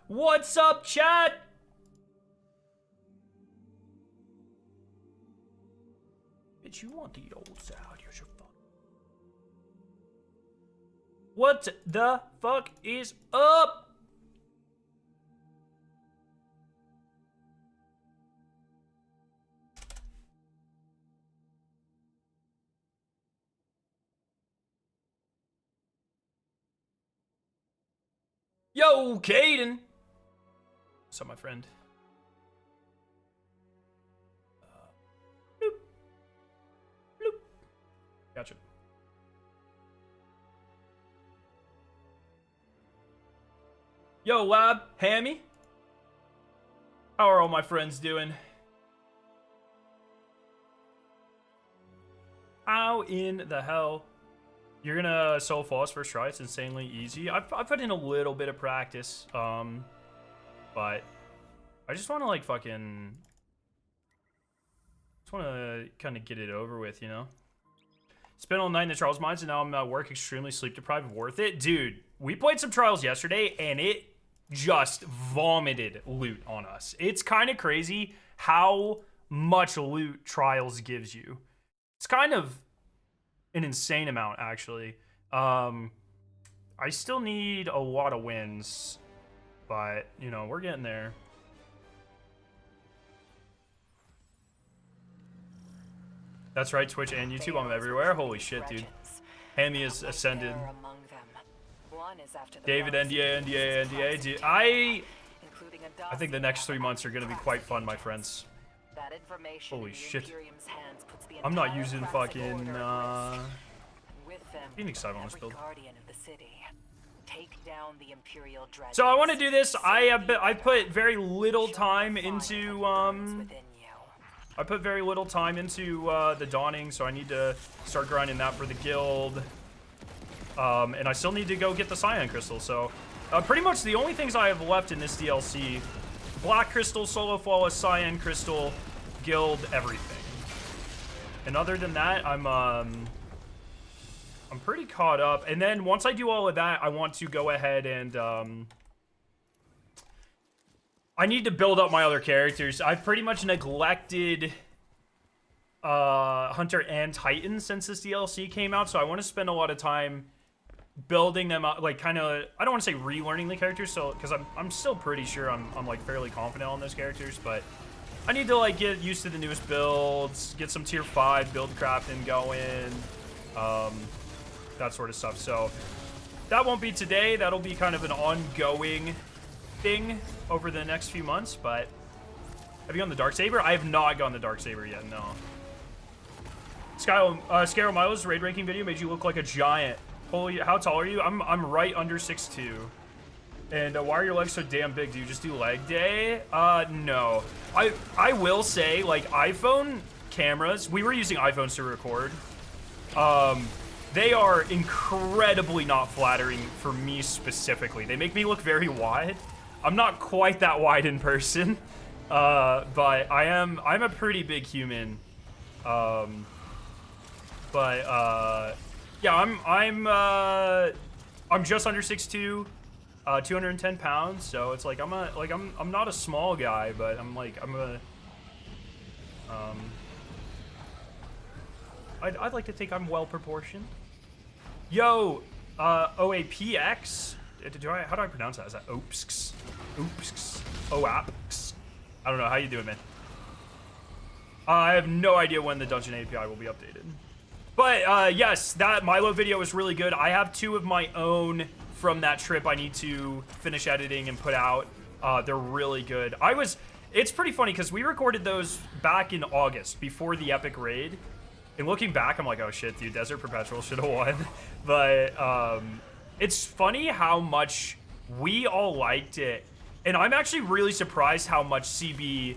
What's up, chat? Bitch, you want the old sound? Here's your phone. What the fuck is up? Yo, Caden. What's up, my friend? Bloop. Bloop. Gotcha. Yo, Lab, Hammy. How are all my friends doing? How in the hell? You're gonna solo flawless first try. It's insanely easy. I've put in a little bit of practice, but I just want to like fucking, just want to kind of get it over with, you know. Spent all night in the Trials mines, and now I'm at work, extremely sleep deprived. Worth it, dude. We played some Trials yesterday, and it just vomited loot on us. It's kind of crazy how much loot Trials gives you. It's kind of an insane amount, actually. I still need a lot of wins, but you know, we're getting there. That's right, Twitch and YouTube, I'm everywhere. Holy shit, dude. Hammy is ascended. David, NDA. Dude, I think the next 3 months are gonna be quite fun, my friends. Holy shit. I'm not using fucking Phoenix side on this build. So I want to do this. I put very little time into the Dawning, so I need to start grinding that for the guild. And I still need to go get the Cyan Crystal. So pretty much the only things I have left in this DLC: Black Crystal, Solo Flawless, Cyan Crystal, guild, everything. And other than that, I'm pretty caught up. And then once I do all of that, I want to go ahead and I need to build up my other characters. I've pretty much neglected Hunter and Titan since this DLC came out, so I want to spend a lot of time building them up, like kind of, I don't want to say relearning the characters, so because I'm still pretty sure I'm like fairly confident on those characters, but I need to like get used to the newest builds, get some tier 5 build crafting going, that sort of stuff. So that won't be today. That'll be kind of an ongoing thing over the next few months. But have you gone the Darksaber? I have not gone the Darksaber yet, no. Scaro Milo's raid ranking video made you look like a giant. Holy, how tall are you? I'm right under 6'2". And why are your legs so damn big? Do you just do leg day? No. I will say, like, iPhone cameras, we were using iPhones to record. They are incredibly not flattering for me specifically. They make me look very wide. I'm not quite that wide in person, but I'm a pretty big human. Yeah, I'm just under 6'2". 210 pounds, so it's like I'm not a small guy, but I'd like to think I'm well proportioned. Yo, OAPX. How do I pronounce that? Is that OPSX? OPSX? OAPX? I don't know. How you doing, man? I have no idea when the Dungeon API will be updated. But yes, that Milo video was really good. I have 2 of my own from that trip I need to finish editing and put out. They're really good. It's pretty funny because we recorded those back in August before the epic raid. And looking back, I'm like, oh shit, dude, Desert Perpetual should have won. But it's funny how much we all liked it. And I'm actually really surprised how much CB,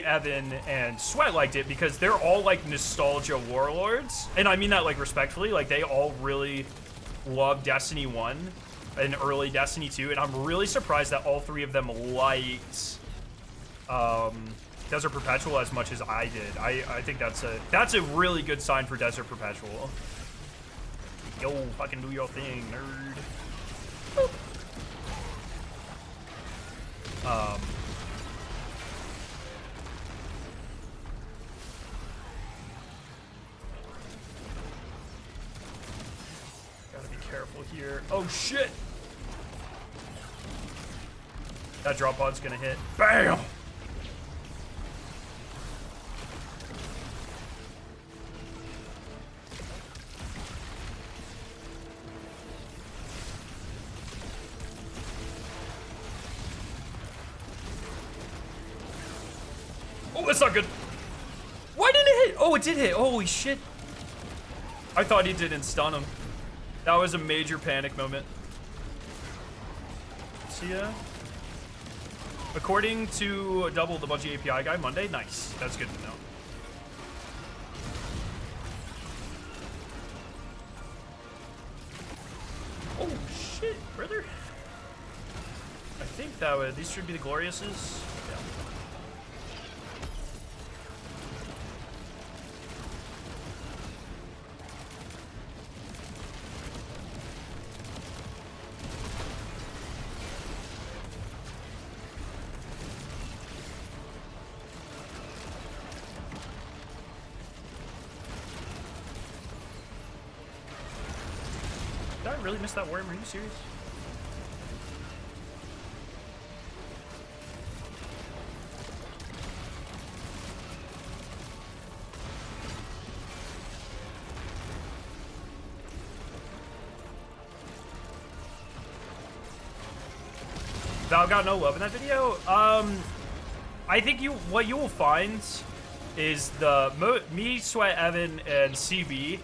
Evan, and Sweat liked it, because they're all like nostalgia warlords. And I mean that like respectfully, like they all really love Destiny 1 and early Destiny 2. And I'm really surprised that all 3 of them liked Desert Perpetual as much as I did. I think that's a really good sign for Desert Perpetual. Yo, fucking do your thing, nerd. Boop. Gotta be careful here. Oh shit! That drop pod's gonna hit. Bam! Oh, that's not good. Why didn't it hit? Oh, it did hit. Holy shit. I thought he didn't stun him. That was a major panic moment. See ya. According to Double, the Bungie API guy, Monday. Nice. That's good to know. Oh, shit, brother. I think that would... These should be the Gloriouses. Yeah. Did I really miss that worm? Are you serious? Val got no love in that video. I think what you will find is me, Sweat, Evan, and CB.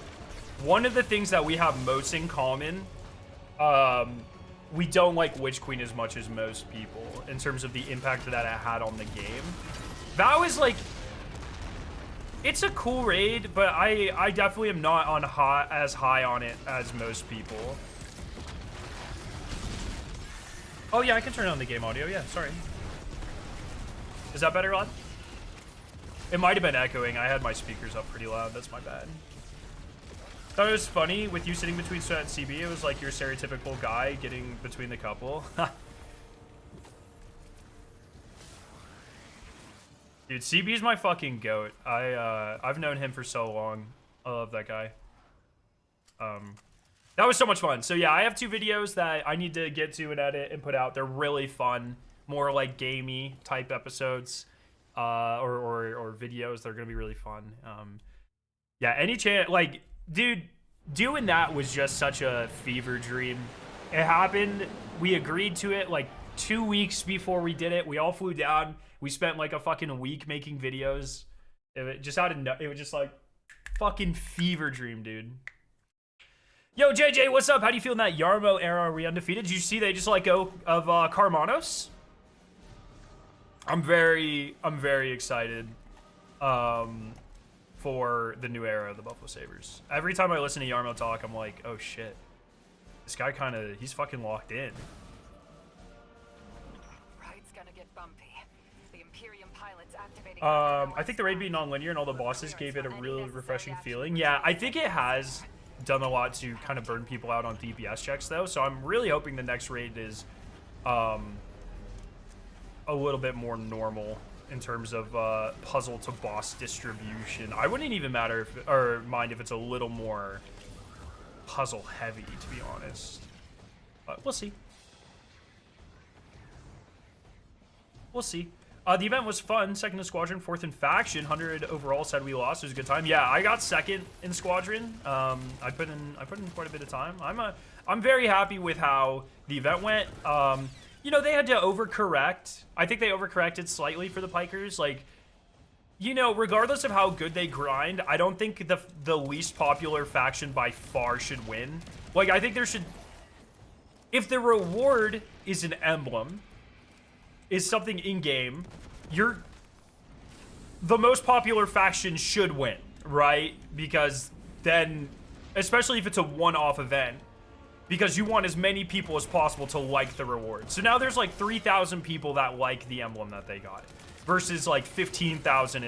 One of the things that we have most in common, we don't like Witch Queen as much as most people in terms of the impact that it had on the game. That was like, it's a cool raid, but I definitely am not on as high on it as most people. Oh yeah, I can turn on the game audio. Yeah, sorry. Is that better, lad? It might have been echoing. I had my speakers up pretty loud. That's my bad. Thought it was funny with you sitting between Sweat and CB. It was like your stereotypical guy getting between the couple. Dude, CB's my fucking goat. I've known him for so long. I love that guy. That was so much fun. So yeah, I have 2 videos that I need to get to and edit and put out. They're really fun, more like gamey type episodes, or videos. They're gonna be really fun. Yeah, any chance, like, dude, doing that was just such a fever dream. It happened. We agreed to it like 2 weeks before we did it. We all flew down. We spent like a fucking week making videos. It was just like fucking fever dream, dude. Yo, JJ, what's up? How do you feel in that Yarmo era? Are we undefeated? Did you see they just let go of Carmanos? I'm very excited for the new era of the Buffalo Sabres. Every time I listen to Yarmo talk, I'm like, oh shit. This guy he's fucking locked in. Ride's gonna get bumpy. The Imperium pilots activating. I think the raid being non-linear and all the bosses gave it a really refreshing feeling. Yeah, I think it has done a lot to kind of burn people out on DPS checks though, so I'm really hoping the next raid is a little bit more normal in terms of puzzle to boss distribution. I wouldn't even mind if it's a little more puzzle heavy, to be honest, but we'll see. The event was fun. Second in Squadron, 4th in Faction, 100 overall. Said we lost. It was a good time. Yeah, I got 2nd in Squadron. I put in quite a bit of time. I'm very happy with how the event went. You know, they had to overcorrect. I think they overcorrected slightly for the Pikers. Like, you know, regardless of how good they grind, I don't think the least popular faction by far should win. Like, I think there should, if the reward is an emblem, is something in-game, the most popular faction should win, right? Because then, especially if it's a one-off event, because you want as many people as possible to like the reward. So now there's like 3,000 people that like the emblem that they got, versus like 15,000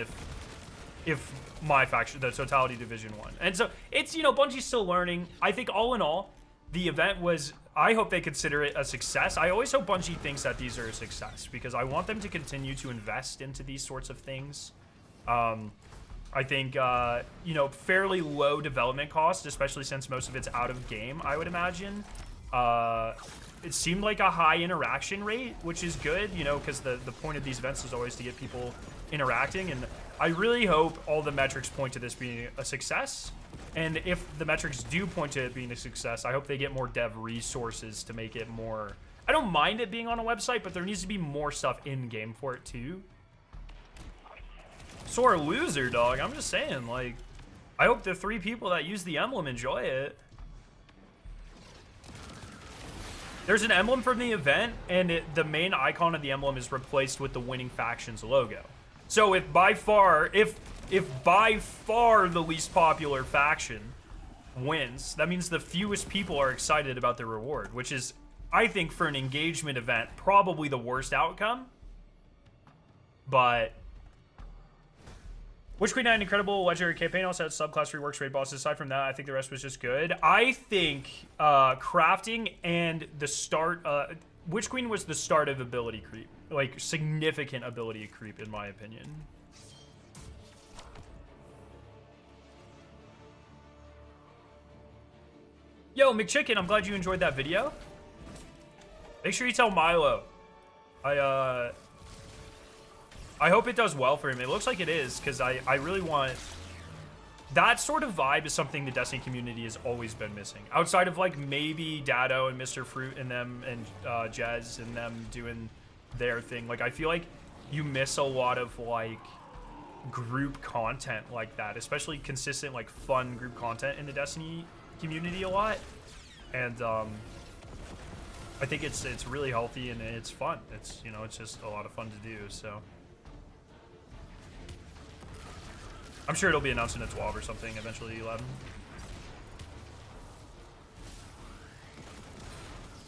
if my faction, the Totality Division, won. And so it's, you know, Bungie's still learning. I think all in all, the event was I hope they consider it a success. I always hope Bungie thinks that these are a success because I want them to continue to invest into these sorts of things. I think, you know, fairly low development cost, especially since most of it's out of game, I would imagine. It seemed like a high interaction rate, which is good, you know, because the point of these events is always to get people interacting. And I really hope all the metrics point to this being a success. And if the metrics do point to it being a success, I hope they get more dev resources to make it more... I don't mind it being on a website, but there needs to be more stuff in-game for it, too. Sore loser, dog. I'm just saying, like... I hope the 3 people that use the emblem enjoy it. There's an emblem from the event, and the main icon of the emblem is replaced with the winning faction's logo. So if by far the least popular faction wins, that means the fewest people are excited about the reward, which is, I think, for an engagement event, probably the worst outcome. But Witch Queen had an incredible legendary campaign, also had subclass reworks, raid bosses. Aside from that, I think the rest was just good. I think crafting and the start, Witch Queen was the start of ability creep. Like, significant ability creep, in my opinion. Yo, McChicken, I'm glad you enjoyed that video. Make sure you tell Milo. I hope it does well for him. It looks like it is, because I really want... That sort of vibe is something the Destiny community has always been missing. Outside of, like, maybe Dado and Mr. Fruit and them and Jez and them doing their thing. Like, I feel like you miss a lot of, like, group content like that. Especially consistent, like, fun group content in the Destiny community a lot. And, I think it's really healthy and it's fun. It's, you know, it's just a lot of fun to do, so... I'm sure it'll be announced in a 12 or something, eventually 11.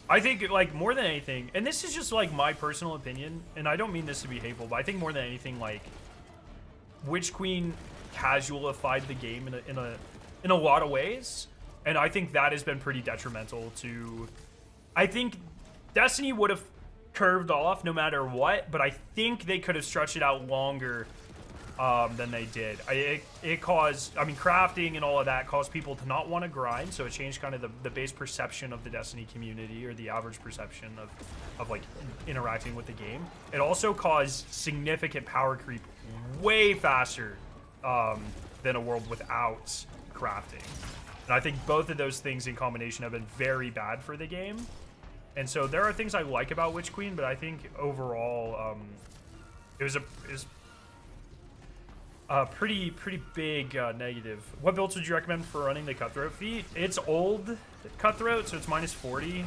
I think, like, more than anything, and this is just, like, my personal opinion, and I don't mean this to be hateful, but I think more than anything, like, Witch Queen casualified the game in a lot of ways, and I think that has been pretty detrimental to... I think Destiny would have curved off no matter what, but I think they could have stretched it out longer than they did. It caused, I mean, crafting and all of that caused people to not want to grind, so it changed kind of the base perception of the Destiny community, or the average perception of like interacting with the game. It also caused significant power creep way faster than a world without crafting. And I think both of those things in combination have been very bad for the game. And so there are things I like about Witch Queen, but I think overall it was pretty big negative. What builds would you recommend for running the Cutthroat feat? It's old Cutthroat, so it's -40.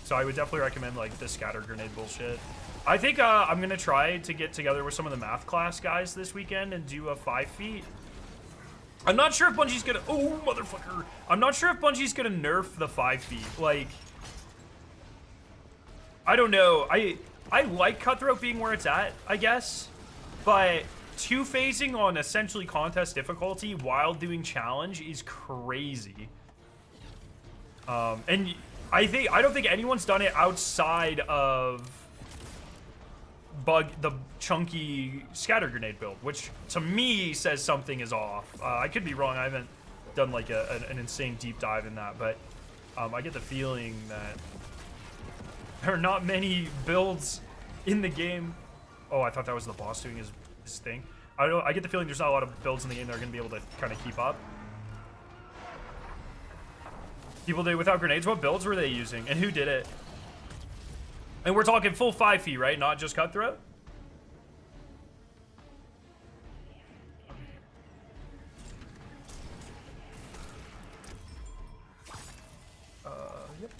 So I would definitely recommend like the scatter grenade bullshit. I think I'm gonna try to get together with some of the math class guys this weekend and do a 5 feat. I'm not sure if Bungie's gonna, oh motherfucker. I'm not sure if Bungie's gonna nerf the 5 feat. Like, I don't know. I like Cutthroat being where it's at, I guess, but 2-phasing on essentially contest difficulty while doing challenge is crazy. And I don't think anyone's done it outside of the chunky scatter grenade build, which to me says something is off. I could be wrong. I haven't done like an insane deep dive in that, but I get the feeling that there are not many builds in the game. Oh, I thought that was the boss doing his thing. I get the feeling there's not a lot of builds in the game that are going to be able to kind of keep up. People did without grenades. What builds were they using, and who did it? And we're talking full 5 feet, right? Not just Cutthroat? Yep.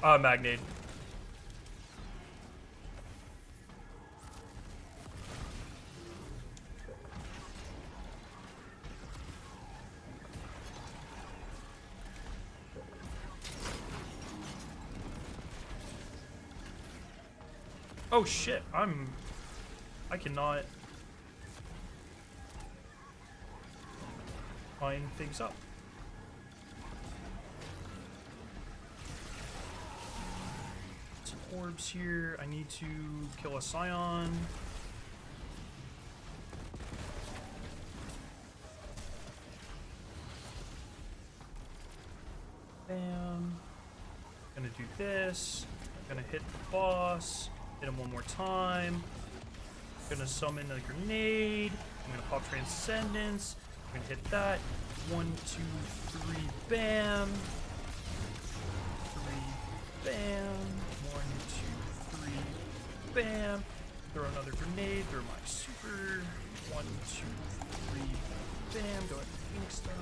Magnade. Oh shit, I cannot. line things up. Some orbs here. I need to kill a Scion. Bam. Gonna do this. Gonna hit the boss. Hit him one more time. Gonna summon a grenade. I'm gonna pop Transcendence. I'm gonna hit that. 1, 2, 3, bam. 3, bam. 1, 2, 3, bam. Throw another grenade. Throw my super. 1, 2, 3, bam. Go ahead and Phoenix them.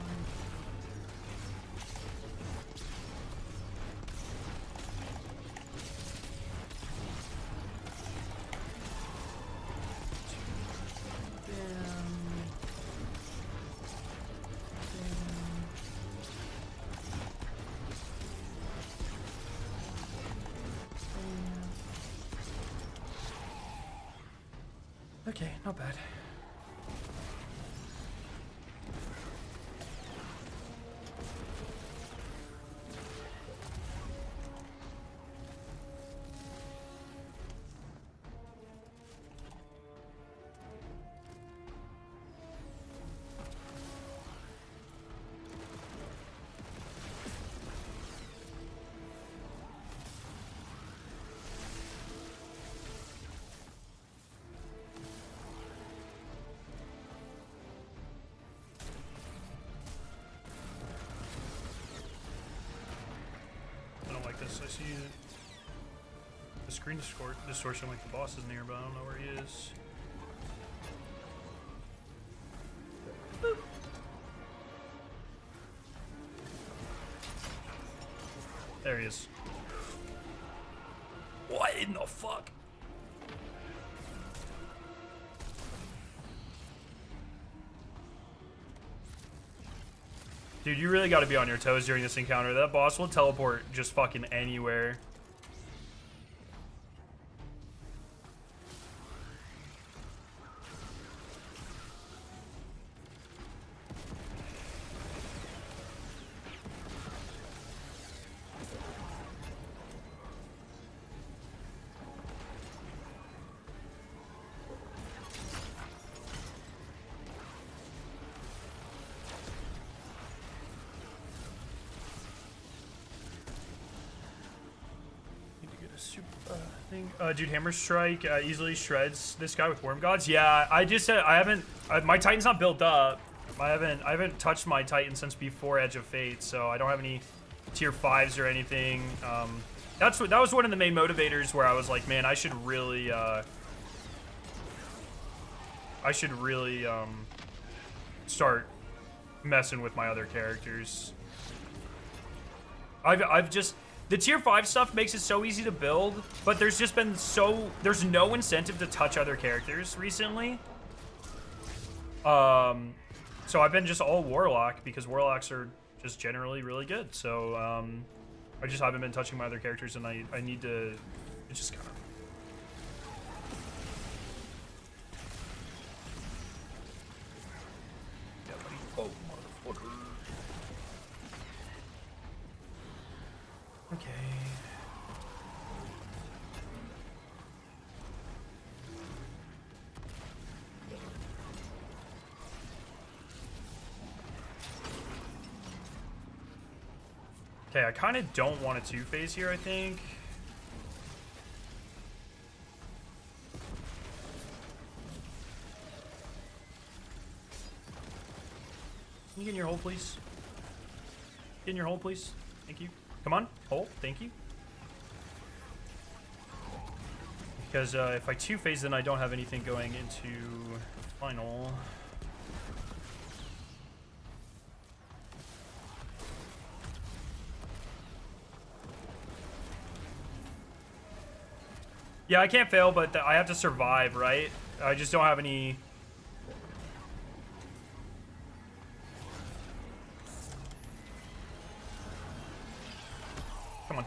Okay, not bad. I see the screen distortion like the boss is near, but I don't know where he is. Boop. There he is. What in the fuck? Dude, you really got to be on your toes during this encounter. That boss will teleport just fucking anywhere. Dude, Hammer Strike easily shreds this guy with Worm Gods. Yeah, I haven't. My Titan's not built up. I haven't touched my Titan since before Edge of Fate, so I don't have any tier 5s or anything. That was one of the main motivators where I was like, man, I should really start messing with my other characters. I've just. The tier 5 stuff makes it so easy to build, but there's just been there's no incentive to touch other characters recently. So I've been just all Warlock because Warlocks are just generally really good. So I just haven't been touching my other characters, and I need to. It's just kind of. Yeah, buddy. Oh, motherfucker. Okay. Okay, I kind of don't want a two-phase here, I think. Can you get in your hole, please? Get in your hole, please. Thank you. Come on, hole. Thank you. Because if I two-phase, then I don't have anything going into final. Yeah, I can't fail, but I have to survive, right? I just don't have any... Come on.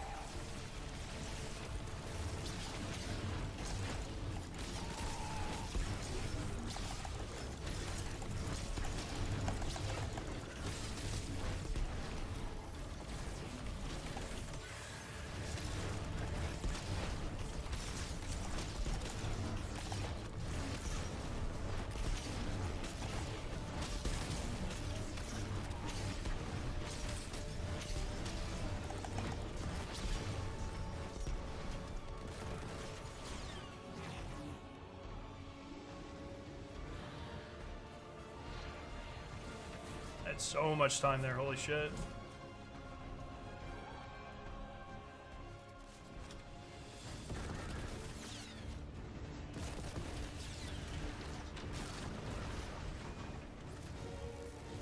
So much time there, holy shit.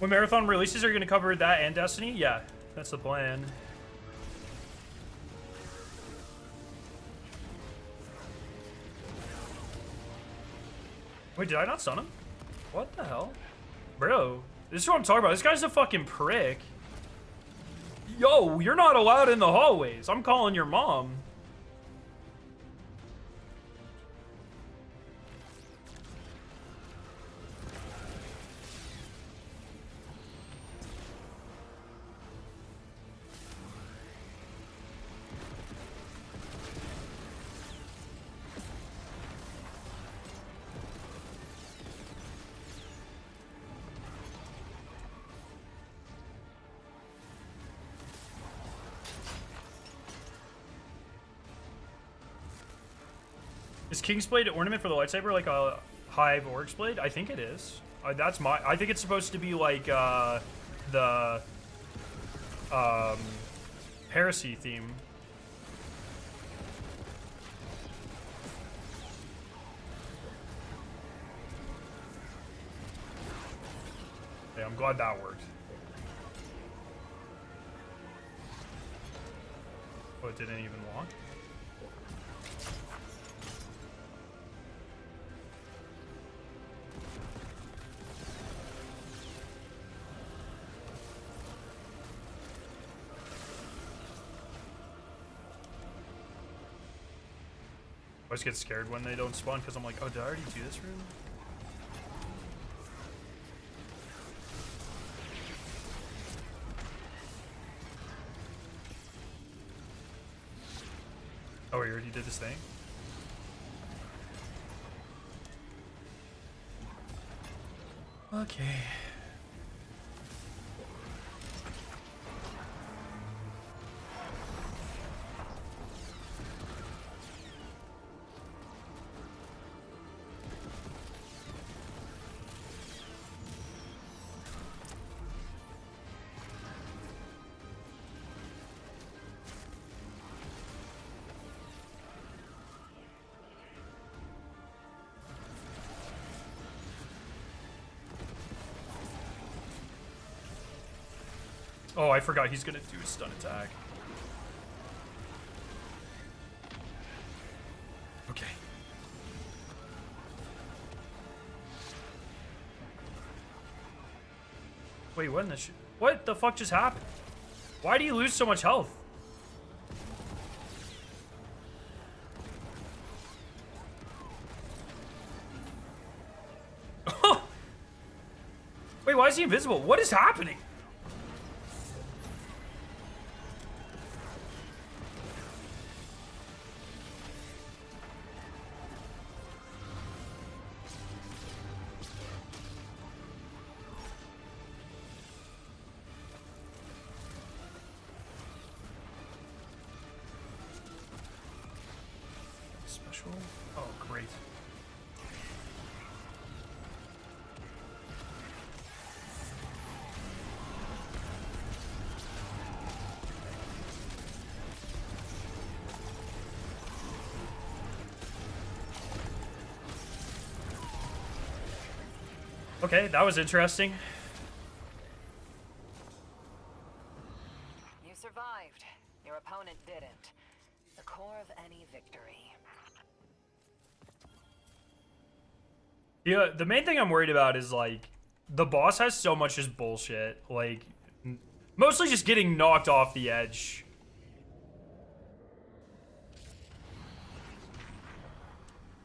When Marathon releases, are you going to cover that and Destiny? Yeah, that's the plan. Wait, did I not stun him? What the hell? Bro, this is what I'm talking about. This guy's a fucking prick. Yo, you're not allowed in the hallways. I'm calling your mom. Is King's Blade an ornament for the lightsaber like a Hive Orc's Blade? I think it is. That's my. I think it's supposed to be like the heresy theme. Yeah, I'm glad that worked. Oh, it didn't even walk. I always get scared when they don't spawn because I'm like, oh, did I already do this room? Oh, we already did this thing? Okay. Oh, I forgot he's gonna do a stun attack. Okay. Wait, what in the what the fuck just happened? Why do you lose so much health? Wait, why is he invisible? What is happening? Special? Oh, great. Okay, that was interesting. You survived. Your opponent didn't. The core of any victory. Yeah, the main thing I'm worried about is, like, the boss has so much just bullshit. Like, mostly just getting knocked off the edge.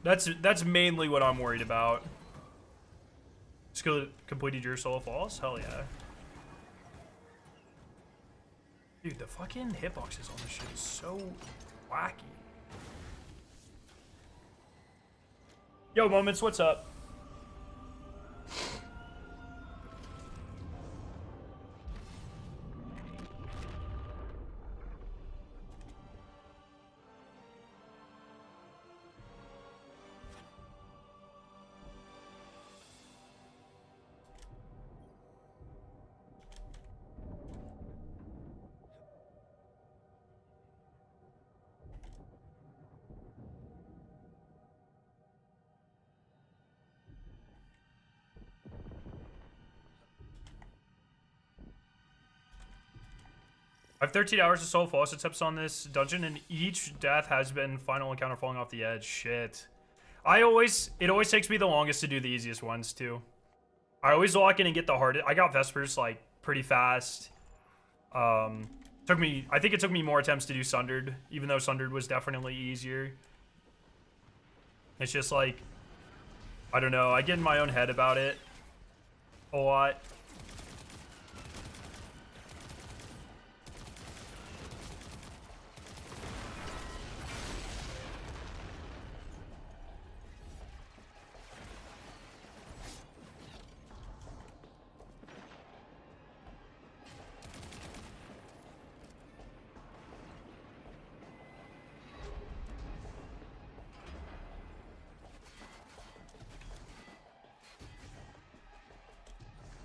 That's mainly what I'm worried about. Skill completed your solo falls? Hell yeah. Dude, the fucking hitboxes on this shit is so wacky. Yo, Moments, what's up? I have 13 hours of solo false attempts on this dungeon, and each death has been final encounter falling off the edge. Shit. It always takes me the longest to do the easiest ones, too. I always lock in and get the hardest. I got Vespers, like, pretty fast. I think it took me more attempts to do Sundered, even though Sundered was definitely easier. It's just like, I don't know, I get in my own head about it a lot.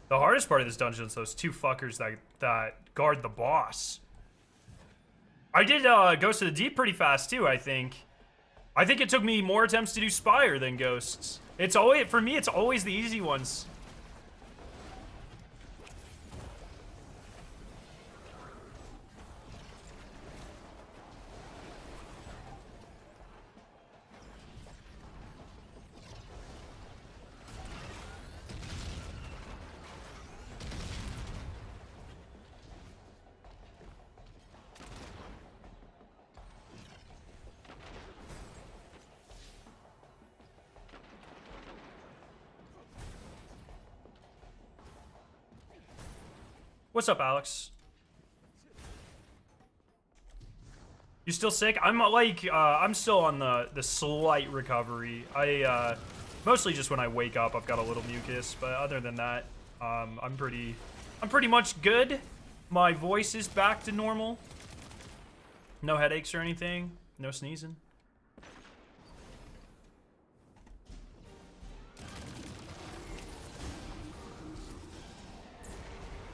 The hardest part of this dungeon is those two fuckers that guard the boss. I did Ghost of the Deep pretty fast too, I think. I think it took me more attempts to do Spire than Ghosts. It's always, for me, it's always the easy ones. What's up, Alex? You still sick? I'm like, I'm still on the slight recovery. Mostly just when I wake up, I've got a little mucus, but other than that, I'm pretty much good. My voice is back to normal. No headaches or anything. No sneezing.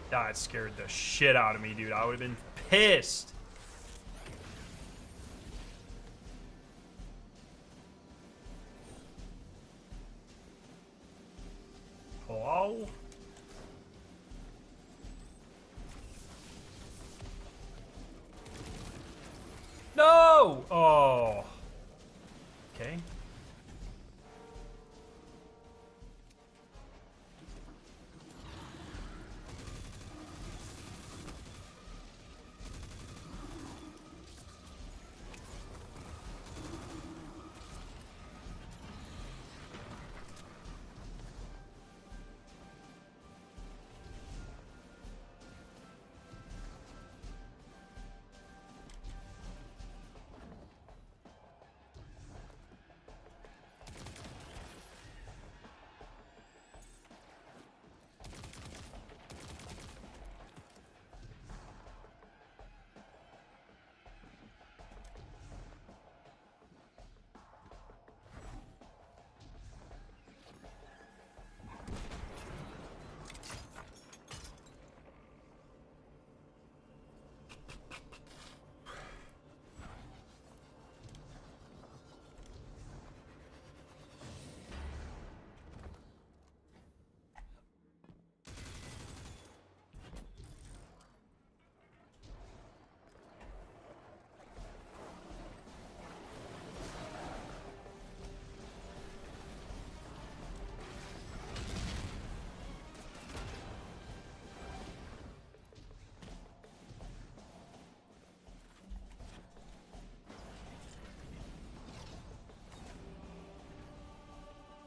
That scared the shit out of me, dude. I would have been pissed. Hello? No! Oh. Okay.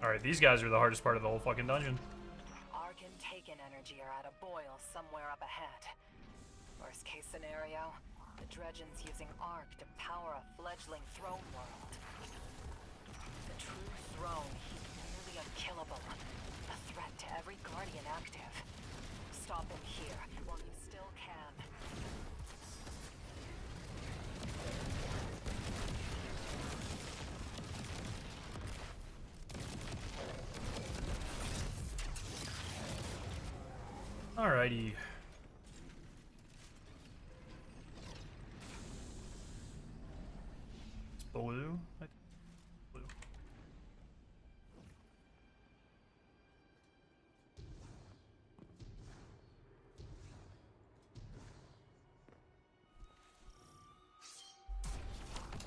Alright, these guys are the hardest part of the whole fucking dungeon. Arc and Taken energy are at a boil somewhere up ahead. Worst case scenario, the Dredgens using Arc to power a fledgling throne world. The true throne, he's nearly unkillable. A threat to every Guardian active. Stop him here while you still can. Alrighty. It's blue? Blue.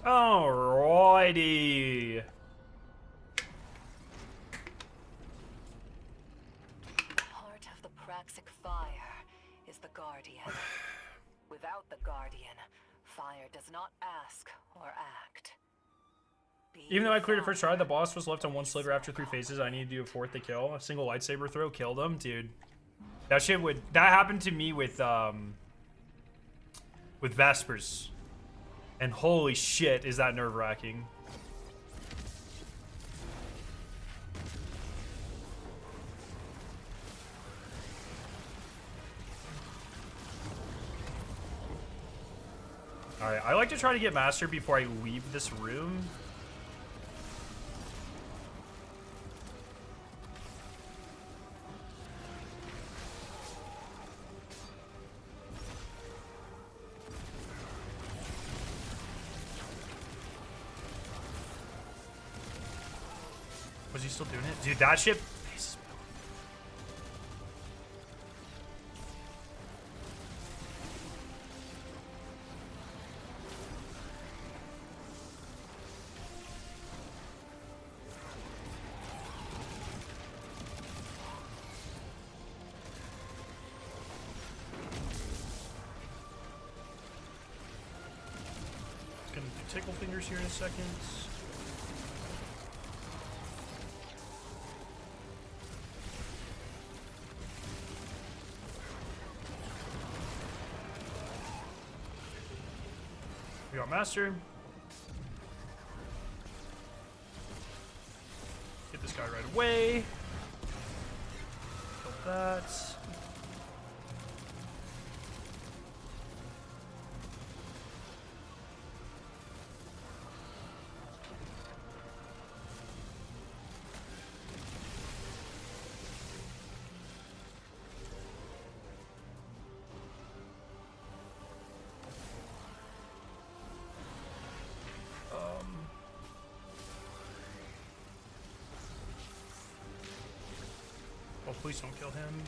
Alrighty. Part of the Praxic fire is the Guardian. Without the Guardian, fire does not ask or act. Even though I cleared it first try, the boss was left on one sliver after 3 phases. I need to do a fourth to kill. A single lightsaber throw killed him, dude. That shit would. That happened to me with Vespers, and holy shit, is that nerve-wracking. Alright, I like to try to get master before I leave this room. Was he still doing it? Dude, that shit pisses me off. It's gonna do tickle fingers here in a second. We got master. Get this guy right away. Kill that. Oh, please don't kill him.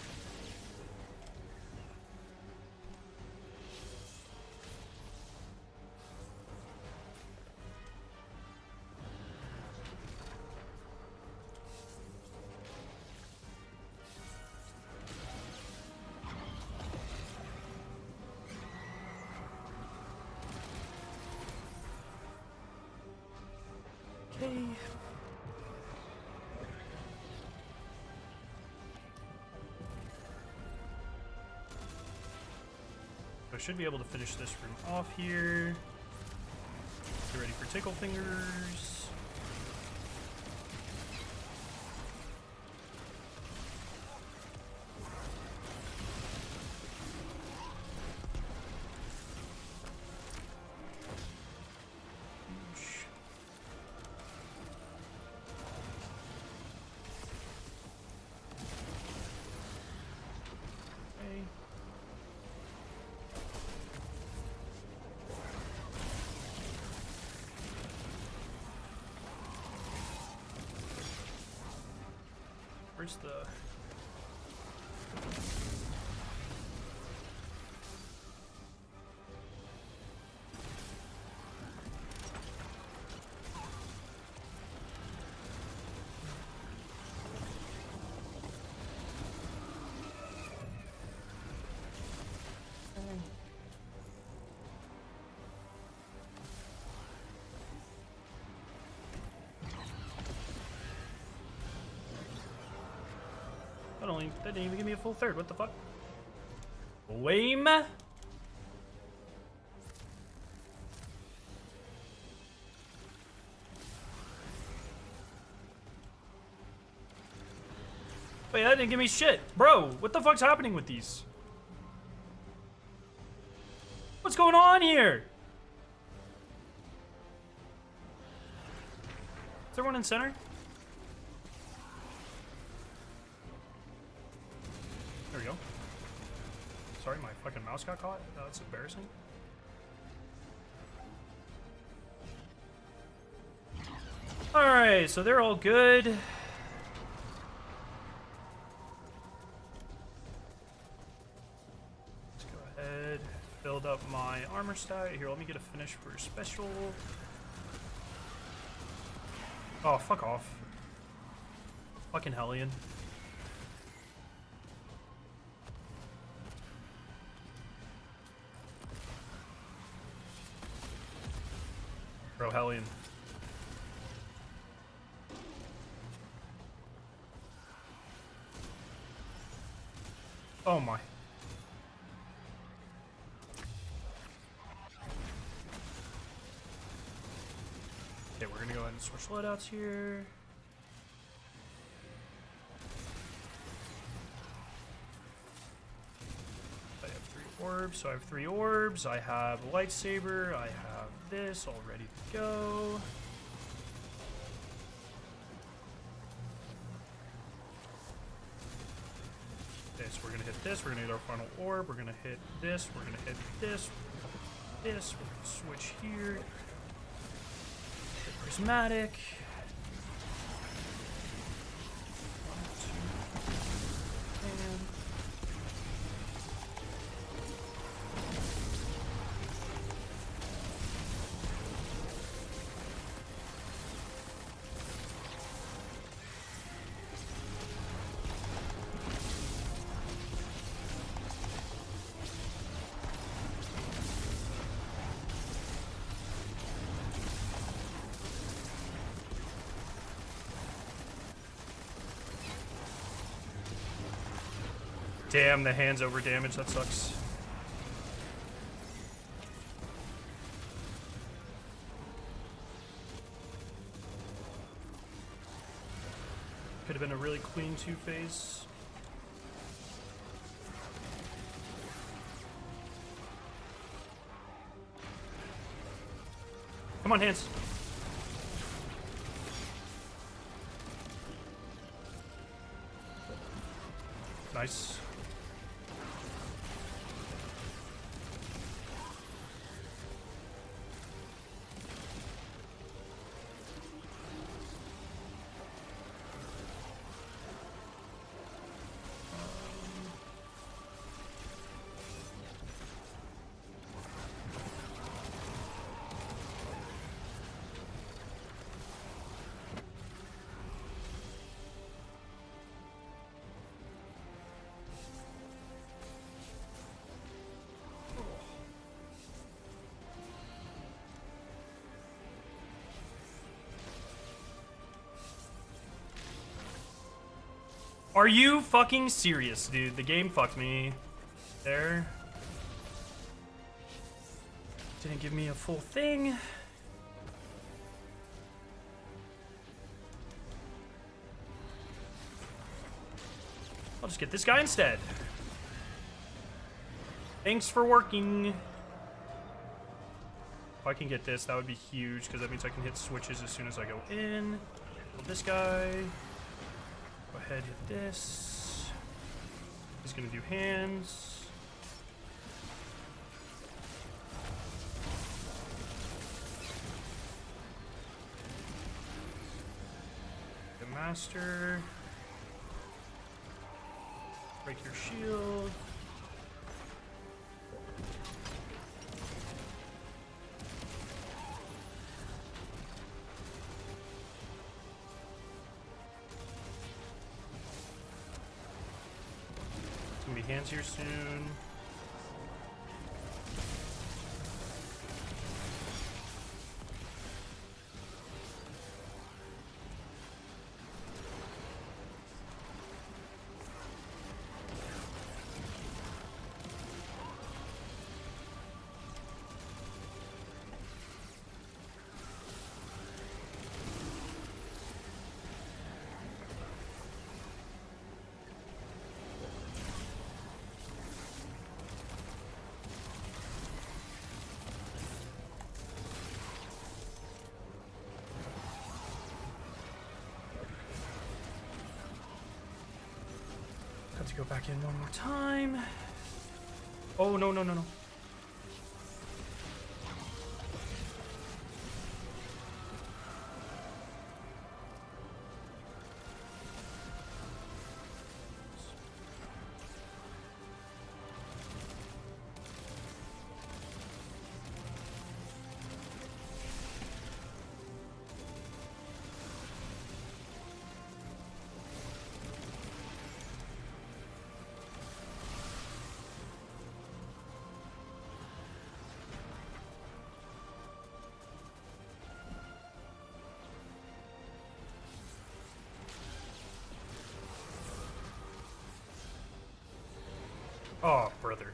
Okay. I should be able to finish this room off here. Get ready for tickle fingers. Where's the... That didn't even give me a full third. What the fuck? Lame. Wait, that didn't give me shit. Bro, what the fuck's happening with these? What's going on here? Is everyone in center? There we go. Sorry, my fucking mouse got caught. That's embarrassing. Alright, so they're all good. Let's go ahead, build up my armor stat. Here, let me get a finish for special. Oh, fuck off. Fucking Hellion. Bro, Hellion. Oh my. Okay, we're gonna go ahead and switch loadouts here. I have 3 orbs, so I have 3 orbs. I have a lightsaber. I have this all ready to go. Okay, so we're gonna hit this. We're gonna hit our final orb. We're gonna hit this. We're gonna hit this. This. We're gonna switch here. Hit prismatic. 1, 2, and damn, the hands over damage, that sucks. Could have been a really clean 2-phase. Come on, hands. Nice. Are you fucking serious, dude? The game fucked me. There. Didn't give me a full thing. I'll just get this guy instead. Thanks for working. If I can get this, that would be huge, because that means I can hit switches as soon as I go in. Kill this guy. Go ahead, hit this. He's gonna do hands. The master. Break your shield. It's gonna be hands here soon. Have to go back in one more time. Oh, no, no, no, no. Oh, brother.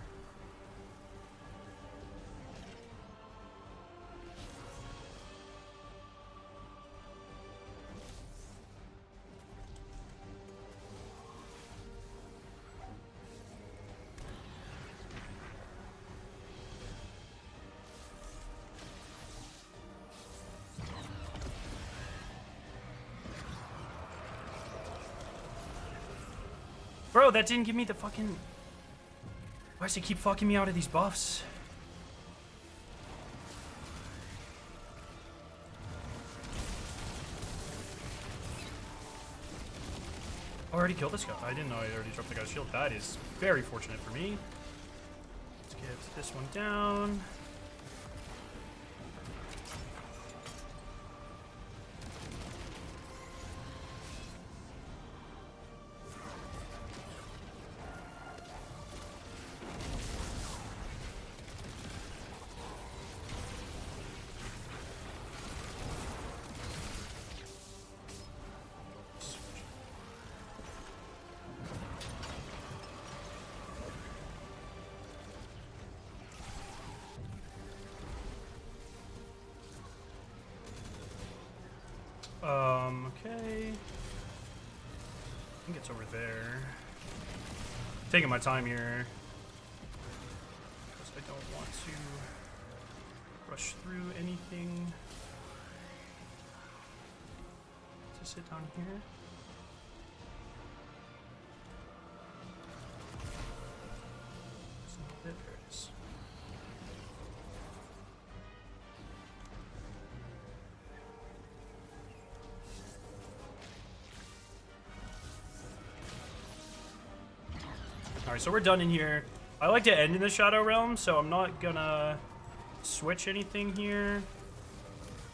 Bro, that didn't give me the fucking... Why does it keep fucking me out of these buffs? Already killed this guy. I didn't know I already dropped the guy's shield. That is very fortunate for me. Let's get this one down. Okay. I think it's over there. Taking my time here. Because I don't want to rush through anything. Just sit down here. It's not it. There it is. Alright, so we're done in here. I like to end in the Shadow Realm, so I'm not gonna switch anything here.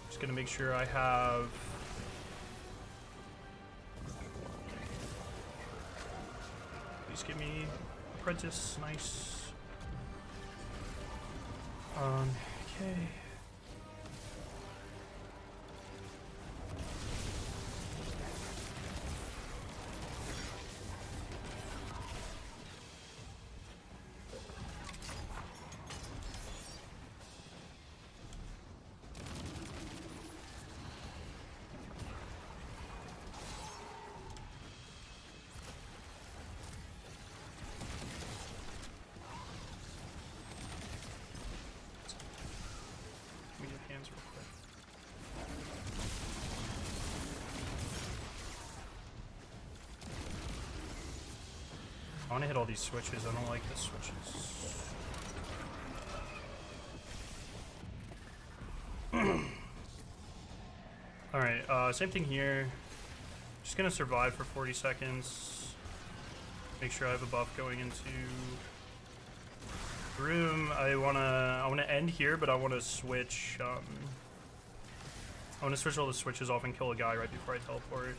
Just gonna make sure I have... Please give me Apprentice, nice. Okay. Hands real quick. I want to hit all these switches. I don't like the switches. Alright, same thing here. Just gonna survive for 40 seconds. Make sure I have a buff going into room. I wanna end here, but I wanna switch. I wanna switch all the switches off and kill a guy right before I teleport.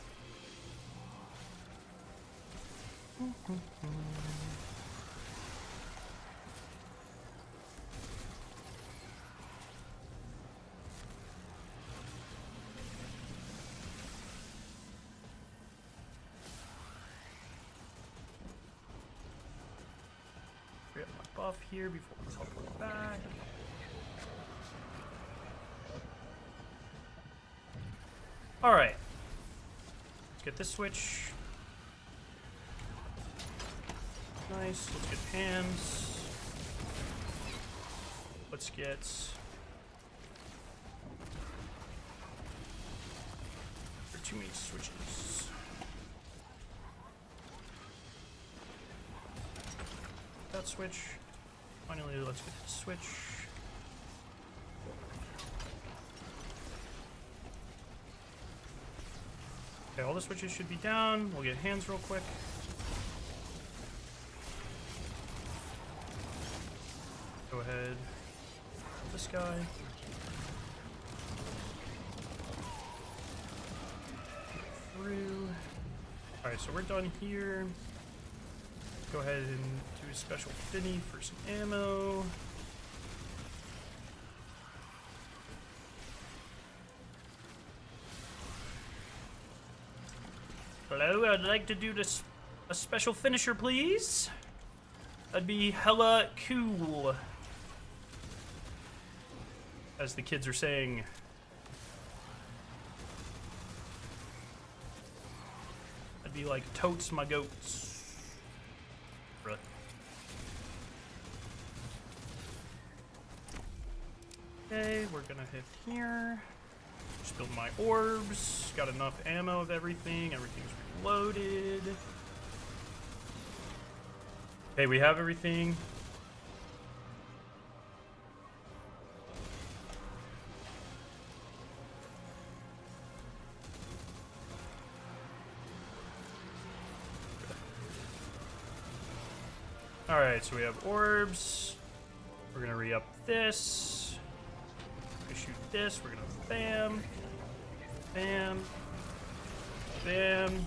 Get my buff here before we teleport back. Alright. Let's get this switch. Nice. Let's get hands. Let's get... There are too many switches. That switch. Finally, let's get the switch. Okay, all the switches should be down. We'll get hands real quick. Go ahead. This guy. Through. Alright, so we're done here. Go ahead and do a special finny for some ammo. Hello, I'd like to do this a special finisher, please. That'd be hella cool. As the kids are saying. That'd be like totes my goats. Really? Okay, we're gonna hit here. Just build my orbs. Got enough ammo of everything. Everything's reloaded. Okay, we have everything. Alright, so we have orbs. We're gonna re-up this. We shoot this. We're gonna bam. Bam. Bam.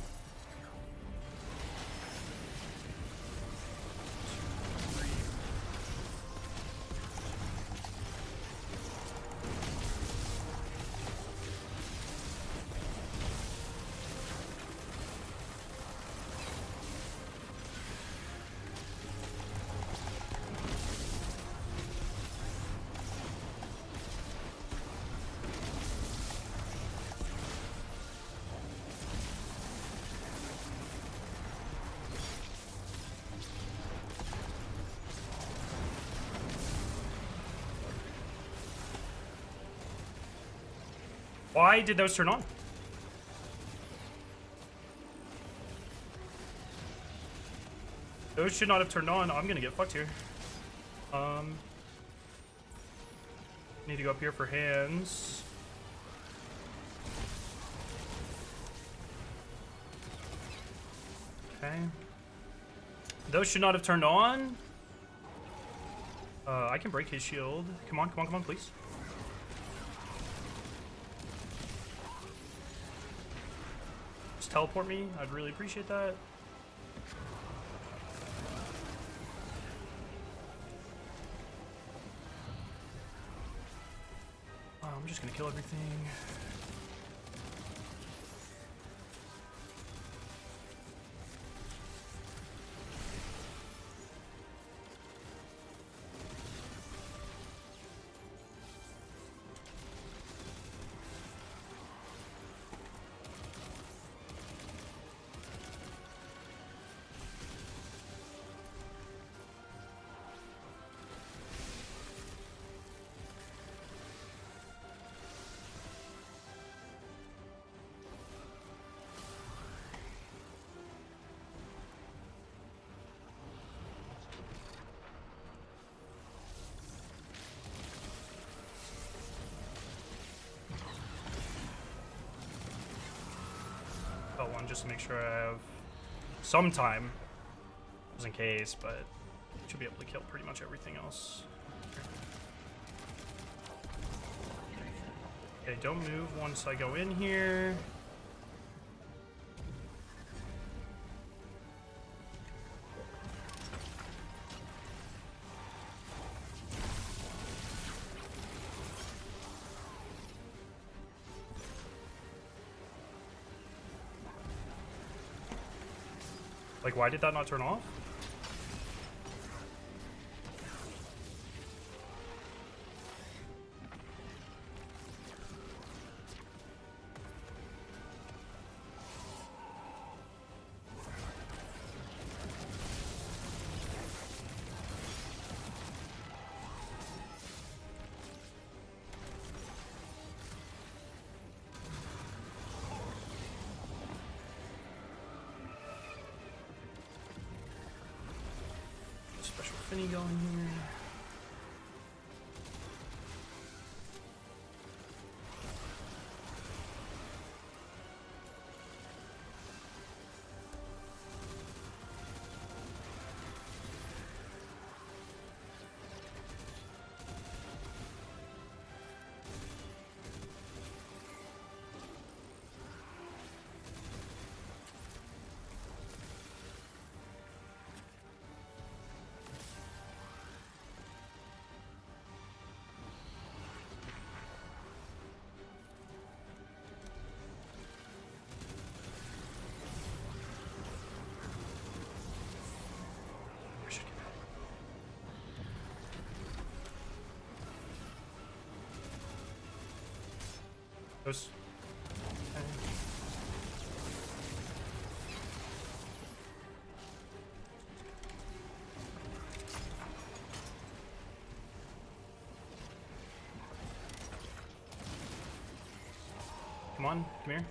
Why did those turn on? Those should not have turned on. I'm gonna get fucked here. Need to go up here for hands. Okay. Those should not have turned on. I can break his shield. Come on, come on, come on, please. Just teleport me. I'd really appreciate that. I'm just gonna kill everything. One just to make sure I have some time, just in case, but should be able to kill pretty much everything else. Okay, don't move once I go in here. Like, why did that not turn off? Special Finny going here. Push. Okay. Come on, come here.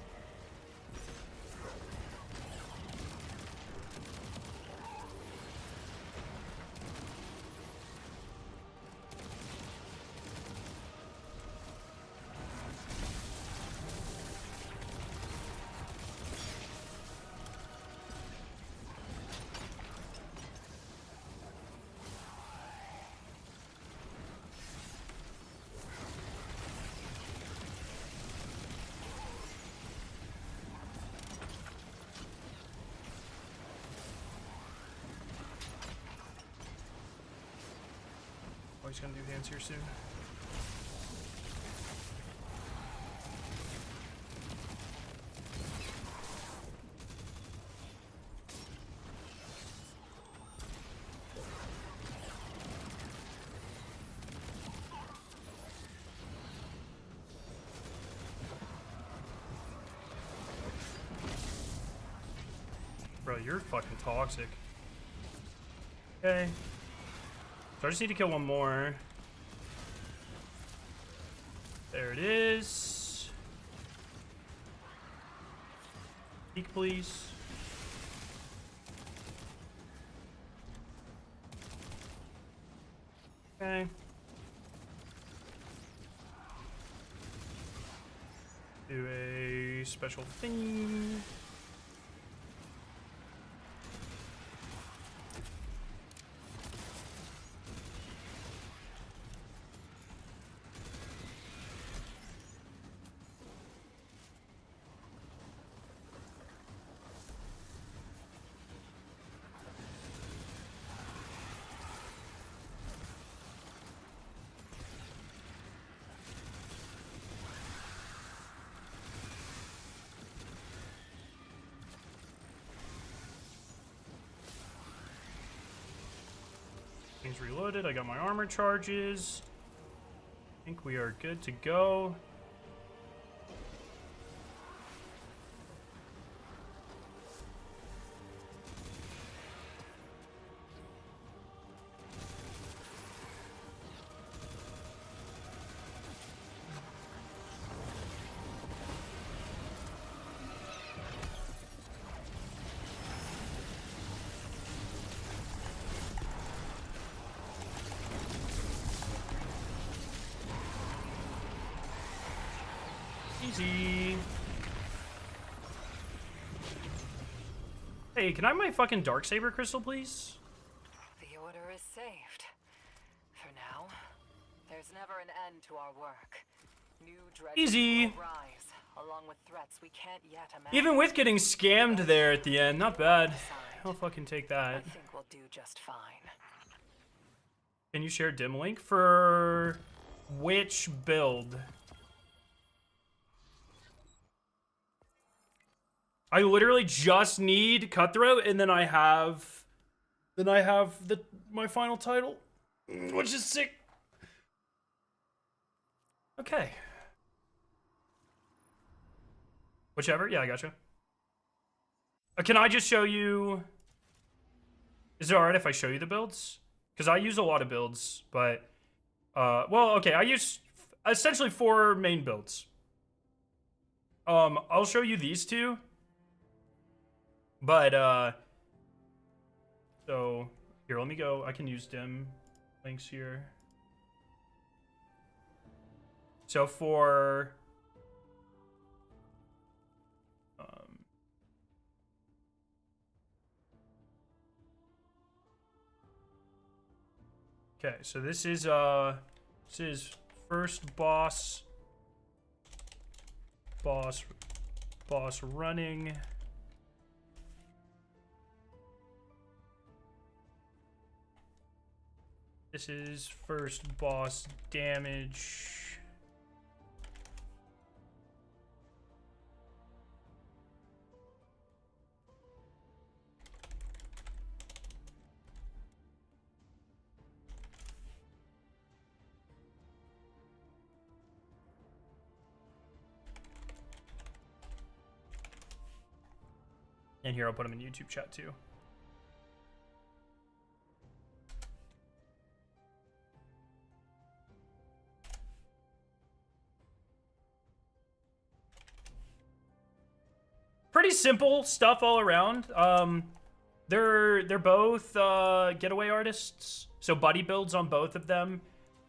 Oh, he's gonna do hands here soon. Bro, you're fucking toxic. Okay. So I just need to kill one more. There it is. Peek, please. Okay. Do a special thing. Things reloaded. I got my armor charges. I think we are good to go. Easy. Hey, can I have my fucking Darksaber crystal, please? The order is saved. For now, there's never an end to our work. New dredges Easy. will rise, along with threats we can't yet imagine. Even with getting scammed there at the end, not bad. I'll fucking take I that. think we'll do just fine. Can you share dim link for which build? I literally just need Cutthroat, and then I have my final title, which is sick. Okay. Whichever. Yeah, I gotcha. Can I just show you? Is it alright if I show you the builds? Because I use a lot of builds, but well, okay. I use essentially 4 main builds. I'll show you these 2. But, so, here, let me go. I can use dim links here. So for, okay, so this is first boss running. This is first boss damage. And here, I'll put them in YouTube chat too. Pretty simple stuff all around. They're both getaway artists, so buddy builds on both of them.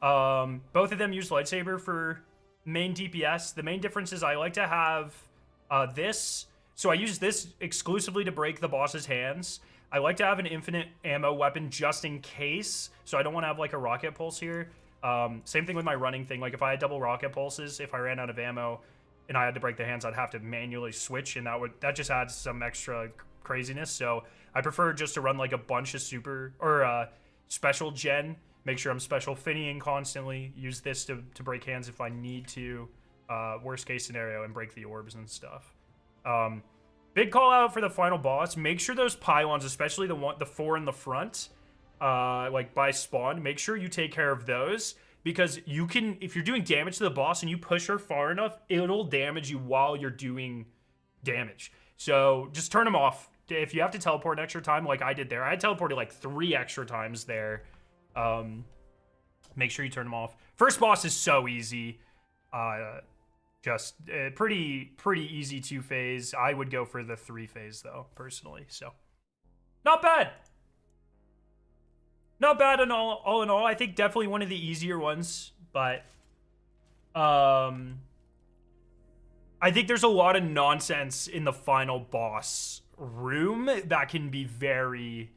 Both of them use lightsaber for main DPS. The main difference is I like to have this. So I use this exclusively to break the boss's hands. I like to have an infinite ammo weapon just in case. So I don't want to have like a rocket pulse here. Same thing with my running thing. Like if I had double rocket pulses, if I ran out of ammo and I had to break the hands, I'd have to manually switch, and that just adds some extra craziness. So I prefer just to run like a bunch of super or special gen. Make sure I'm special finnying constantly. Use this to break hands if I need to. Worst case scenario, and break the orbs and stuff. Big call out for the final boss. Make sure those pylons, especially the 4 in the front, like by spawn, make sure you take care of those, because you can, if you're doing damage to the boss and you push her far enough, it'll damage you while you're doing damage. So just turn them off. If you have to teleport an extra time, like I did there, I teleported like 3 extra times there. Make sure you turn them off. First boss is so easy. Just pretty easy 2-phase. I would go for the 3-phase though, personally. So not bad. Not bad in all in all. I think definitely one of the easier ones, but I think there's a lot of nonsense in the final boss room that can be very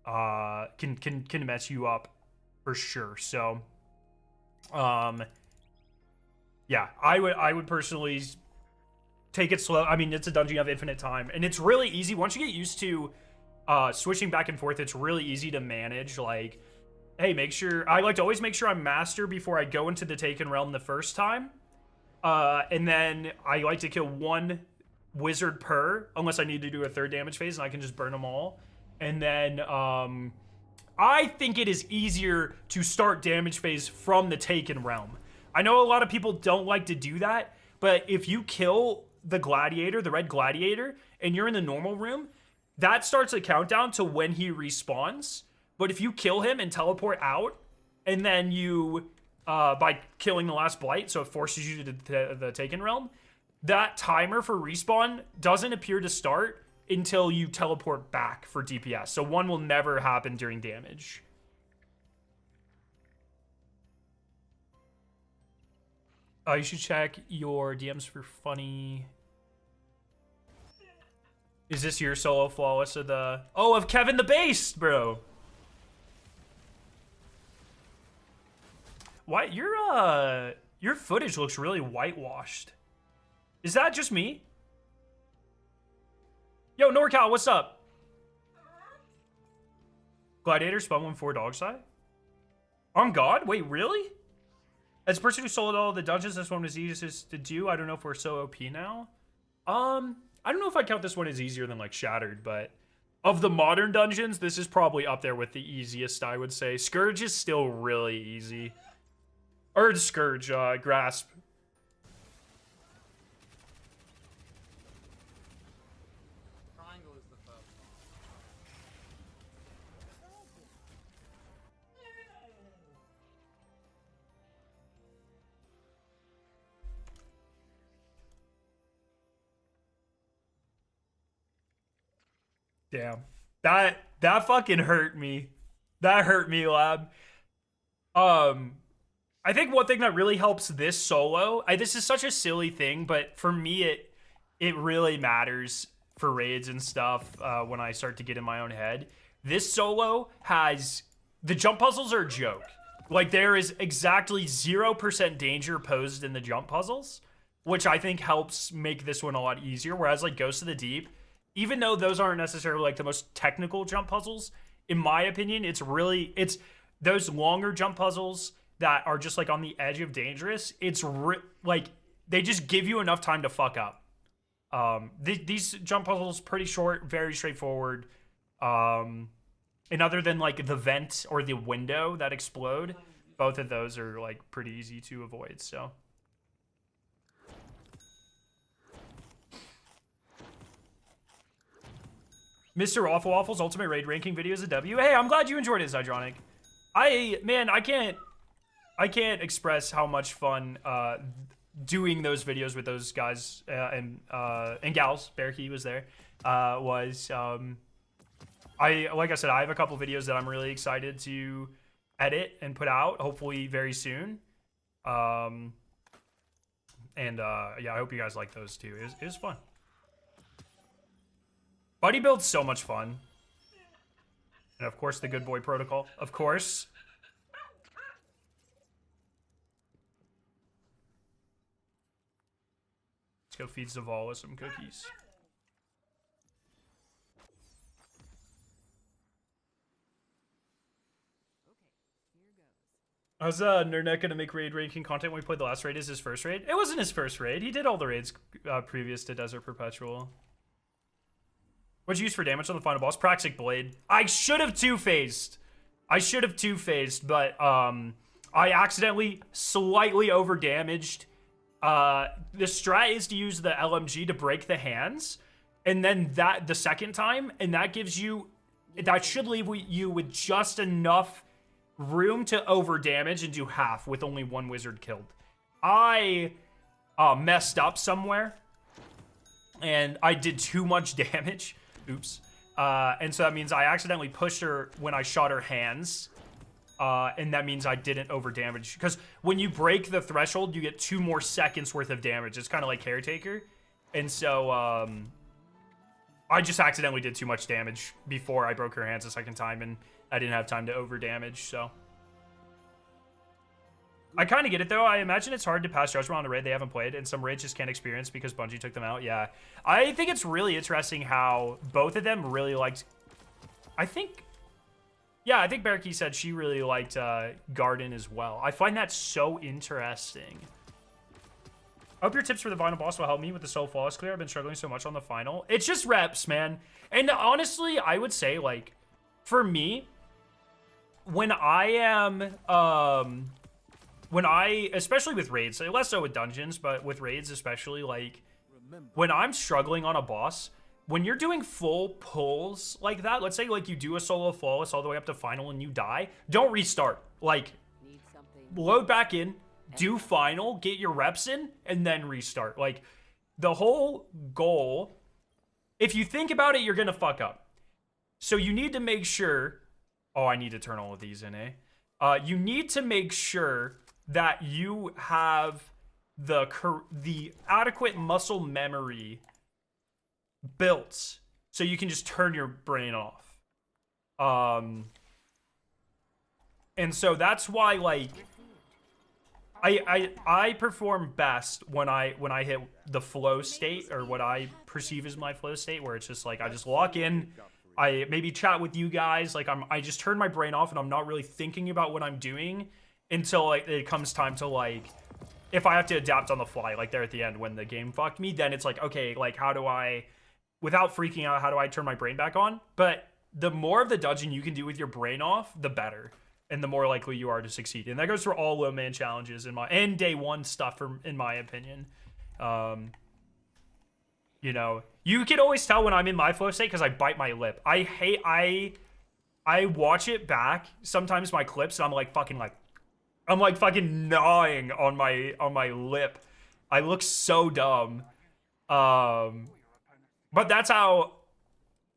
can mess you up for sure. So yeah, I would personally take it slow. I mean, it's a dungeon, you have infinite time, and it's really easy once you get used to switching back and forth. It's really easy to manage. Like, hey, I like to always make sure I'm master before I go into the Taken Realm the first time, and then I like to kill 1 wizard per, unless I need to do a 3rd damage phase, and I can just burn them all. And then I think it is easier to start damage phase from the Taken Realm. I know a lot of people don't like to do that, but if you kill the gladiator, the red gladiator, and you're in the normal room, that starts a countdown to when he respawns. But if you kill him and teleport out, and then you, by killing the last blight, so it forces you to the Taken Realm, that timer for respawn doesn't appear to start until you teleport back for DPS. So 1 will never happen during damage. You should check your DMs for funny. Is this your solo flawless of the... Oh, of Kevin the Bass, bro. Why, your footage looks really whitewashed. Is that just me? Yo, NorCal, what's up? Gladiator spawn 1-4 dog side? On God? Wait, really? As a person who sold all the dungeons, this one was easiest to do. I don't know if we're so OP now. I don't know if I count this one as easier than like Shattered, but of the modern dungeons, this is probably up there with the easiest, I would say. Scourge is still really easy. Or Scourge, Grasp. Damn. That fucking hurt me. That hurt me, lab. I think one thing that really helps this solo, this is such a silly thing, but for me it really matters for raids and stuff when I start to get in my own head. This solo has, the jump puzzles are a joke. Like, there is exactly 0% danger posed in the jump puzzles, which I think helps make this one a lot easier. Whereas like Ghost of the Deep, even though those aren't necessarily like the most technical jump puzzles, in my opinion, it's those longer jump puzzles that are just like on the edge of dangerous. Like, they just give you enough time to fuck up. These jump puzzles pretty short, very straightforward. And other than like the vent or the window that explode, both of those are like pretty easy to avoid. So. Mr. Awful Waffle's ultimate raid ranking video is a W. Hey, I'm glad you enjoyed it, Zydronic. Man, I can't express how much fun doing those videos with those guys and gals. Bearkey was there. Like I said, I have a couple videos that I'm really excited to edit and put out, hopefully very soon. Yeah, I hope you guys like those too. It was fun. Buddy Build's so much fun. And of course, the Good Boy Protocol. Of course. Let's go feed Zaval with some cookies. How's Nerdnet gonna make raid ranking content when we played the last raid? Is his first raid? It wasn't his first raid. He did all the raids previous to Desert Perpetual. What'd you use for damage on the final boss? Praxic Blade. I should have two-phased. But I accidentally slightly over-damaged. The strat is to use the LMG to break the hands, and then that the second time, and that gives you, that should leave you with just enough room to over-damage and do half with only one wizard killed. I messed up somewhere, and I did too much damage. Oops. And so that means I accidentally pushed her when I shot her hands. And that means I didn't over damage. Because when you break the threshold, you get 2 more seconds worth of damage. It's kind of like Caretaker. And so I just accidentally did too much damage before I broke her hands a second time. And I didn't have time to over damage, so. I kind of get it, though. I imagine it's hard to pass judgment on a raid they haven't played, and some raids just can't experience because Bungie took them out. Yeah. I think it's really interesting how both of them really liked... I think Bearkey said she really liked Garden as well. I find that so interesting. I hope your tips for the final boss will help me with the Soul Flawless clear. I've been struggling so much on the final. It's just reps, man. And honestly, I would say, like, for me, when I am... especially with raids, less so with dungeons, but with raids especially, like, when I'm struggling on a boss, when you're doing full pulls like that, let's say, like, you do a solo flawless all the way up to final and you die, don't restart. Like, load back in, do final, get your reps in, and then restart. Like, the whole goal, if you think about it, you're gonna fuck up. So you need to make sure... Oh, I need to turn all of these in, eh? You need to make sure that you have the adequate muscle memory built so you can just turn your brain off. And so that's why, like, I perform best when I hit the flow state, or what I perceive as my flow state, where it's just like I just lock in, I maybe chat with you guys, like I just turn my brain off and I'm not really thinking about what I'm doing until, like, it comes time to, like, if I have to adapt on the fly, like there at the end when the game fucked me, then it's like, okay, like, how do I, without freaking out, how do I turn my brain back on? But the more of the dungeon you can do with your brain off, the better, and the more likely you are to succeed. And that goes for all low man challenges and day one stuff, in my opinion. You know, you can always tell when I'm in my flow state because I bite my lip. I watch it back sometimes, my clips, and I'm like fucking gnawing on my lip. I look so dumb. But that's how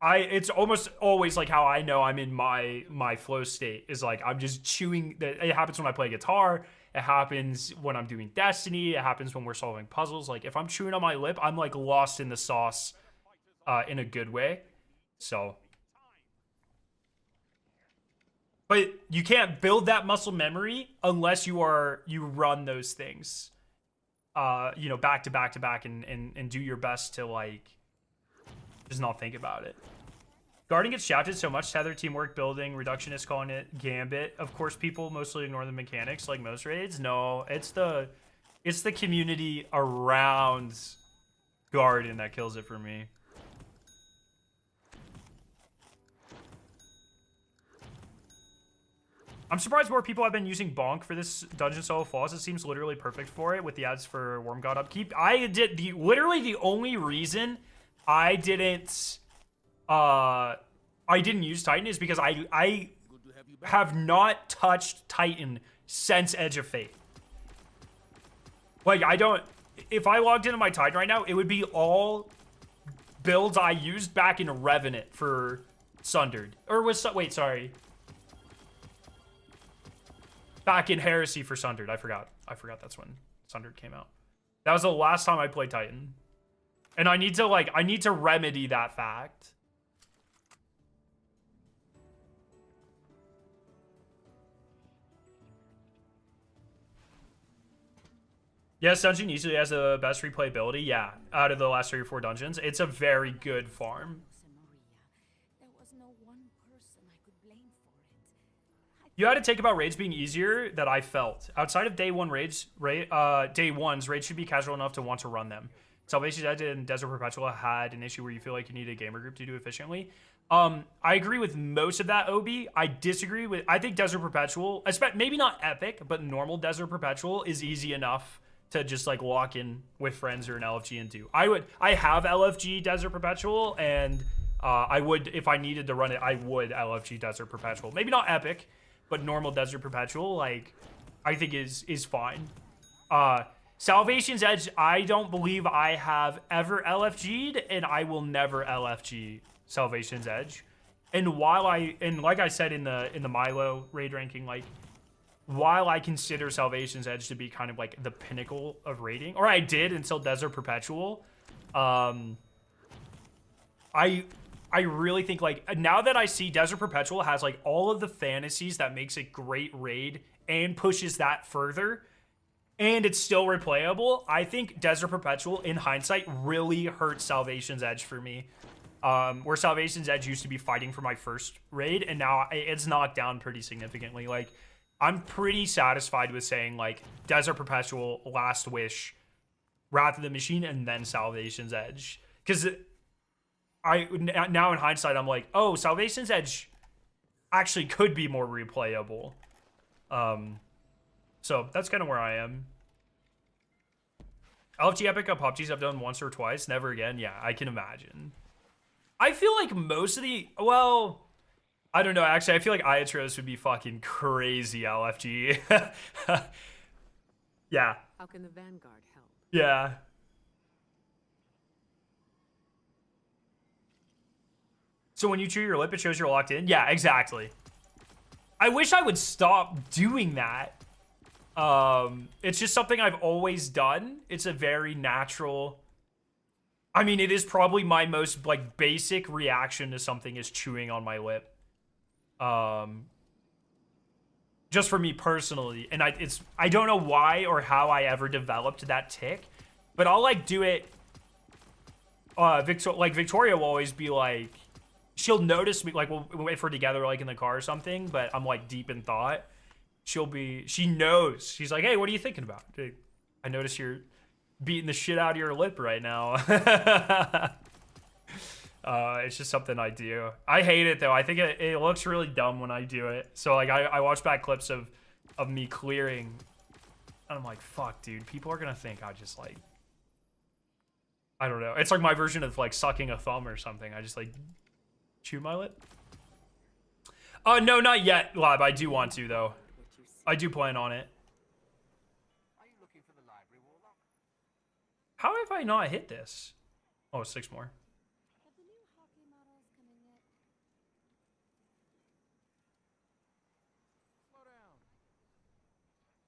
it's almost always like how I know I'm in my flow state, is like I'm just chewing. It happens when I play guitar. It happens when I'm doing Destiny. It happens when we're solving puzzles. Like, if I'm chewing on my lip, I'm, like, lost in the sauce in a good way. So. But you can't build that muscle memory unless you run those things, you know, back to back to back, and do your best to, like, just not think about it. Guarding gets shafted so much. Tether, teamwork, building, reductionists calling it gambit. Of course, people mostly ignore the mechanics like most raids. No, it's the community around Garden that kills it for me. I'm surprised more people have been using Bonk for this dungeon solo flawless. It seems literally perfect for it with the ads for Worm God upkeep. Literally the only reason I didn't I didn't use Titan is because I have not touched Titan since Edge of Fate. Like, I don't... If I logged into my Titan right now, it would be all builds I used back in Revenant for Sundered. Or was... Wait, sorry. Back in Heresy for Sundered. I forgot that's when Sundered came out. That was the last time I played Titan. And I need to remedy that fact. Yes, Dungeon easily has the best replayability. Yeah, out of the last 3 or 4 dungeons. It's a very good farm. You had to take about raids being easier that I felt. Outside of day one raids, day ones, raids should be casual enough to want to run them. Salvation's Edge and Desert Perpetual had an issue where you feel like you need a gamer group to do efficiently. I agree with most of that, Obi. I disagree with... I think Desert Perpetual, maybe not epic, but normal Desert Perpetual is easy enough to just like walk in with friends or an LFG and do. I have LFG Desert Perpetual, and I would, if I needed to run it, I would LFG Desert Perpetual. Maybe not epic, but normal Desert Perpetual, like, I think is fine. Salvation's Edge, I don't believe I have ever LFG'd, and I will never LFG Salvation's Edge. And like I said in the Milo raid ranking, like, while I consider Salvation's Edge to be kind of like the pinnacle of raiding, or I did until Desert Perpetual, I really think, like, now that I see Desert Perpetual has like all of the fantasies that makes it great raid and pushes that further, and it's still replayable, I think Desert Perpetual in hindsight really hurt Salvation's Edge for me. Where Salvation's Edge used to be fighting for my first raid, and now it's knocked down pretty significantly. Like, I'm pretty satisfied with saying, like, Desert Perpetual, Last Wish, Wrath of the Machine, and then Salvation's Edge. Because now in hindsight, I'm like, oh, Salvation's Edge actually could be more replayable. So that's kind of where I am. LFG Epic up PUBGs I've done once or twice, never again. Yeah, I can imagine. I feel like most of the, well, I don't know. Actually, I feel like Iatros would be fucking crazy LFG. Yeah. How can the Vanguard help? Yeah. So when you chew your lip, it shows you're locked in? Yeah, exactly. I wish I would stop doing that. It's just something I've always done. It's a very natural... I mean, it is probably my most, like, basic reaction to something is chewing on my lip. Just for me personally. And I don't know why or how I ever developed that tick. But I'll, like, do it... Victoria will always be, like... She'll notice me, like, we'll wait for her together, like, in the car or something, but I'm, like, deep in thought. She knows. She's like, hey, what are you thinking about? Dude, I notice you're beating the shit out of your lip right now. It's just something I do. I hate it, though. I think it looks really dumb when I do it. So, like, I watch back clips of me clearing, and I'm like, fuck, dude. People are gonna think I just, like... I don't know. It's like my version of, like, sucking a thumb or something. I just, like... chew my lip? No, not yet, Lab. I do want to, though. I do plan on it. Are you looking for the library, Warlock? How have I not hit this? Oh, 6 more. Have the new hockey models coming yet? Slow down.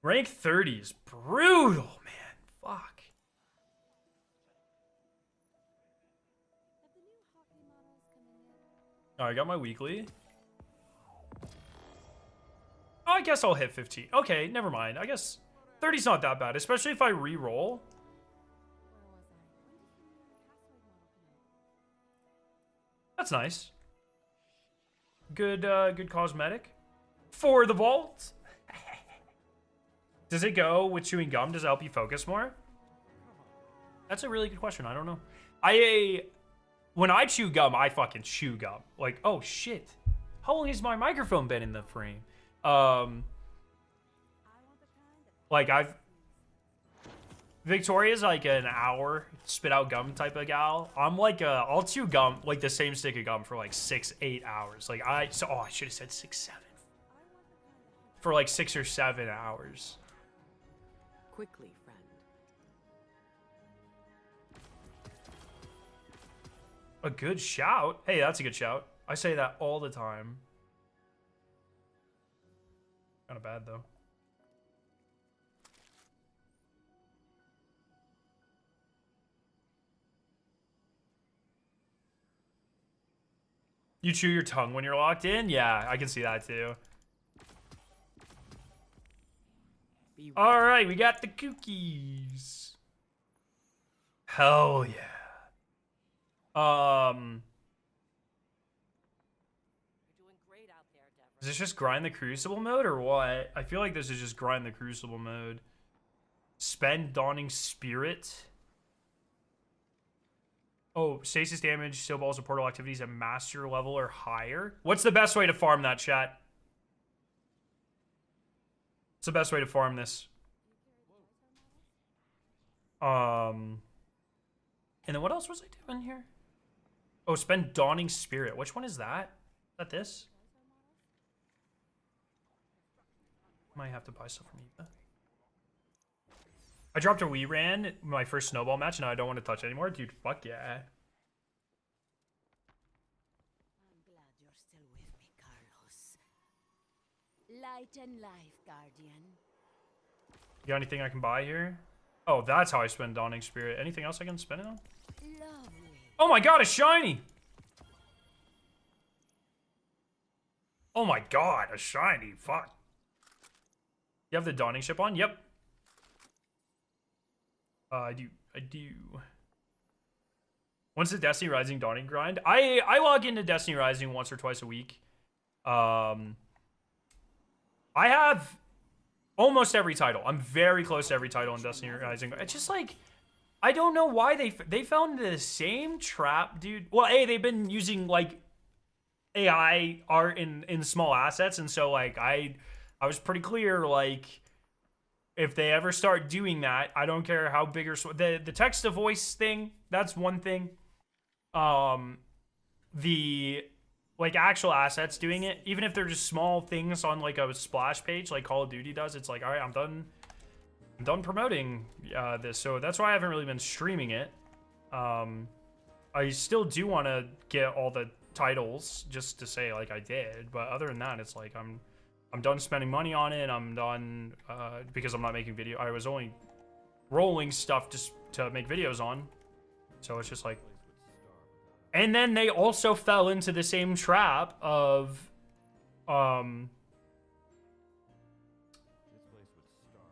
Rank 30 is brutal, man. Fuck. Have the new hockey models coming yet? Oh, I got my weekly. Oh, I guess I'll hit 15. Okay, never mind. I guess 30's not that bad, especially if I re-roll. Where was I? When did the new Castaway model come out? That's nice. Good cosmetic. For the vault. Does it go with chewing gum? Does it help you focus more? That's a really good question. I don't know. When I chew gum, I fucking chew gum. Like, oh shit. How long has my microphone been in the frame? I want the kind that Like Victoria's like an hour spit out gum type of gal. I'm like I'll chew gum, like the same stick of gum for like 6-8 hours. Like I should have said 6-7 for like 6 or 7 hours. Quickly, friend. A good shout. Hey, that's a good shout. I say that all the time. Kind of bad though. You chew your tongue when you're locked in? Yeah, I can see that too. All right, we got the cookies. Hell yeah. You're doing great out there, Deborah. Is this just grind the crucible mode or what? I feel like this is just grind the crucible mode. Spend Dawning Spirit. Oh, stasis damage, snowballs, and portal activities at master level or higher. What's the best way to farm that, chat? What's the best way to farm this? And then what else was I doing here? Oh, spend Dawning Spirit. Which one is that? Is that this? Might have to buy stuff from Eva. I dropped a Wii ran my first snowball match and I don't want to touch it anymore. Dude, fuck yeah. I'm glad you're still with me, Carlos. Light and life, Guardian. You got anything I can buy here? Oh, that's how I spend Dawning Spirit. Anything else I can spend it on? Lovely. Oh my god, a shiny! Oh my god, a shiny. Fuck. You have the Dawning ship on? Yep. I do. When's the Destiny Rising Dawning grind? I log into Destiny Rising once or twice a week. I have almost every title. I'm very close to every title in Destiny Rising. It's just like, I don't know why they fell into the same trap, dude. Well, A, they've been using like AI art in small assets, and so like I was pretty clear, like, if they ever start doing that, I don't care how big or the text to voice thing, that's one thing. The like actual assets doing it, even if they're just small things on like a splash page like Call of Duty does, it's like, all right, I'm done promoting this. So that's why I haven't really been streaming it. I still do want to get all the titles just to say like I did, but other than that, it's like I'm done spending money on it. I'm done because I'm not making video. I was only rolling stuff just to make videos on. So it's just like, and then they also fell into the same trap of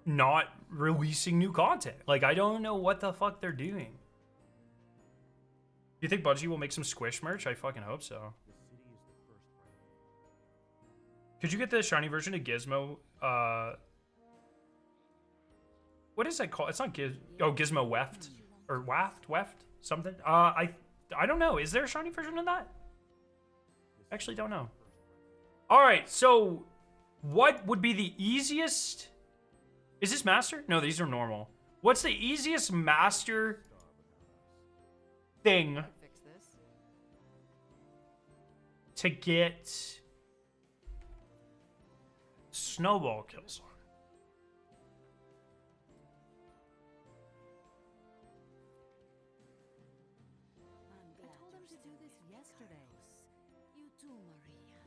not releasing new content. Like, I don't know what the fuck they're doing. Do you think Bungie will make some Squish merch? I fucking hope so. Could you get the shiny version of Gizmo? What is that called? It's not Gizmo Weft or Weft something. I don't know. Is there a shiny version of that? Actually, don't know. All right. So, what would be the easiest? Is this master? No, these are normal. What's the easiest master thing Fix this. to get snowball kills on? I'm glad I told him to do this yesterday. You too, Maria.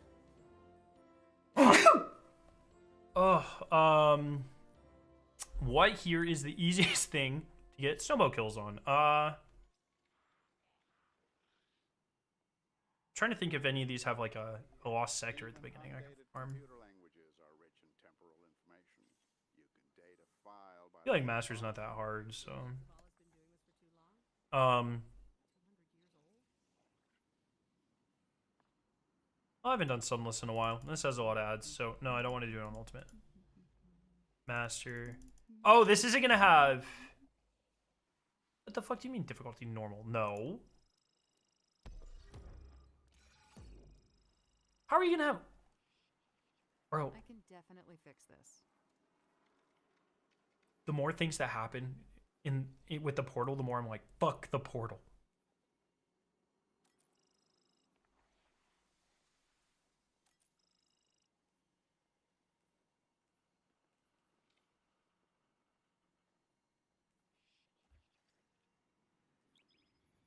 What here is the easiest thing to get snowball kills on? Trying to think if any of these have like a lost sector at the beginning I can farm. Computer languages are rich in temporal information. You can date a file by I feel like master's not that hard, so I haven't done Sunless in a while. This has a lot of ads, so no, I don't want to do it on ultimate. Master. Oh, this isn't gonna have. What the fuck do you mean difficulty normal? No. How are you gonna have? Bro, I can definitely fix this. the more things that happen with the portal, the more I'm like, fuck the portal.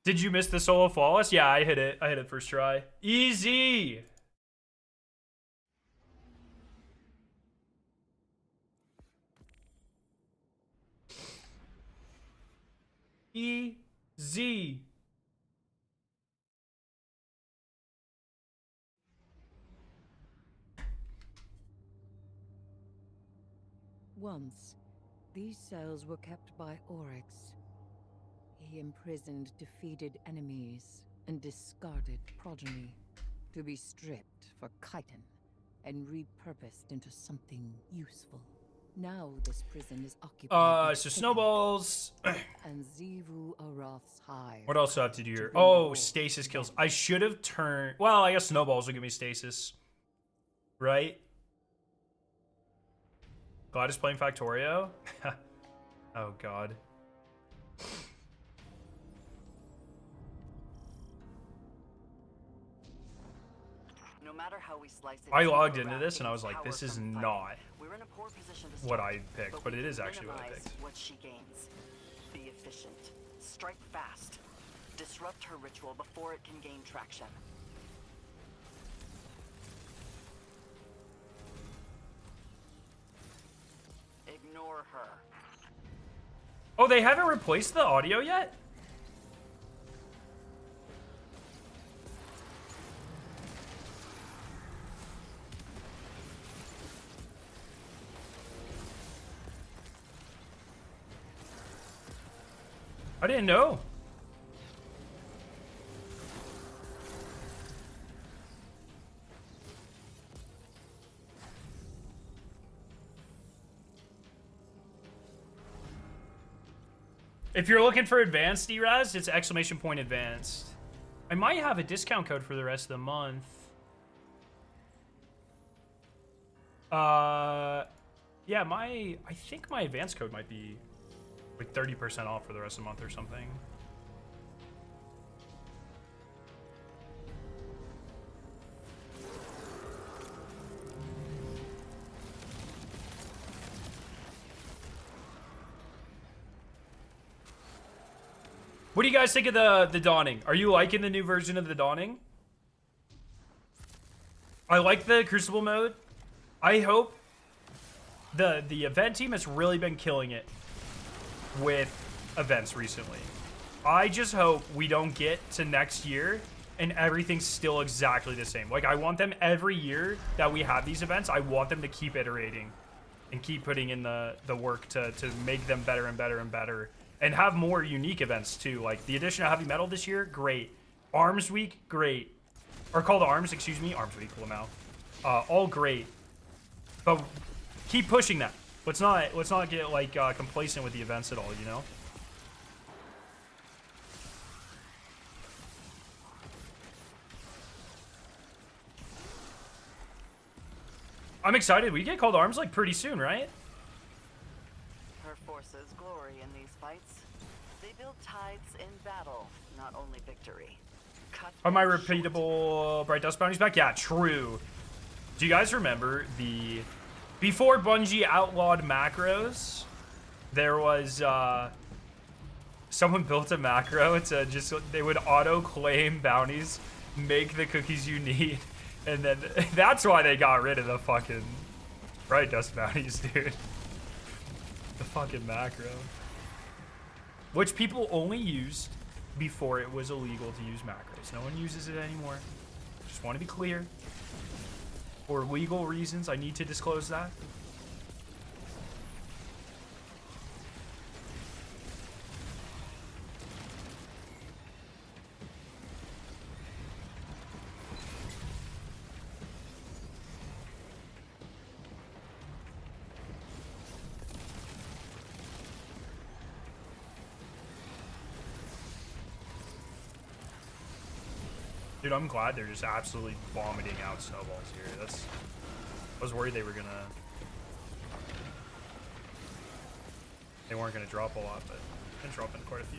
Did you miss the solo flawless? Yeah, I hit it. I hit it first try. Easy. Easy. Once, these cells were kept by Oryx. He imprisoned defeated enemies and discarded progeny to be stripped for chitin and repurposed into something useful. Now this prison is occupied by So Titan snowballs. and Zivu Aroth's hive. What else do I have to do here? bring Oh, the war stasis to kills. them. I should have turned. Well, I guess snowballs will give me stasis. Right? Glad is playing Factorio. Oh, God. No matter how we slice it, I it's logged all into around this and I getting was like, power this is from fighting. not We're in a poor position to what start, I picked, but we it is can actually what I minimize picked. what she gains. Be efficient. Strike fast. Disrupt her ritual before it can gain traction. Ignore her. Oh, they haven't replaced the audio yet? I didn't know. If you're looking for advanced dres, it's exclamation point advanced. I might have a discount code for the rest of the month. Yeah, I think my advanced code might be like 30% off for the rest of the month or something. What do you guys think of the Dawning? Are you liking the new version of the Dawning? I like the Crucible mode. I hope the event team has really been killing it with events recently. I just hope we don't get to next year and everything's still exactly the same. Like, I want them every year that we have these events, I want them to keep iterating and keep putting in the work to make them better and better and better. And have more unique events too. Like the addition of heavy metal this year, great. Arms Week, great. Or Call to Arms, excuse me. Arms Week, Lamau. All great. But keep pushing that. Let's not get like complacent with the events at all, you know? I'm excited. We get Call to Arms like pretty soon, right? Her forces glory in these fights. They build tides in battle, not only victory. Cut Are my them short. repeatable Bright Dust bounties back? Yeah, true. Do you guys remember before Bungie outlawed macros, there was someone built a macro to just, they would auto claim bounties, make the cookies you need, and then that's why they got rid of the fucking Bright Dust bounties, dude. The fucking macro. Which people only used before it was illegal to use macros. No one uses it anymore. Just want to be clear. For legal reasons, I need to disclose that. Dude, I'm glad they're just absolutely vomiting out snowballs here. I was worried they weren't gonna drop a lot, but Been dropping quite a few.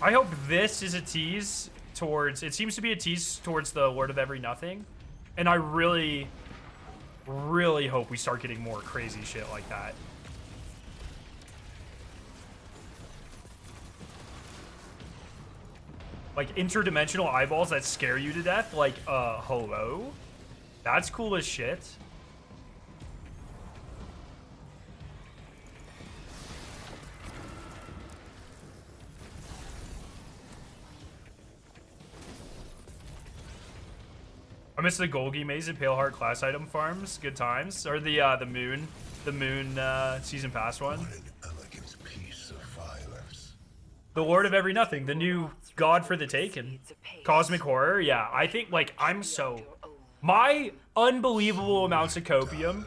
I hope this is a tease towards, it seems to be a tease towards the Lord of Every Nothing. And I really, really hope we start getting more crazy shit like that. Like interdimensional eyeballs that scare you to death. Like, hello? That's cool as shit. I miss the Golgi Maze and Paleheart class item farms. Good times. Or the moon season pass one. What an elegant piece of violence. The Lord of Every Nothing, the new God for the Taken. Cosmic Horror, yeah. I think, like, I'm so... My unbelievable amounts of copium.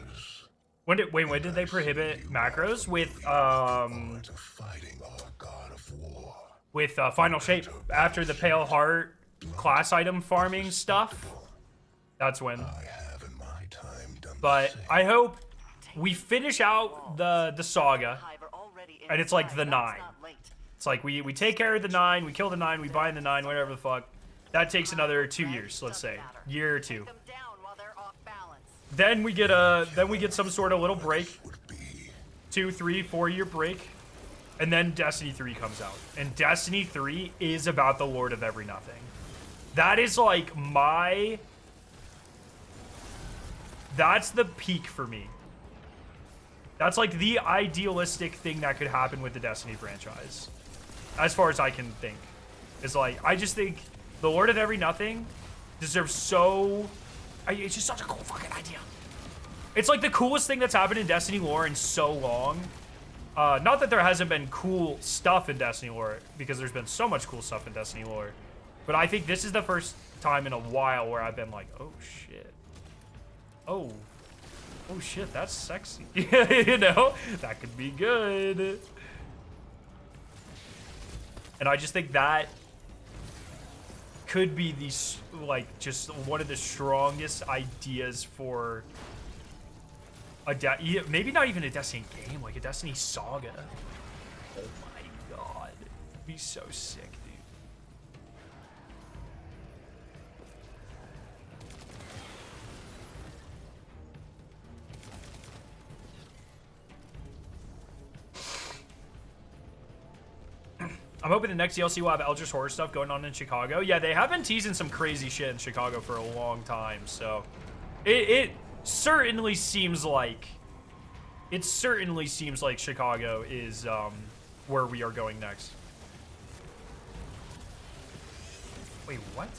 When did they prohibit macros? With, Fighting our god of war. with Final Shape. After the Paleheart class item farming stuff. That's when. I have in my time done But the same. I hope we finish out the saga. And it's like the 9. It's like we take care of the 9, we kill the 9, we bind the 9, whatever the fuck. That takes another 2 years, let's say. Year or 2. Then we get some sort of little break. 2, 3, 4 year break. And then Destiny 3 comes out. And Destiny 3 is about the Lord of Every Nothing. That is like my... That's the peak for me. That's like the idealistic thing that could happen with the Destiny franchise. As far as I can think. It's like, I just think the Lord of Every Nothing deserves so... It's just such a cool fucking idea. It's like the coolest thing that's happened in Destiny lore in so long. Not that there hasn't been cool stuff in Destiny lore, because there's been so much cool stuff in Destiny lore. But I think this is the first time in a while where I've been like, oh shit. Oh shit, that's sexy. You know? That could be good. And I just think that could be the, like, just one of the strongest ideas for a maybe not even a Destiny game, like a Destiny saga. Oh my god. It'd be so sick, dude. I'm hoping the next DLC will have Eldritch Horror stuff going on in Chicago. Yeah, they have been teasing some crazy shit in Chicago for a long time, so it certainly seems like Chicago is where we are going next. Wait, what?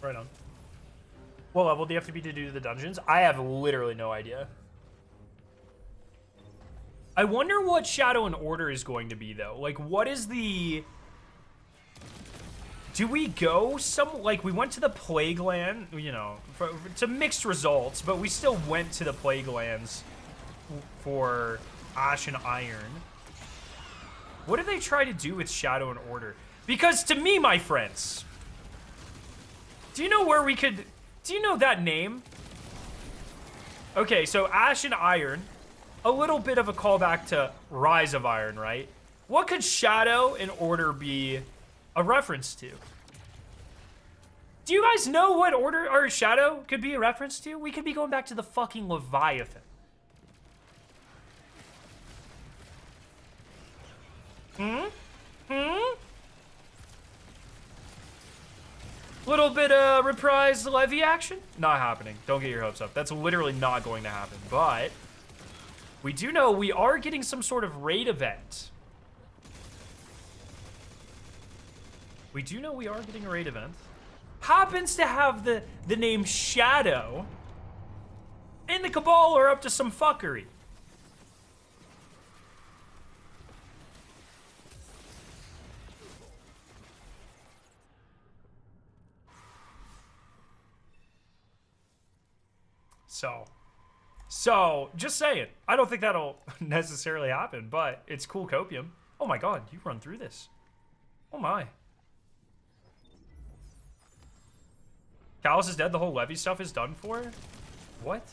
Right on. What level do you have to be to do the dungeons? I have literally no idea. I wonder what Shadow and Order is going to be, though. Like, what is the... Do we go some... Like, we went to the Plague Land, you know, to mixed results, but we still went to the Plague Lands for Ash and Iron. What do they try to do with Shadow and Order? Because to me, my friends... Do you know where we could... Do you know that name? Okay, so Ash and Iron. A little bit of a callback to Rise of Iron, right? What could Shadow and Order be a reference to? Do you guys know what Order or Shadow could be a reference to? We could be going back to the fucking Leviathan. Little bit of reprise levy action? Not happening. Don't get your hopes up. That's literally not going to happen. But we do know we are getting some sort of raid event. We do know we are getting a raid event. Happens to have the name Shadow. And the Cabal are up to some fuckery. So, just saying. I don't think that'll necessarily happen, but it's cool copium. Oh my god, you run through this. Oh my. Callus is dead, the whole levy stuff is done for? What?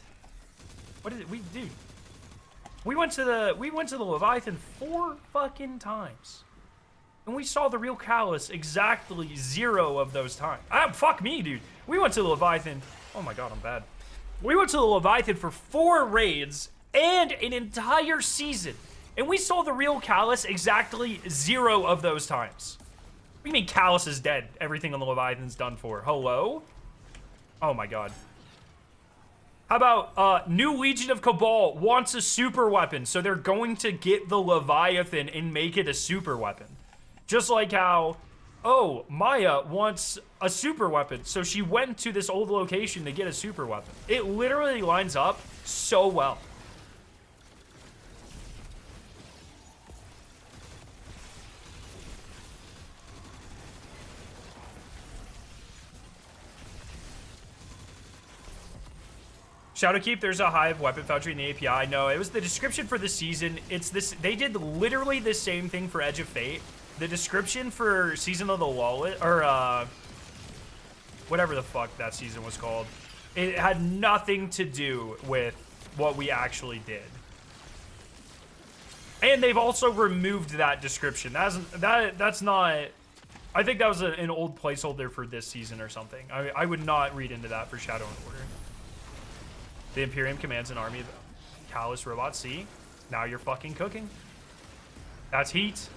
What did we do? We went to the Leviathan 4 fucking times. And we saw the real Callus exactly 0 of those times. Ah, fuck me, dude. We went to the Leviathan. Oh my god, I'm bad. We went to the Leviathan for 4 raids and an entire season. And we saw the real Callus exactly 0 of those times. What do you mean Callus is dead? Everything on the Leviathan's done for. Hello? Oh my god. How about new Legion of Cabal wants a super weapon, so they're going to get the Leviathan and make it a super weapon. Just like how, oh, Maya wants a super weapon, so she went to this old location to get a super weapon. It literally lines up so well. Shadowkeep, there's a Hive weapon foundry in the API. No, it was the description for the season. It's this. They did literally the same thing for Edge of Fate. The description for Season of the Lawless, or whatever the fuck that season was called, it had nothing to do with what we actually did. And they've also removed that description. That's not. I think that was an old placeholder for this season or something. I would not read into that for Shadow and Order. The Imperium commands an army of Callus Robot C. Now you're fucking cooking. That's heat.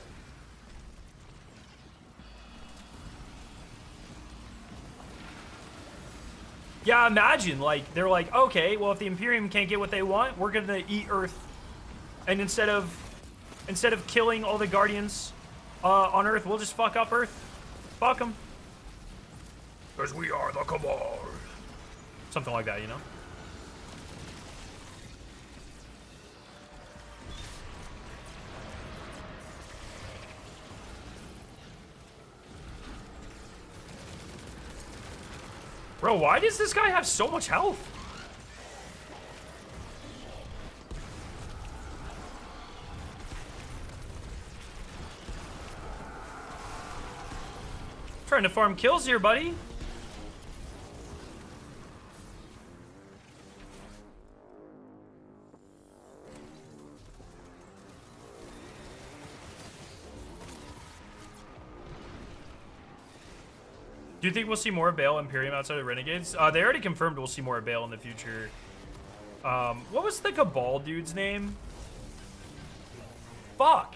Yeah, imagine, like, they're like, okay, well, if the Imperium can't get what they want, we're gonna eat Earth. And instead of killing all the Guardians on Earth, we'll just fuck up Earth. Fuck them. Because we are the Cabal. Something like that, you know? Bro, why does this guy have so much health? Trying to farm kills here, buddy. Do you think we'll see more of Bale Imperium outside of Renegades? They already confirmed we'll see more of Bale in the future. What was the Cabal dude's name? Fuck.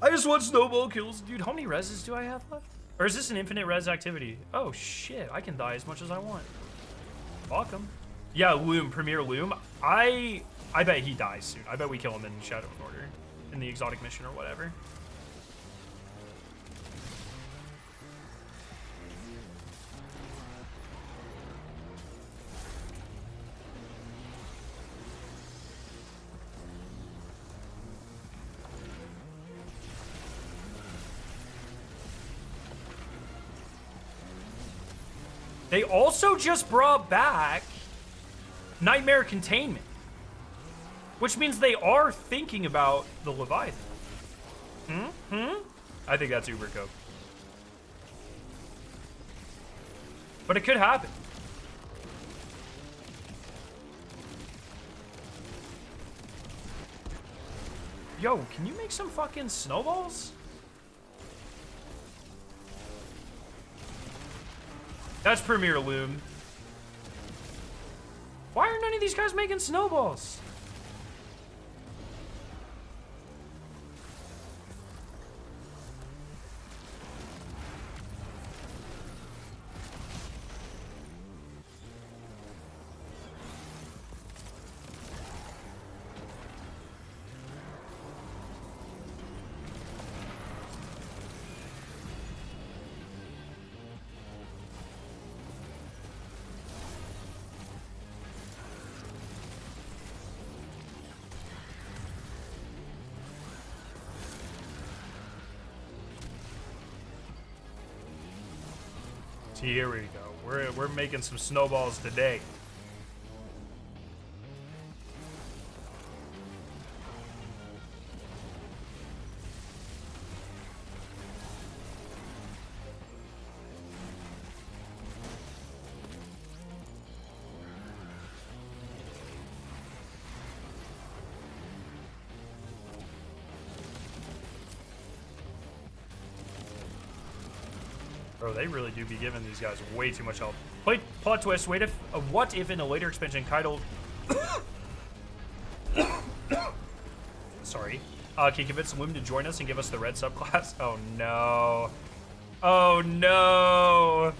I just want snowball kills. Dude, how many reses do I have left? Or is this an infinite res activity? Oh, shit. I can die as much as I want. Fuck him. Yeah, Loom. Premier Loom. I bet he dies soon. I bet we kill him in Shadow and Order. In the exotic mission or whatever. They also just brought back Nightmare Containment, which means they are thinking about the Leviathan. I think that's uber coke. But it could happen. Yo, can you make some fucking snowballs? That's Premier Loom. Why are none of these guys making snowballs? See, here we go. We're making some snowballs today. Bro, they really do be giving these guys way too much health. Plot twist, what if in a later expansion, Kaido... Sorry. Can convince Loom to join us and give us the red subclass? Oh, no. Oh, no.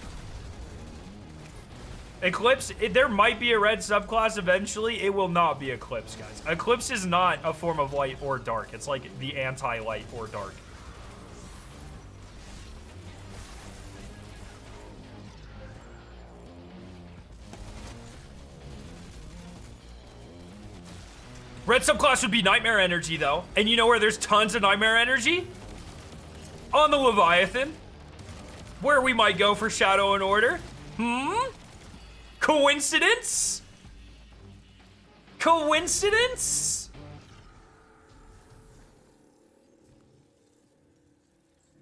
Eclipse, there might be a red subclass eventually. It will not be Eclipse, guys. Eclipse is not a form of light or dark. It's like the anti-light or dark. Red subclass would be Nightmare Energy, though. And you know where there's tons of Nightmare Energy? On the Leviathan. Where we might go for Shadow and Order. Coincidence? Coincidence?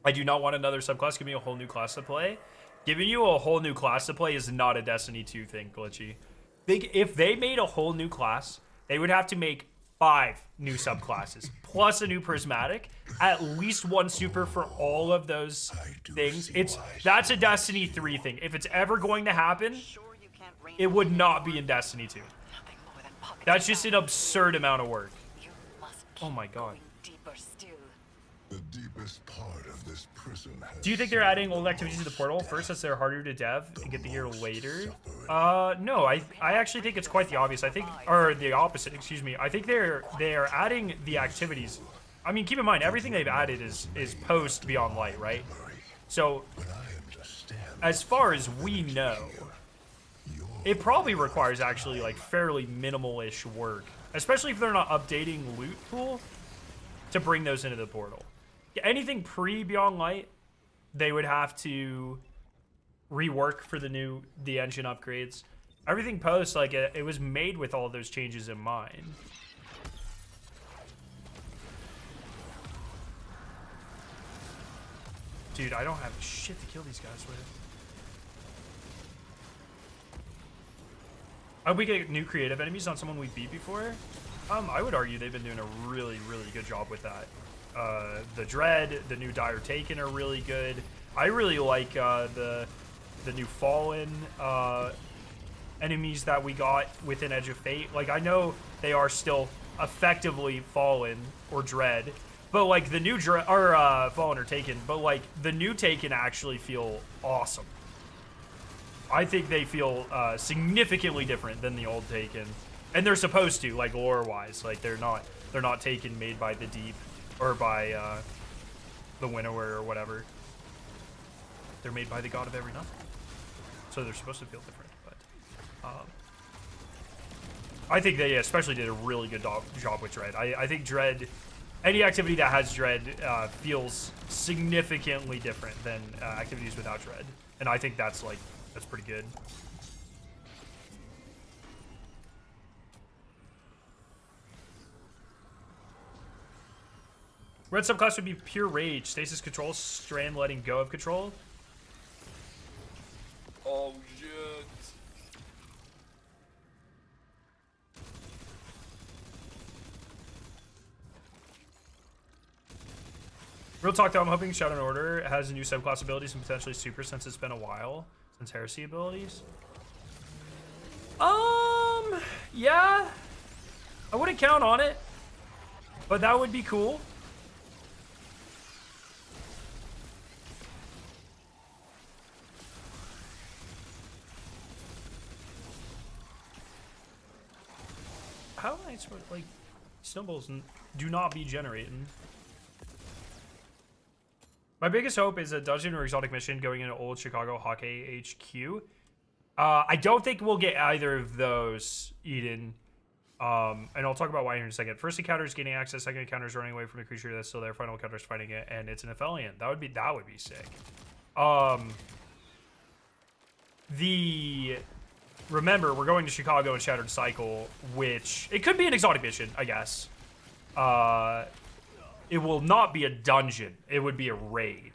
I do not want another subclass. Give me a whole new class to play. Giving you a whole new class to play is not a Destiny 2 thing, Glitchy. If they made a whole new class, they would have to make 5 new subclasses, plus a new prismatic, at least one super for all of those things. That's a Destiny 3 thing. If it's ever going to happen, it would not be in Destiny 2. That's just an absurd amount of work. Oh my god. The deepest part of this prison has Do you think they're adding old activities to the portal first as they're harder to dev and get the gear later? No, I actually think it's quite the obvious. I think, or the opposite, excuse me. I think they are adding the activities. I mean, keep in mind, everything they've added is post Beyond Light, right? So, as far as we know, it probably requires actually like fairly minimal-ish work, especially if they're not updating loot pool to bring those into the portal. Anything pre-Beyond Light, they would have to rework for the engine upgrades. Everything post, like, it was made with all those changes in mind. Dude, I don't have shit to kill these guys with. I hope we get new creative enemies on someone we beat before. I would argue they've been doing a really, really good job with that. The Dread, the new Dire Taken are really good. I really like the new Fallen enemies that we got within Edge of Fate. Like, I know they are still effectively Fallen or Dread, but like the new Dread or Fallen or Taken, but like the new Taken actually feel awesome. I think they feel significantly different than the old Taken, and they're supposed to, like, lore-wise. Like, they're not Taken made by the Deep or by the Winnower or whatever. They're made by the God of Every Nothing, so they're supposed to feel different. But I think they especially did a really good job with Dread. I think Dread, any activity that has Dread feels significantly different than activities without Dread, and I think that's pretty good. Red subclass would be pure rage, stasis control, strand letting go of control. Oh shit. Real talk though, I'm hoping Shadow and Order has new subclass abilities and potentially super since it's been a while since Heresy abilities. Yeah. I wouldn't count on it, but that would be cool. How am I supposed, like, snowballs do not be generating? My biggest hope is a dungeon or exotic mission going into old Chicago Hawkeye HQ. I don't think we'll get either of those, Eden. And I'll talk about why here in a second. First encounter is gaining access. Second encounter is running away from a creature that's still there. Final encounter is fighting it, and it's an Aphelion. That would be sick. remember, we're going to Chicago and Shattered Cycle, which it could be an exotic mission, I guess. It will not be a dungeon. It would be a raid.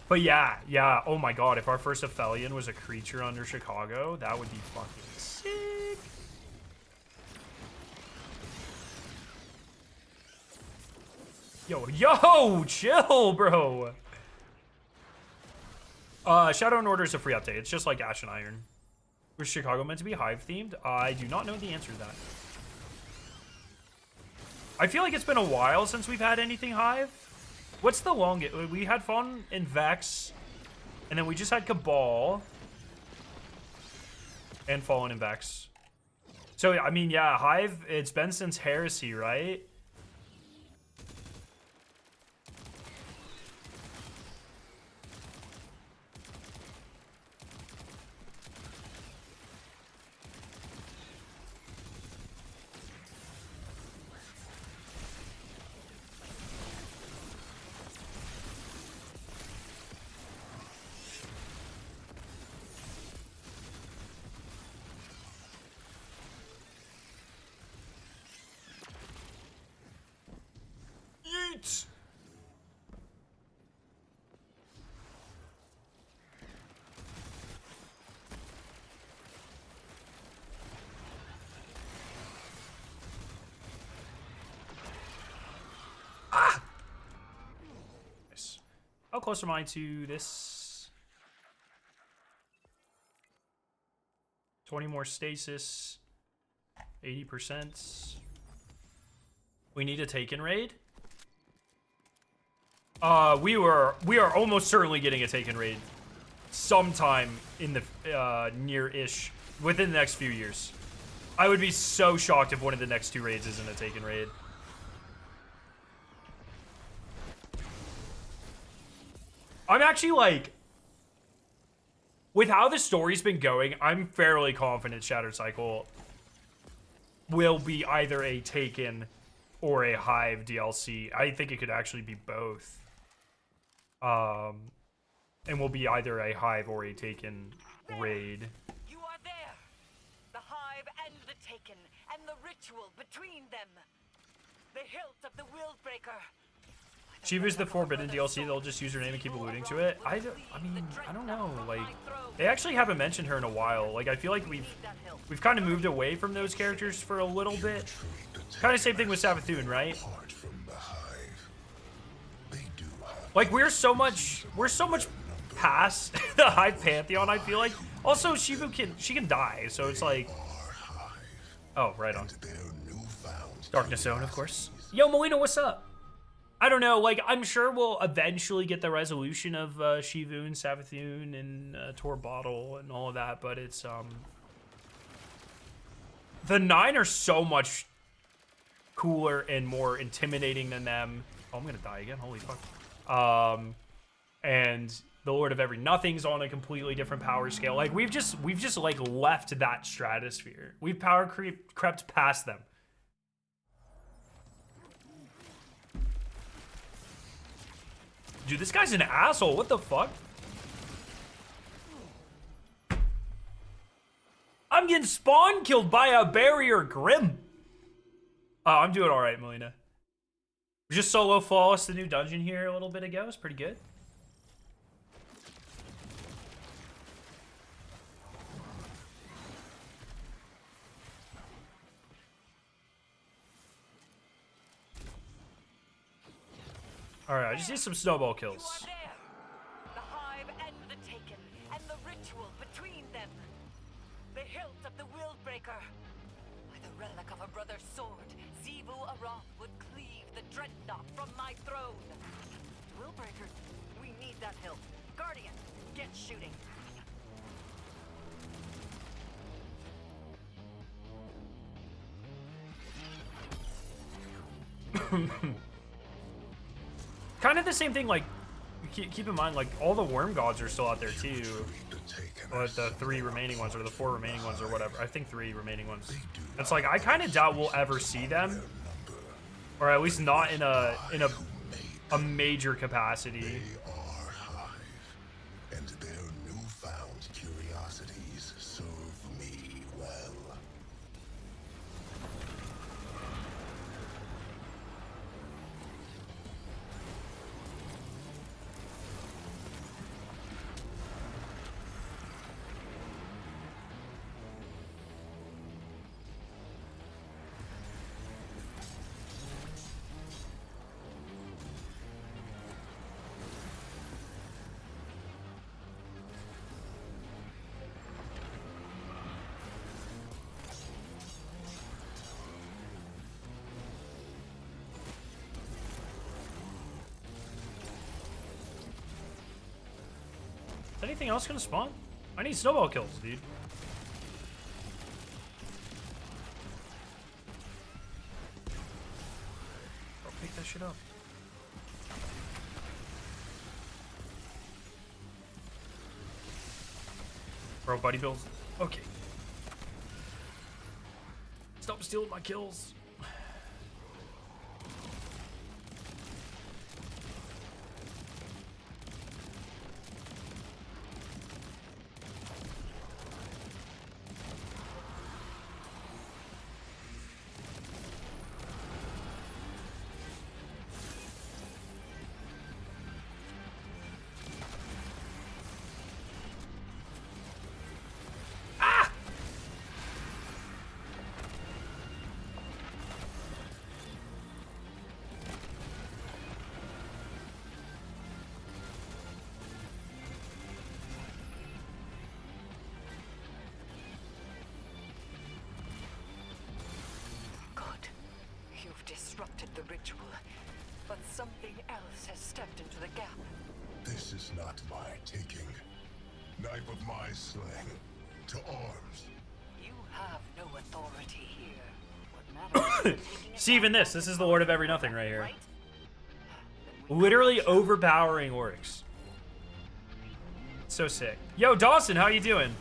But yeah. Oh my god, if our first Aphelion was a creature under Chicago, that would be fucking sick. Yo, chill, bro. Shadow and Order is a free update. It's just like Ash and Iron. Was Chicago meant to be Hive themed? I do not know the answer to that. I feel like it's been a while since we've had anything Hive. What's the longest? We had Fawn and Vex, and then we just had Cabal and Fallen and Vex. So I mean, yeah, Hive. It's been since Heresy, right? Yeet! Ah! Nice. How close am I to this? 20 more stasis. 80%. We need a Taken raid. We are almost certainly getting a Taken raid sometime in the near-ish, within the next few years. I would be so shocked if one of the next 2 raids isn't a Taken raid. I'm actually like, with how the story's been going, I'm fairly confident Shattered Cycle will be either a Taken or a Hive DLC. I think it could actually be both. And will be either a Hive or a Taken raid. You are there! The Hive and the Taken, and the ritual between them. The hilt of the Willbreaker. Shiva's the Forbidden DLC. They'll just use her name and keep alluding to it. I don't know. Like, they actually haven't mentioned her in a while. Like, I feel like we've kind of moved away from those characters for a little bit. Kind of same thing with Savathun, right? Apart from the hive, they do have Like, we're so much past the Hive Pantheon, I feel like. Also, Shivu can die, so it's like, our hive. oh, right on. Their newfound Darkness Zone, of course. Yo, Molina, what's up? I don't know, like, I'm sure we'll eventually get the resolution of Shivu, Savathun, and Tor Bottle and all of that, but it's, the 9 are so much cooler and more intimidating than them. Oh, I'm gonna die again, holy fuck. And the Lord of Every Nothing's on a completely different power scale. Like, we've just like left that stratosphere. We've crept past them. Dude, this guy's an asshole. What the fuck? I'm getting spawn killed by a barrier Grim. I'm doing all right, Melina. Just solo flawless the new dungeon here a little bit ago. It's pretty good. All right, I just need some snowball You are kills. there! The Hive and the Taken, and the ritual between them. The hilt of the Willbreaker. By the relic of a brother's sword, Xivu Aroth would cleave the dreadnought from my throne. Willbreaker, we need that hilt. Guardian, get shooting. Kind of the same thing, like, keep in mind, like, all the worm gods are still out there too. But the 3 remaining ones, or the 4 remaining ones, or whatever. I think 3 remaining ones. It's like, I kind of doubt we'll ever see them. Or at least not in a major capacity. They are hive. and their newfound curiosities serve me well. Is anything else gonna spawn? I need snowball kills, dude. Bro, pick that shit up. Bro, buddy builds. Okay. Stop stealing my kills. You've disrupted the ritual, but something else has stepped into the gap. This is not my taking. Knife of my slaying. To arms. You have no authority here. What matters is taking it See, even back this is the Lord of Every Nothing right here. right? Then we Literally gotta overpowering orcs. So sick. Yo, Dawson, how you doing?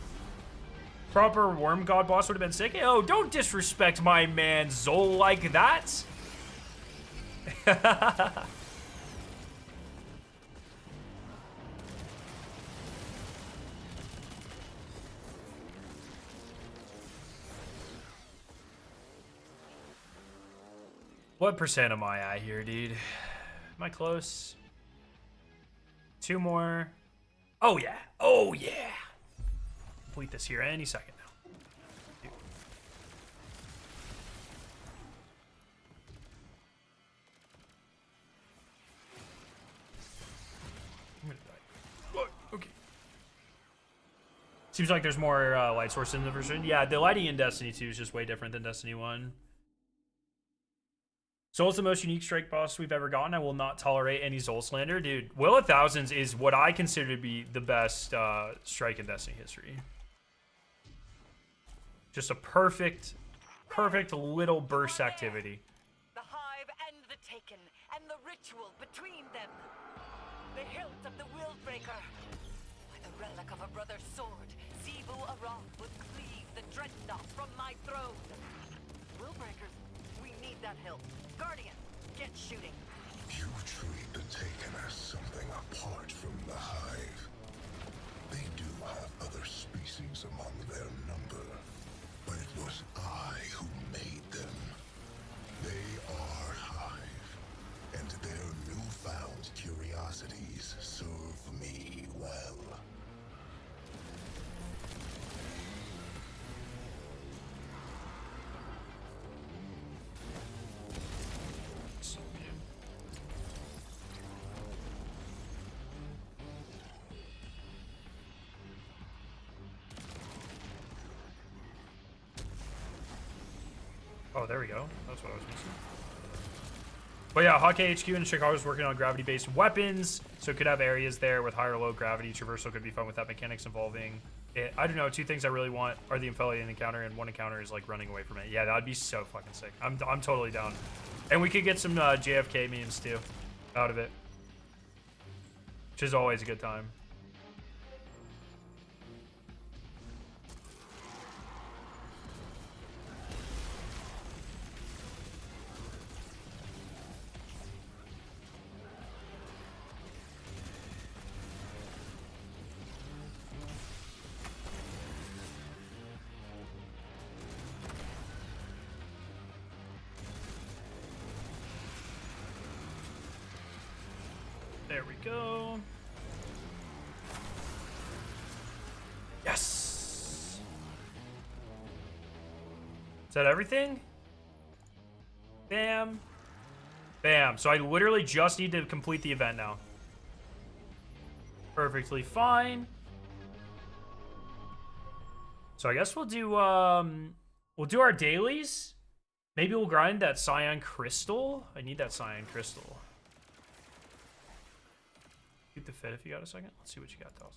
Proper worm god boss would have been sick. Yo, don't disrespect my man Zol like that. What percent am I at here, dude? Am I close? 2 more. Oh, yeah. Oh, yeah. Complete this here any second now. Dude. I'm gonna die. What? Okay. Seems like there's more light source in the version. Yeah, the lighting in Destiny 2 is just way different than Destiny 1. Zol's the most unique strike boss we've ever gotten. I will not tolerate any Zol slander. Dude, Will of Thousands is what I consider to be the best strike in Destiny history. Just a perfect little burst activity. The hive and the taken, and the ritual between them. The hilt of the Willbreaker. By the relic of a brother's sword, Zebu Aram would cleave the dreadnought from my throne. Willbreakers, we need that hilt. Guardian, get shooting. You treat the Taken as something apart from the hive. They do have other species among their number, but it was I who made them. They are hive, and their newfound curiosities serve me well. Oh, there we go. That's what I was missing. But yeah, Hawkeye HQ in Chicago is working on gravity-based weapons, so it could have areas there with high or low gravity. Traversal could be fun with that mechanics involving it. I don't know. 2 things I really want are the Infelian encounter, and 1 encounter is like running away from it. Yeah, that'd be so fucking sick. I'm totally down. And we could get some JFK memes too out of it, which is always a good time. There we go. Yes! Is that everything? Bam. Bam. So I literally just need to complete the event now. Perfectly fine. So I guess we'll do our dailies. Maybe we'll grind that cyan crystal. I need that cyan crystal. Keep the fit if you got a second. Let's see what you got, Dawson.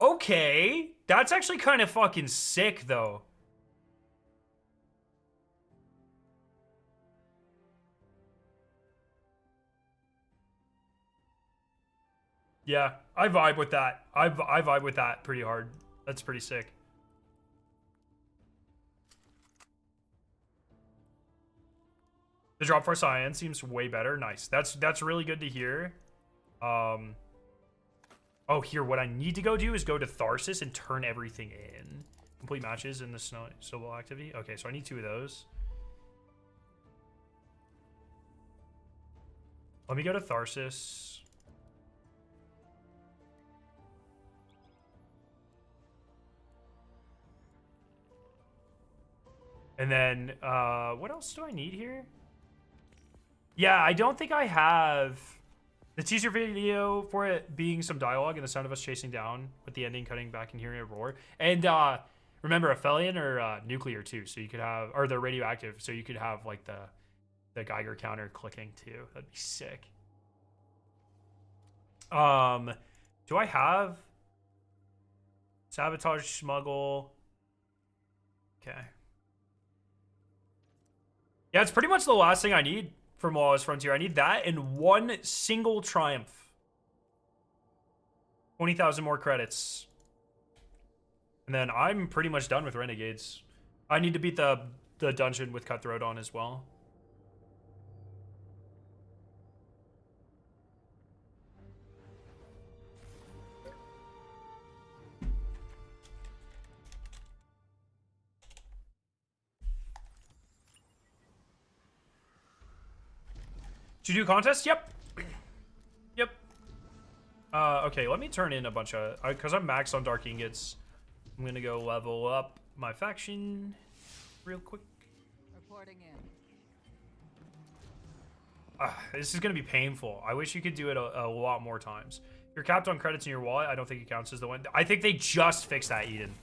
Okay. That's actually kind of fucking sick, though. Yeah, I vibe with that. I vibe with that pretty hard. That's pretty sick. The drop for cyan seems way better. Nice. That's really good to hear. Oh, here, what I need to go do is go to Tharsis and turn everything in. Complete matches in the snowball activity. Okay, so I need 2 of those. Let me go to Tharsis. And then, what else do I need here? Yeah, I don't think I have the teaser video for it being some dialogue and the sound of us chasing down with the ending cutting back and hearing a roar. And remember, Aphelion or nuclear too, so you could have, or they're radioactive, so you could have like the Geiger counter clicking too. That'd be sick. Do I have sabotage, smuggle? Okay. Yeah, it's pretty much the last thing I need from Lawless Frontier. I need that and 1 single triumph. 20,000 more credits. And then I'm pretty much done with Renegades. I need to beat the dungeon with Cutthroat on as well. Did you do contest? Yep. Yep. Okay, let me turn in a bunch of... Because I'm maxed on Dark Ingots. I'm going to go level up my faction real quick. Reporting in. This is going to be painful. I wish you could do it a lot more times. You're capped on credits in your wallet. I don't think it counts as the one. I think they just fixed that, Eden.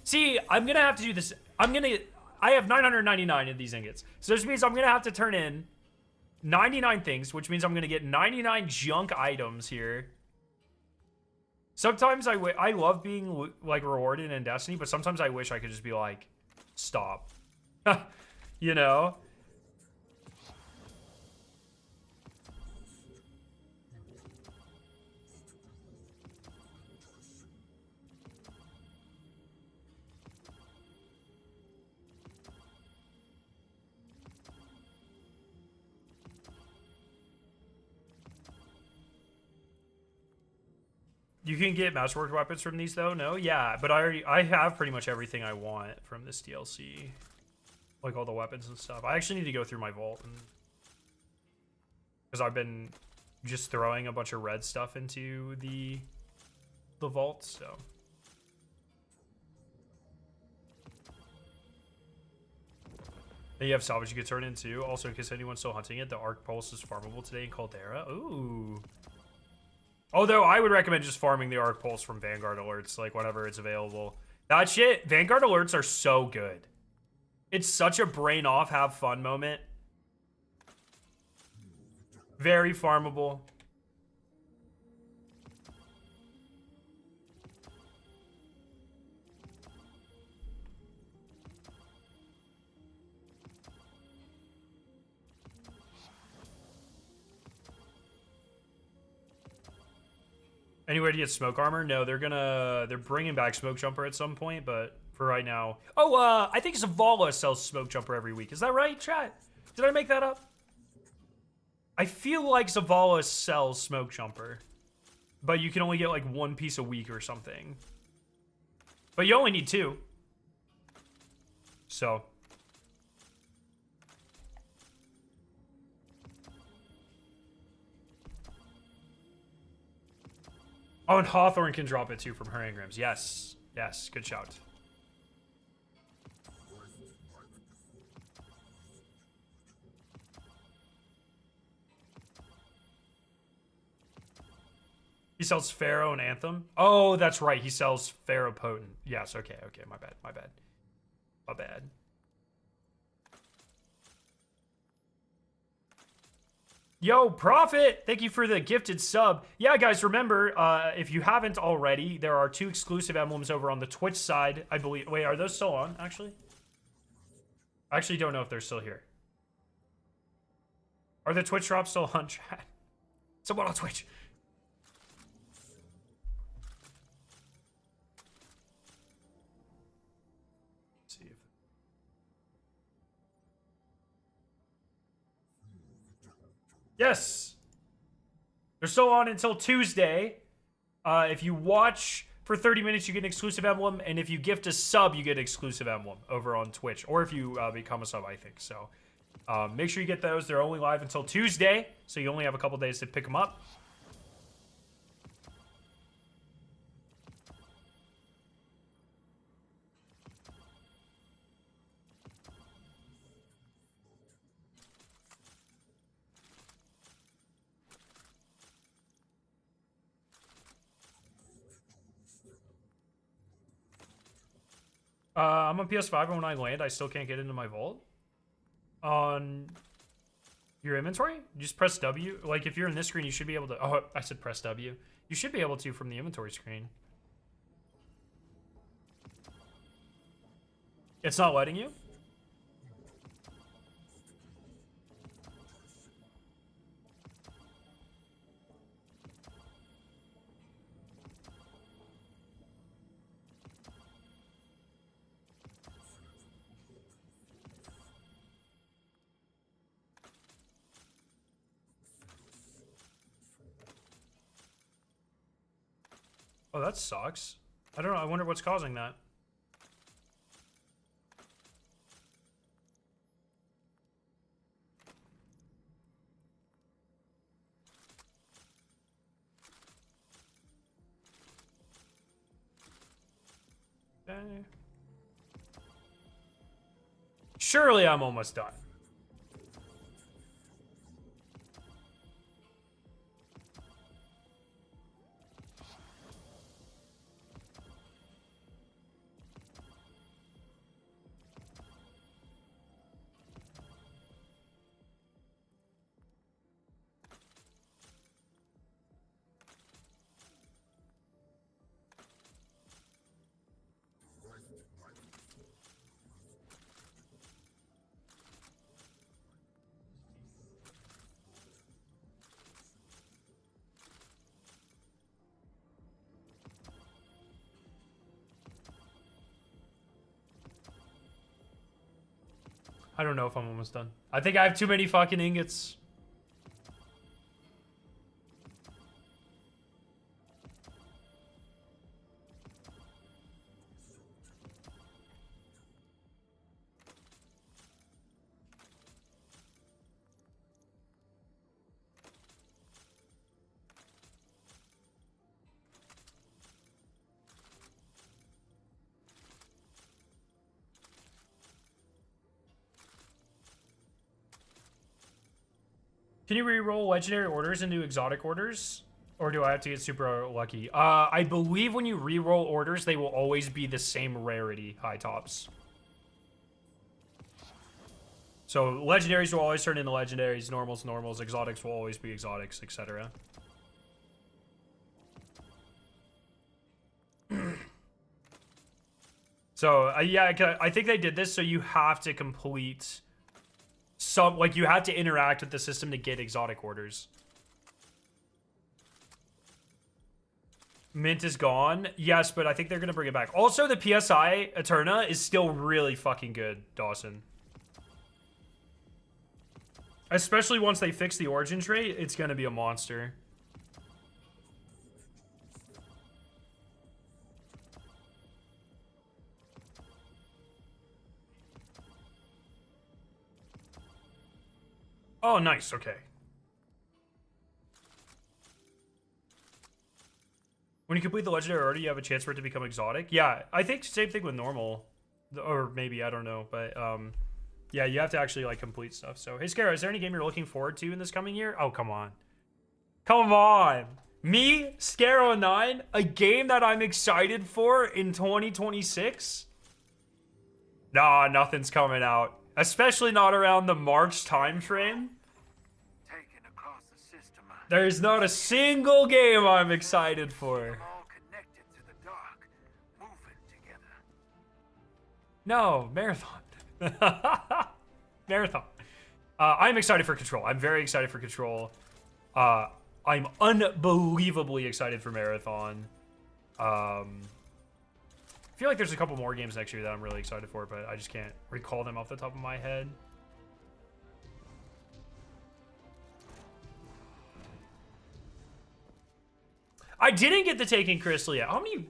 See, I'm going to have to do this. I have 999 of these ingots. So this means I'm going to have to turn in 99 things, which means I'm going to get 99 junk items here. Sometimes I love being like rewarded in Destiny, but sometimes I wish I could just be like, stop. You know? You can get masterwork weapons from these though? No? Yeah, but I have pretty much everything I want from this DLC. Like all the weapons and stuff. I actually need to go through my vault and because I've been just throwing a bunch of red stuff into the vault, so. And you have salvage you could turn into. Also, in case anyone's still hunting it, the Arc Pulse is farmable today in Caldera. Ooh. Although I would recommend just farming the Arc Pulse from Vanguard alerts, like whenever it's available. That shit, Vanguard alerts are so good. It's such a brain off, have fun moment. Very farmable. Anywhere to get smoke armor? No, they're bringing back smoke jumper at some point, but for right now. Oh, I think Zavala sells smoke jumper every week. Is that right, chat? Did I make that up? I feel like Zavala sells smoke jumper, but you can only get like 1 piece a week or something. But you only need 2. So. Oh, and Hawthorne can drop it too from her engrams. Yes. Yes. Good shout. He sells Pharaoh and Anthem. Oh, that's right. He sells Pharaoh Potent. Yes. Okay. Okay. My bad. My bad. My bad. Yo, Prophet, thank you for the gifted sub. Yeah, guys, remember, if you haven't already, there are 2 exclusive emblems over on the Twitch side, I believe. Wait, are those still on, actually? I actually don't know if they're still here. Are the Twitch drops still on, chat? Someone on Twitch. Let's see if... Yes! They're still on until Tuesday. If you watch for 30 minutes, you get an exclusive emblem. And if you gift a sub, you get an exclusive emblem over on Twitch. Or if you become a sub, I think. So make sure you get those. They're only live until Tuesday. So you only have a couple days to pick them up. I'm on PS5, and when I land, I still can't get into my vault. On your inventory, you just press W. Like, if you're in this screen, you should be able to... Oh, I said press W. You should be able to from the inventory screen. It's not letting you? Oh, that sucks. I don't know. I wonder what's causing that. Okay. Surely I'm almost done. I don't know if I'm almost done. I think I have too many fucking ingots. Can you re-roll legendary orders into exotic orders? Or do I have to get super lucky? I believe when you re-roll orders, they will always be the same rarity, high tops. So legendaries will always turn into legendaries, normals, normals, exotics will always be exotics, etc. So, yeah, I think they did this, so you have to complete... some, like, you have to interact with the system to get exotic orders. Mint is gone. Yes, but I think they're going to bring it back. Also, the PSI Eterna is still really fucking good, Dawson. Especially once they fix the origin trait, it's going to be a monster. Oh, nice. Okay. When you complete the legendary order, you have a chance for it to become exotic. Yeah, I think same thing with normal, or maybe I don't know, but yeah, you have to actually like complete stuff. So, hey, Scara, is there any game you're looking forward to in this coming year? Oh, come on, come on, me, Scara9, a game that I'm excited for in 2026. Nah, nothing's coming out, especially not around the March time frame. Taken across the system. There's not a single game I'm excited for. All connected to the dark, moving together. No, Marathon. Marathon. I'm excited for Control. I'm very excited for Control. I'm unbelievably excited for Marathon. I feel like there's a couple more games next year that I'm really excited for, but I just can't recall them off the top of my head. I didn't get the Taking Crystal yet. How many...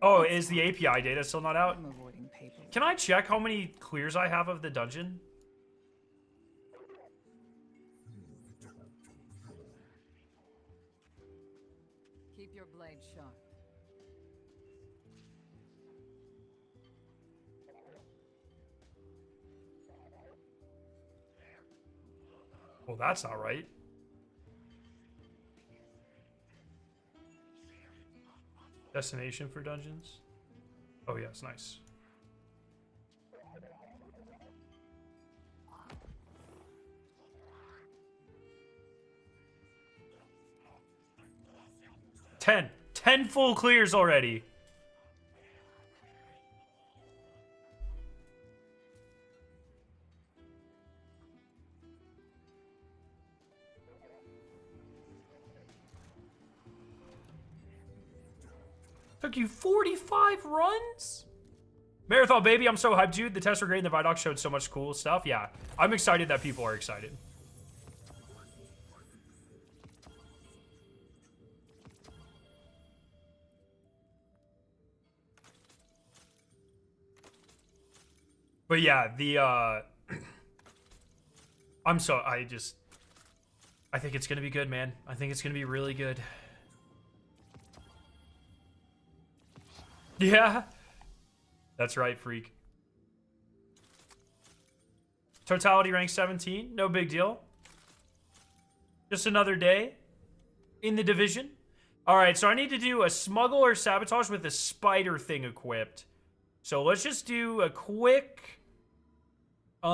Oh, is the API data still not out? I'm avoiding paper. Can I check how many clears I have of the dungeon? Keep your blade sharp. Well, that's not right. Destination for dungeons? Oh, yes, nice. Ten full clears already. Took you 45 runs? Marathon, baby, I'm so hyped, dude. The tests were great and the Vidoc showed so much cool stuff. Yeah, I'm excited that people are excited. But yeah, the, I think it's gonna be good, man. I think it's gonna be really good. Yeah. That's right, Freek. Totality rank 17. No big deal. Just another day in the division. All right, so I need to do a smuggle or sabotage with the spider thing equipped. So let's just do a quick... do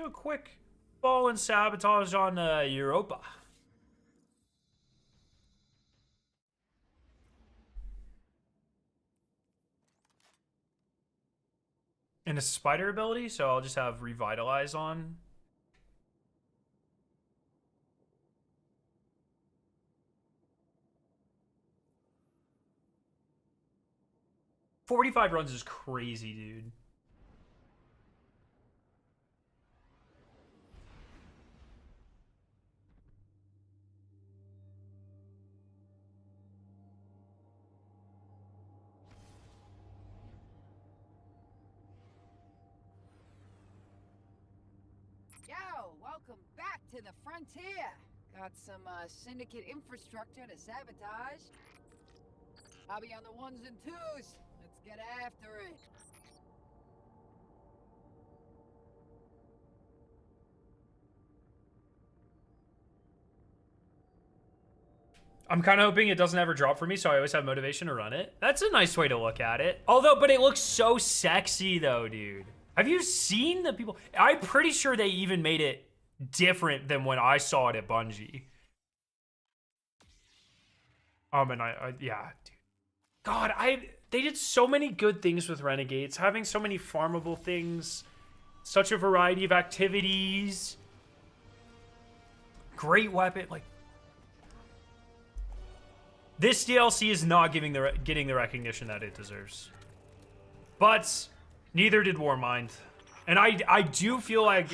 a quick ball and sabotage on Europa. And a spider ability, so I'll just have Revitalize on. $45 runs is crazy, dude. Yo, welcome back to the frontier. Got some syndicate infrastructure to sabotage. I'll be on the ones and twos. Let's get after it. I'm kind of hoping it doesn't ever drop for me, so I always have motivation to run it. That's a nice way to look at it. Although, but it looks so sexy though, dude. Have you seen the people? I'm pretty sure they even made it different than when I saw it at Bungie. And yeah, dude. God, they did so many good things with Renegades, having so many farmable things, such a variety of activities, great weapon. Like, this DLC is not getting the recognition that it deserves. But neither did Warmind. And I do feel like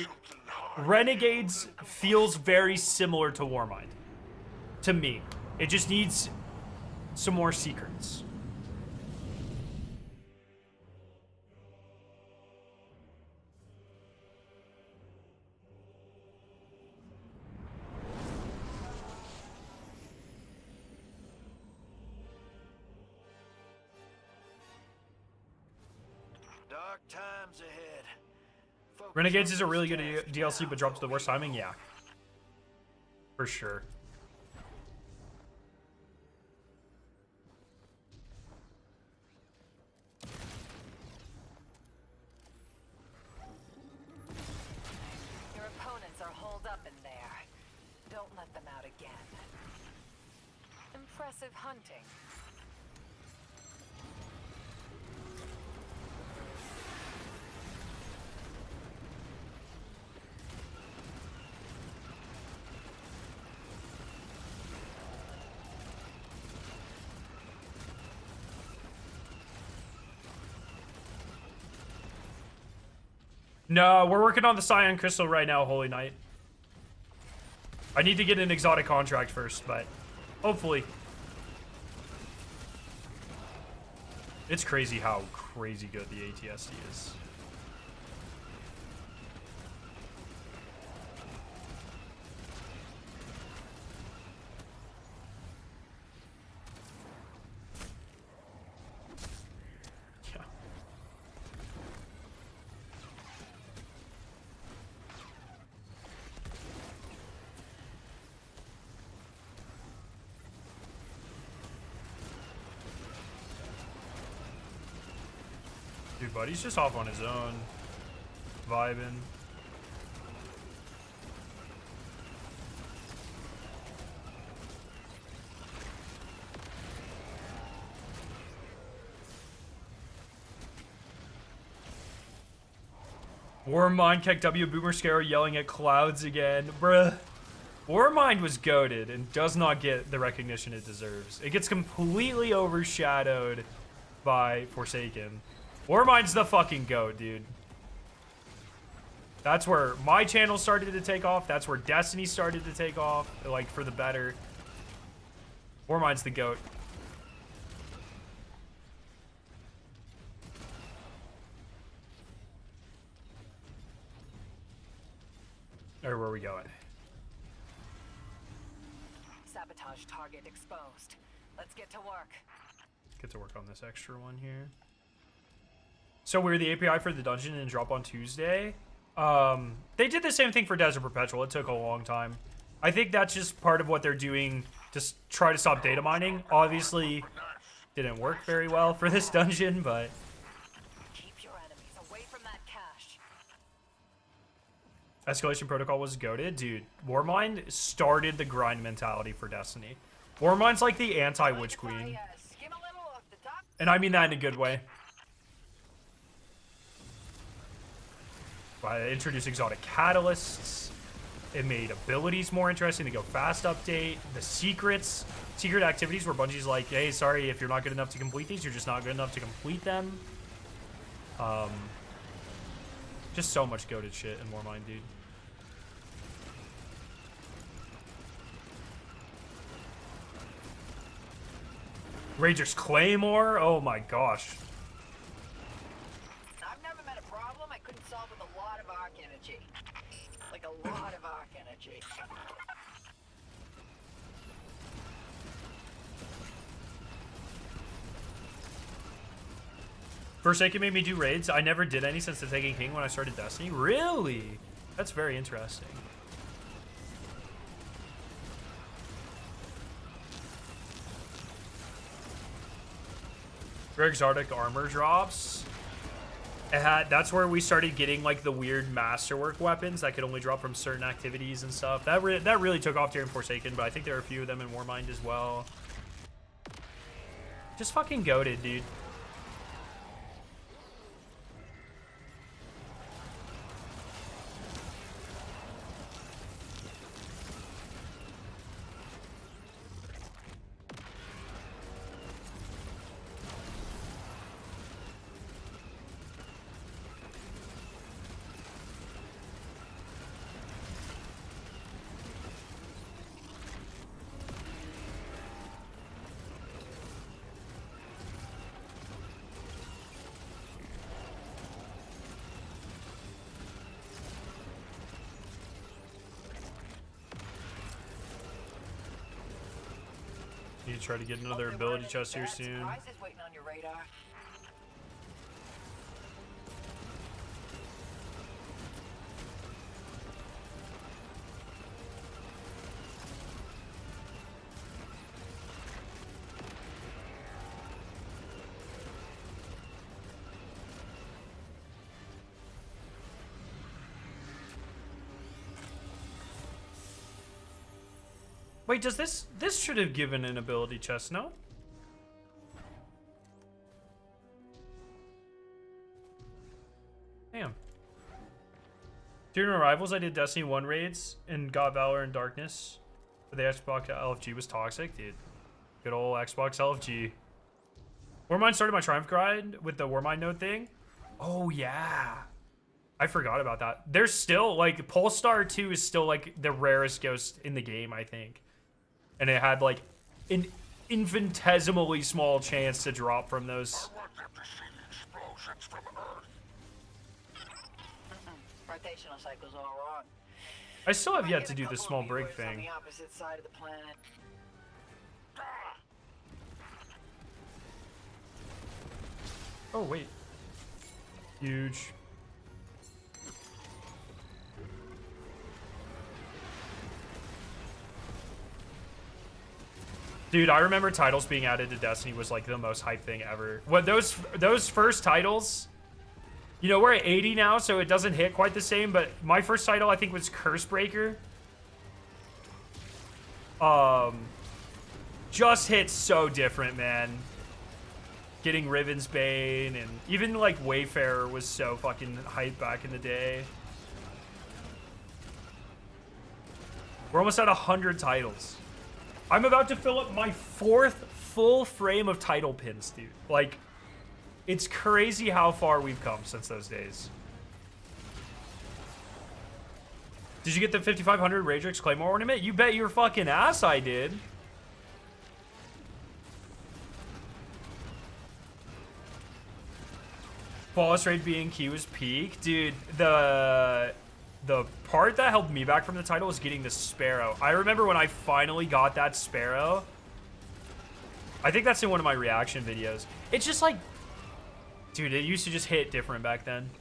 Renegades feels very similar to Warmind. To me. It just needs some more secrets. Dark times ahead. Focus Renegades on is a really these good tasks DLC, now, but drops the little worst people. timing. Yeah, for sure. Your opponents are holed up in there. Don't let them out again. Impressive hunting. No, we're working on the Cyan Crystal right now, Holy Knight. I need to get an exotic contract first, but hopefully. It's crazy how crazy good the ATSD is. Yeah. Dude, buddy's just off on his own, vibing. Warmind kicked W Boomer Scare yelling at clouds again. Bruh. Warmind was goated and does not get the recognition it deserves. It gets completely overshadowed by Forsaken. Warmind's the fucking goat, dude. That's where my channel started to take off. That's where Destiny started to take off, like, for the better. Warmind's the goat. Or where are we going? Sabotage target exposed. Let's get to work. Get to work on this extra one here. So we're the API for the dungeon and drop on Tuesday. They did the same thing for Desert Perpetual. It took a long time. I think that's just part of what they're doing to try to stop data mining. Obviously, didn't work very well for this dungeon, but Keep your enemies away from that cache. Escalation Protocol was goated. Dude, Warmind started the grind mentality for Destiny. Warmind's like the anti-Witch Queen. Skim a little off the top. And I mean that in a good way. By introducing exotic catalysts, it made abilities more interesting. The Go Fast update, the secret activities where Bungie's like, hey, sorry, if you're not good enough to complete these, you're just not good enough to complete them. Just so much goated shit in Warmind, dude. Rager's Claymore, oh my gosh. I've never met a problem I couldn't solve with a lot of arc energy. Like a lot of arc energy. Forsaken made me do raids. I never did any since the Taken King when I started Destiny. Really? That's very interesting. For exotic armor drops, that's where we started getting like the weird masterwork weapons that could only drop from certain activities and stuff. That really took off during Forsaken, but I think there are a few of them in Warmind as well. Just fucking goated, dude. Need to try to get another ability chest here soon. Surprises waiting on your radar. Wait, does this should have given an ability chest, no? Damn. During Arrivals, I did Destiny 1 raids and got Valor and Darkness. But the Xbox LFG was toxic, dude. Good old Xbox LFG. Warmind started my Triumph grind with the Warmind node thing. Oh, yeah. I forgot about that. There's still, like, Polestar 2 is still, like, the rarest ghost in the game, I think. And it had, like, an infinitesimally small chance to drop from those. I want them to see the explosions from Earth. Rotational cycles all wrong. I still have Might yet get to a do the couple small of brig viewers on thing. the opposite side of the planet. Oh, wait. Huge. Dude, I remember titles being added to Destiny was like the most hype thing ever. What those first titles, you know, we're at 80 now, so it doesn't hit quite the same, but my first title I think was Cursebreaker. Just hit so different, man. Getting Riven's Bane and even like Wayfarer was so fucking hype back in the day. We're almost at 100 titles. I'm about to fill up my 4th full frame of title pins, dude. Like, it's crazy how far we've come since those days. Did you get the 5500 Radrix Claymore ornament? You bet your fucking ass I did. Flawless raid being Q is peak. Dude, the part that held me back from the title was getting the Sparrow. I remember when I finally got that Sparrow. I think that's in one of my reaction videos. It's just like, dude, it used to just hit different back then.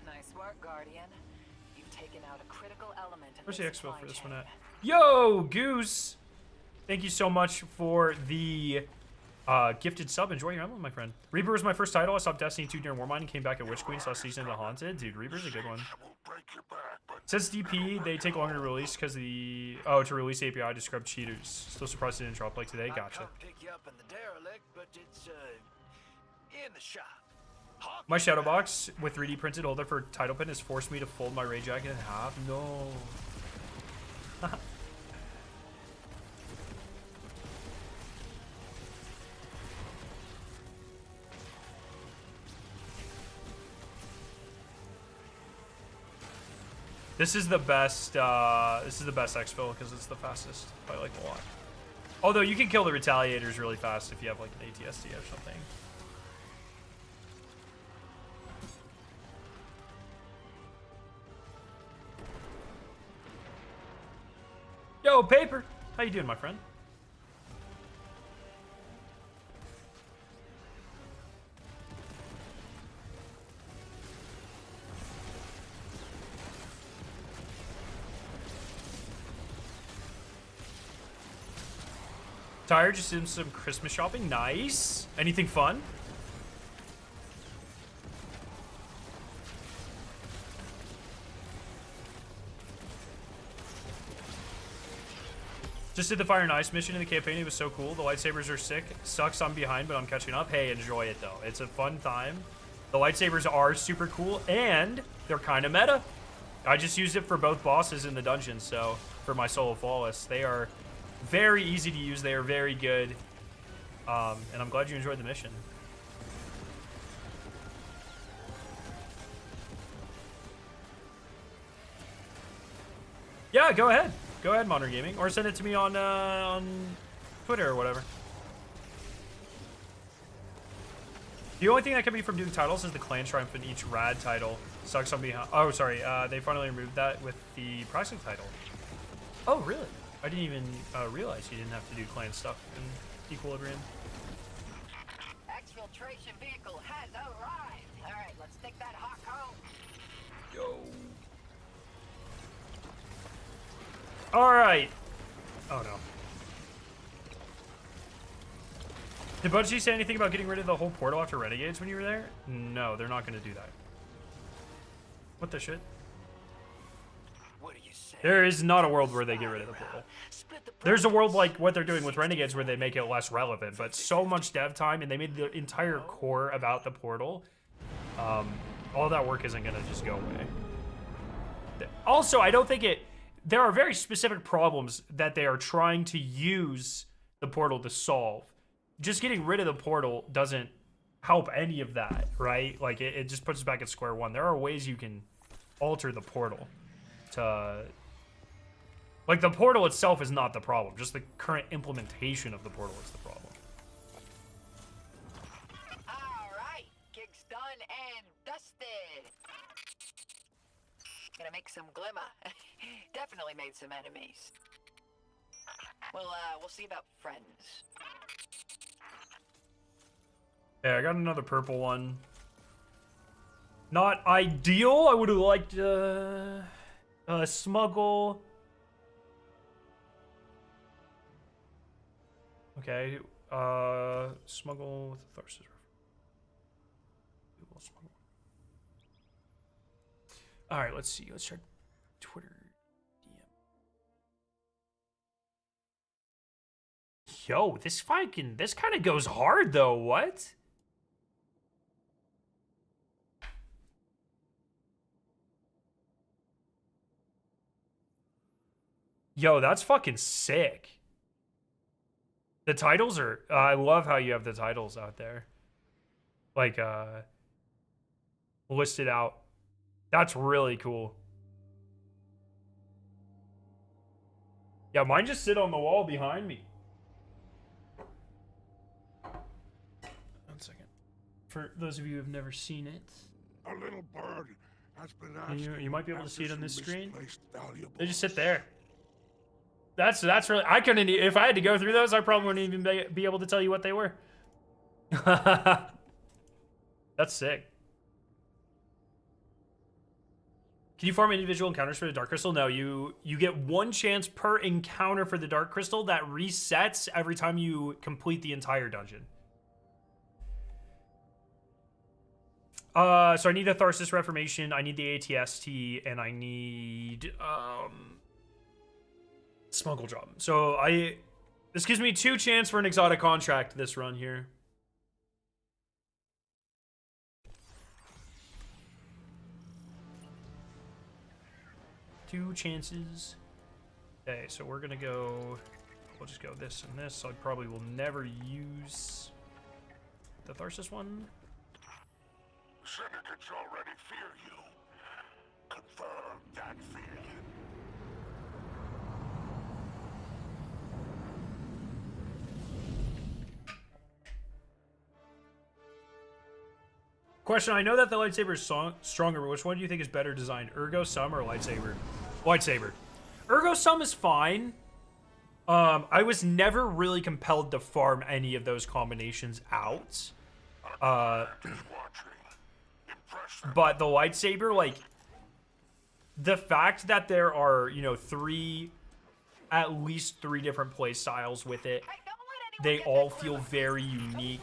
Nice work, Guardian. You've taken out a critical element in Where's the the expo supply for this chain. one at? Yo, Goose! Thank you so much for the gifted sub. Enjoy your emblem, my friend. Reaper was my first title. I stopped Destiny 2 during Warmind and came back at Witch Queen, saw Season of the Haunted. Dude, Reaper's a good one. I will break your back, but Since DP, they take longer to release because the... Oh, to release API to scrub cheaters. Still surprised it didn't drop like today. I Gotcha. come pick you up in the derelict, but it's in the shop. Hawk My shadow box with 3D printed holder for title pin has forced me to fold my Ray Jacket in half. No. This is the best exfil because it's the fastest by like a lot. Although you can kill the retaliators really fast if you have like an ATSD or something. Yo, Paper! How you doing, my friend? Tired, just doing some Christmas shopping. Nice. Anything fun? Just did the Fire and Ice mission in the campaign. It was so cool. The lightsabers are sick. Sucks I'm behind, but I'm catching up. Hey, enjoy it, though. It's a fun time. The lightsabers are super cool, and they're kind of meta. I just used it for both bosses in the dungeon, so for my solo flawless. They are very easy to use. They are very good. And I'm glad you enjoyed the mission. Yeah, go ahead. Go ahead, Modern Gaming. Or send it to me on Twitter or whatever. The only thing that kept me from doing titles is the clan triumph in each rad title. Sucks on behind. Oh, sorry. They finally removed that with the pricing title. Oh, really? I didn't even realize you didn't have to do clan stuff in Equilibrium. infiltration vehicle has arrived. All right, let's take that hawk home. Yo. All right. Oh no. Did Bungie say anything about getting rid of the whole portal after Renegades when you were there? No, they're not going to do that. What the shit? What do you say? There is not a world where they get rid of the portal. There's a world like what they're doing with Renegades where they make it less relevant, but so much dev time, and they made the entire core about the portal. All that work isn't going to just go away. Also, I don't think it... There are very specific problems that they are trying to use the portal to solve. Just getting rid of the portal doesn't help any of that, right? Like, it just puts us back at square one. There are ways you can alter the portal to... Like, the portal itself is not the problem. Just the current implementation of the portal is the problem. All right, gig's done and dusted. Gonna make some glimmer. Definitely made some enemies. We'll see about friends. Yeah, I got another purple one. Not ideal. I would have liked smuggle. Okay, smuggle with authorities. We will smuggle. All right, let's see. Let's try Twitter DM. Yo, this kind of goes hard though. What? Yo, that's fucking sick. The titles are... I love how you have the titles out there. Like, listed out. That's really cool. Yeah, mine just sit on the wall behind me. 1 second. For those of you who have never seen it. A little bird has been asked. You might be able to see it on this screen. misplaced valuables. They just sit there. That's really... I couldn't... If I had to go through those, I probably wouldn't even be able to tell you what they were. That's sick. Can you farm individual encounters for the Dark Crystal? No, you get 1 chance per encounter for the Dark Crystal that resets every time you complete the entire dungeon. So I need a Tharsis Reformation, I need the ATST, and I need Smuggle Job. So this gives me 2 chance for an exotic contract this run here. Two chances. Okay, so we're gonna go... We'll just go this and this. I probably will never use the Tharsis one. Syndicates already fear you. Confirm that fear. Question, I know that the lightsaber is stronger, but which one do you think is better designed? Ergo Sum or lightsaber? Lightsaber. Ergo Sum is fine. I was never really compelled to farm any of those combinations out. But the lightsaber, like, the fact that there are, you know, at least three different play styles with it, they all feel very unique.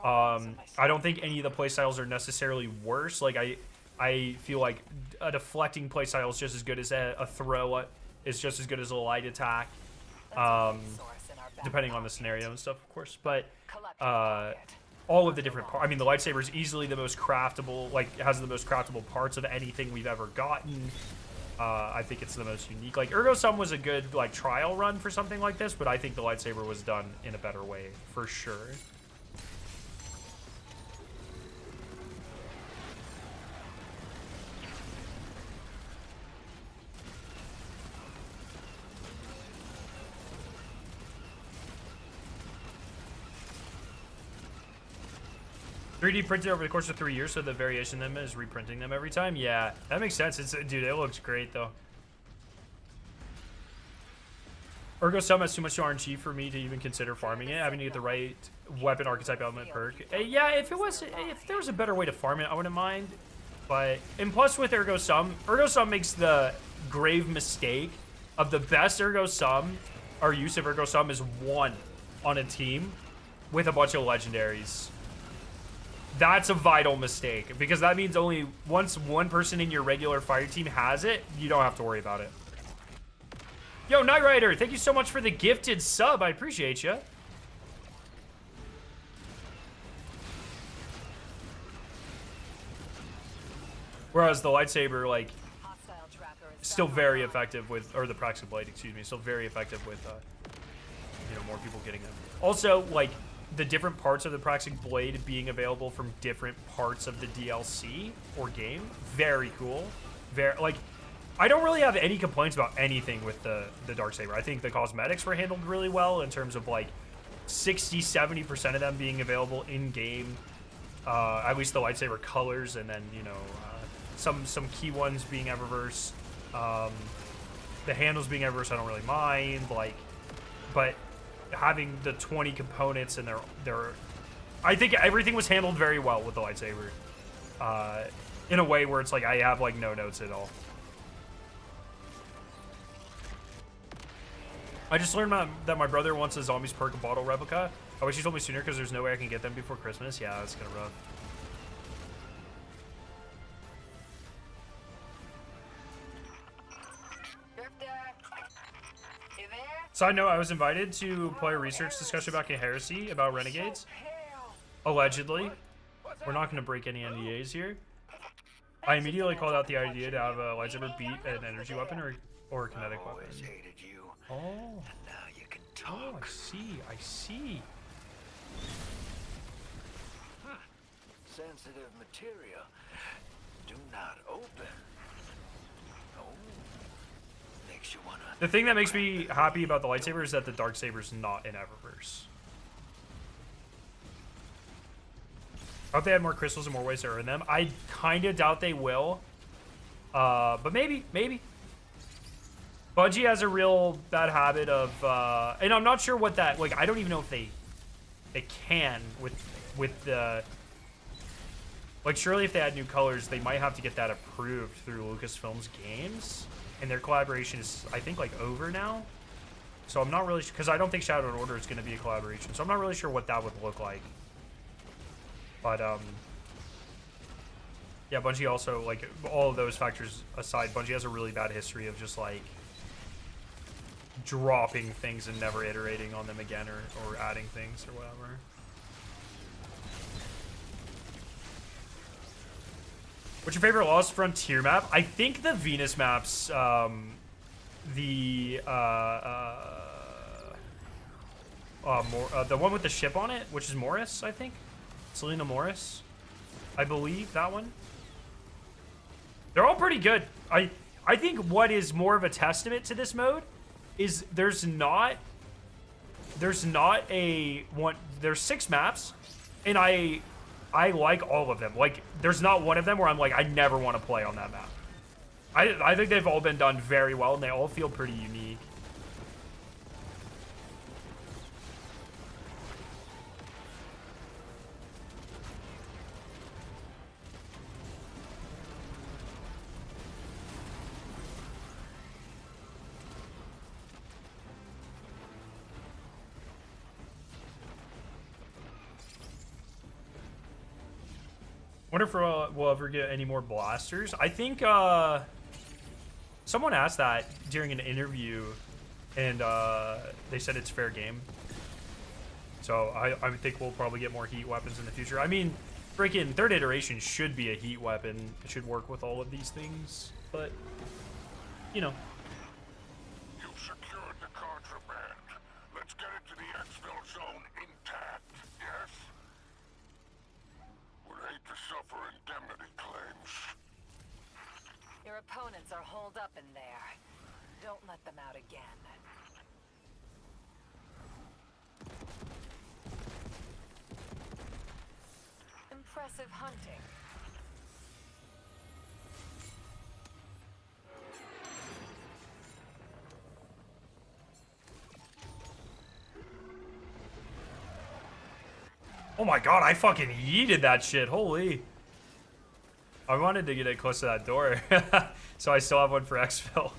I don't think any of the playstyles are necessarily worse. Like, I feel like a deflecting playstyle is just as good as a throw. Is just as good as a light attack. Depending on the scenario and stuff, of course. But all of the different parts. I mean, the lightsaber is easily the most craftable. Like, it has the most craftable parts of anything we've ever gotten. I think it's the most unique. Like, Ergo Sum was a good, like, trial run for something like this, but I think the lightsaber was done in a better way, for sure. 3D printed over the course of 3 years, so the variation of them is reprinting them every time. Yeah, that makes sense. Dude, it looks great though. Ergo Sum has too much RNG for me to even consider farming it. Having to get the right weapon archetype element perk. Yeah, if there was a better way to farm it, I wouldn't mind. But, and plus with Ergo Sum makes the grave mistake of the best Ergo Sum, or use of Ergo Sum, is one on a team with a bunch of legendaries. That's a vital mistake, because that means only once one person in your regular fire team has it, you don't have to worry about it. Yo, Knight Rider, thank you so much for the gifted sub. I appreciate you. Whereas the lightsaber, like, Hostile tracker is still back very online. effective with, or the Praxis Blade, excuse me, still very effective with, you know, more people getting them. Also, like, the different parts of the Praxis Blade being available from different parts of the DLC or game, very cool. Very, like, I don't really have any complaints about anything with the Darksaber. I think the cosmetics were handled really well in terms of, like, 60-70% of them being available in-game. At least the lightsaber colors, and then, you know, some key ones being Eververse. The handles being Eververse, I don't really mind. Like, but having the 20 components and their I think everything was handled very well with the lightsaber. In a way where it's like I have like no notes at all. I just learned that my brother wants a Zombies perk bottle replica. I wish he told me sooner because there's no way I can get them before Christmas. Yeah, that's kind of rough. You there? Side note, I was invited to play a research discussion about Heresy about Renegades. Allegedly. We're not going to break any NDAs here. I immediately called out the idea to have a lightsaber beat an energy weapon or a kinetic weapon. Always hated you. Oh. And now you can Oh, talk. I see. I see. Sensitive material. Do not open. Oh. Makes you wanna. The thing that makes me happy about the lightsaber is that the Darksaber's not in Eververse. I hope they had more crystals and more ways to earn them. I kind of doubt they will. But maybe. Bungie has a real bad habit of, and I'm not sure what that, like, I don't even know if they can with the, like, surely if they add new colors, they might have to get that approved through Lucasfilm's games. And their collaboration is, I think, like, over now. So I'm not really, because I don't think Shadow and Order is going to be a collaboration. So I'm not really sure what that would look like. But, yeah, Bungie also, like, all of those factors aside, Bungie has a really bad history of just, like, dropping things and never iterating on them again or adding things or whatever. What's your favorite Lost Frontier map? I think the Venus maps, the one with the ship on it, which is Morris, I think. Selena Morris, I believe that one. They're all pretty good. I think what is more of a testament to this mode is there's not a one. There's 6 maps, and I like all of them. Like, there's not one of them where I'm like, I never want to play on that map. I think they've all been done very well, and they all feel pretty unique. Wonder if we'll ever get any more blasters. I think someone asked that during an interview, and they said it's fair game. So I think we'll probably get more heat weapons in the future. I mean, freaking 3rd iteration should be a heat weapon. It should work with all of these things, but you know. You've secured the contraband. Let's get it to the exfil zone intact, yes? Would hate to suffer indemnity claims. Your opponents are holed up in there. Don't let them out again. Impressive hunting. Oh my god, I fucking yeeted that shit. Holy. I wanted to get it close to that door. So I still have one for exfil.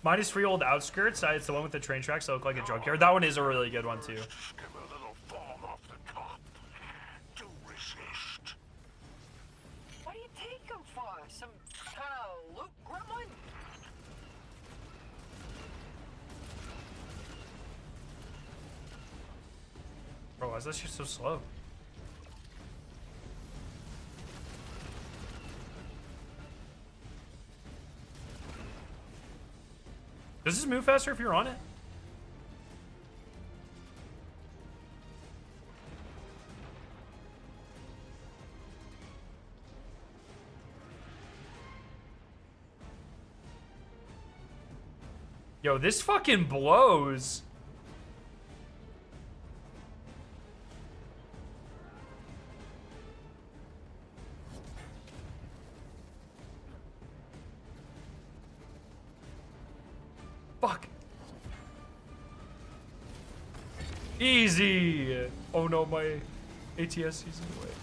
Mine is Freehold Outskirts. It's the one with the train tracks that look like a junkyard. That one is a really good one too. Skim a little foam off the top. Do resist. What do you take them for? Some kind of loot gremlin? Bro, why is that shit so slow? Does this move faster if you're on it? Yo, this fucking blows. Fuck. Easy. Oh no, my ATS is in the way.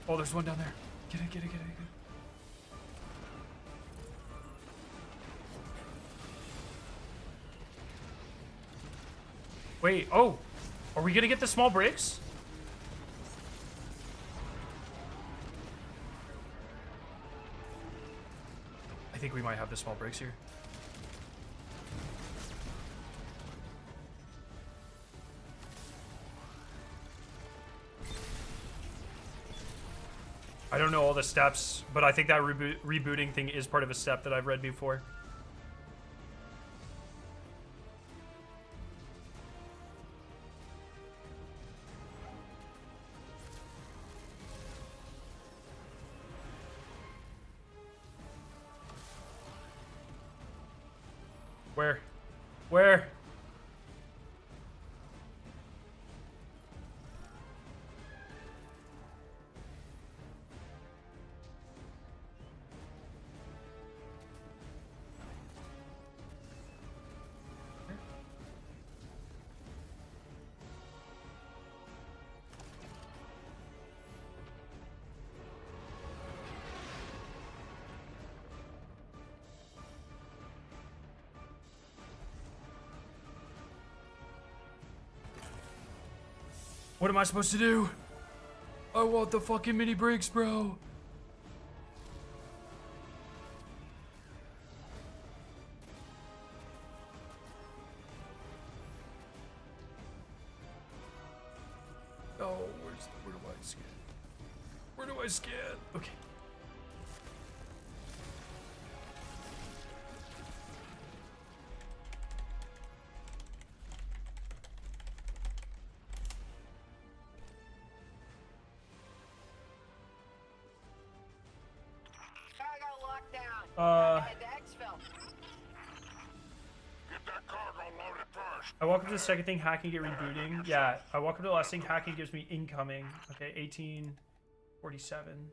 Oh, there's one down there. Get it, get it, get it, get it. Wait, oh. Are we gonna get the small breaks? I think we might have the small breaks here. I don't know all the steps, but I think that rebooting thing is part of a step that I've read before. Where? Where? What am I supposed to do? I want the fucking mini breaks, bro. Oh, where do I scan? Where do I scan? Okay. Head to Exfil. Get that cargo loaded first. I walk up to the second thing, hacking, get rebooting. Yeah, I walk up to the last thing, hacking gives me incoming. Okay, 1847.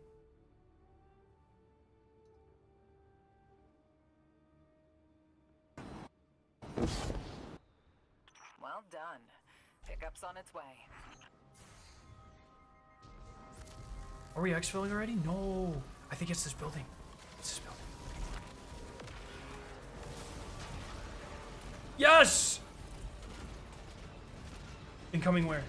Well done. Pickup's on its way. Are we exfilling already? No. I think it's this building. It's this building. Yes! Incoming where?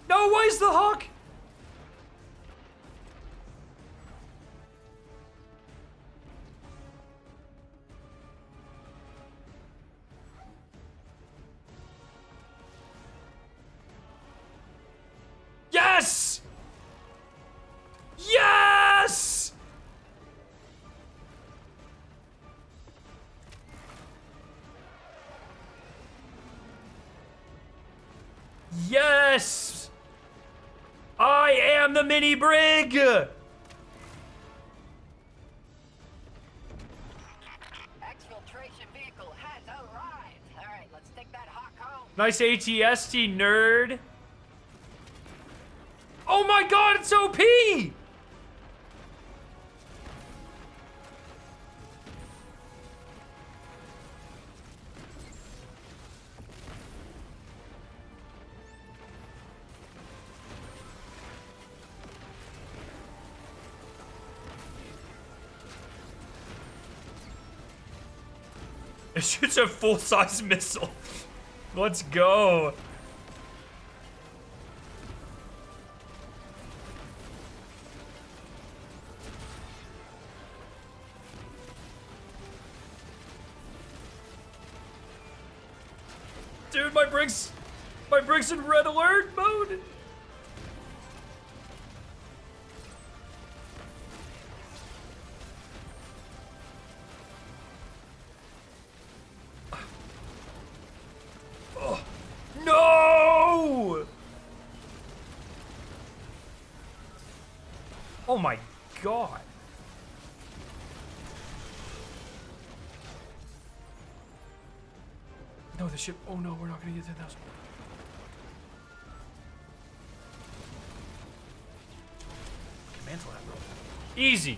No, why is the hawk? Yes! Yes! Yes! I am the mini brig! Exfiltration vehicle has arrived. Alright, let's take that hawk home. Nice ATST, nerd. Oh my god, it's OP! It shoots a full-size missile. Let's go. Dude, my brig's in red alert mode. Oh, no! Oh my god. No, the ship. Oh no, we're not gonna get 10,000. Mantle that, bro. Easy.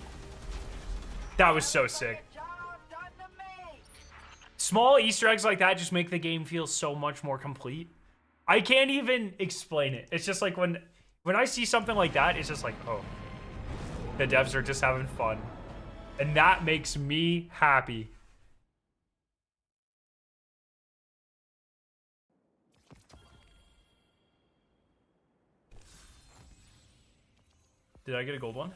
That was so sick. Small Easter eggs like that just make the game feel so much more complete. I can't even explain it. It's just like when I see something like that, it's just like, oh, the devs are just having fun. And that makes me happy. Did I get a gold one?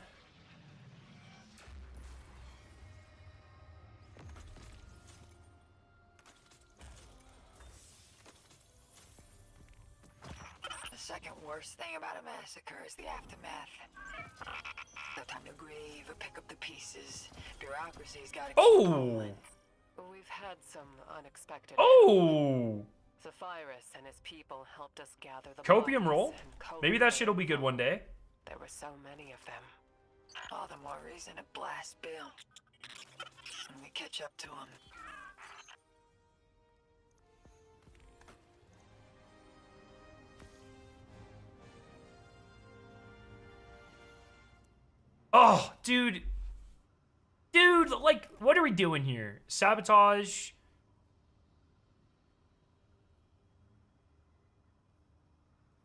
The second worst thing about a massacre is the aftermath. No time to grieve or pick up the pieces. Bureaucracy's got to keep rolling. We've had some unexpected. Oh! Zephyrus and his people helped us gather the Copium bodies roll? and cope Maybe that with shit'll be good one day. There were so many of them. All the more reason to blast Bill. When we catch up to him. Oh, dude. Dude, like, what are we doing here? Sabotage.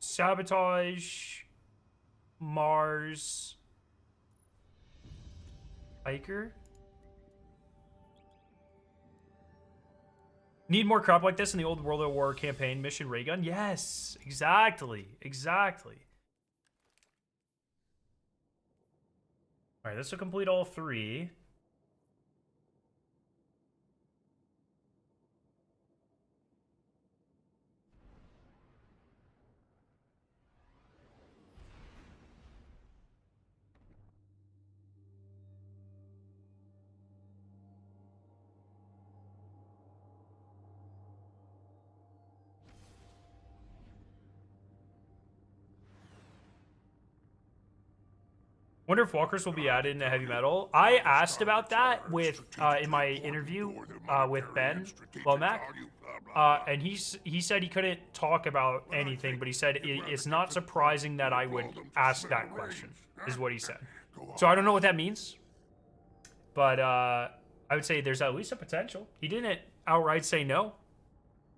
Sabotage. Mars. Hiker. Need more crap like this in the old World at War campaign mission ray gun? Yes, exactly. Exactly. All right, this will complete all three. Wonder if walkers will be added into heavy metal. I asked about that with in my interview with Ben Lomack, and he said he couldn't talk about anything, but he said it's not surprising that I would ask that question, is what he said. So I don't know what that means, but I would say there's at least a potential. He didn't outright say no,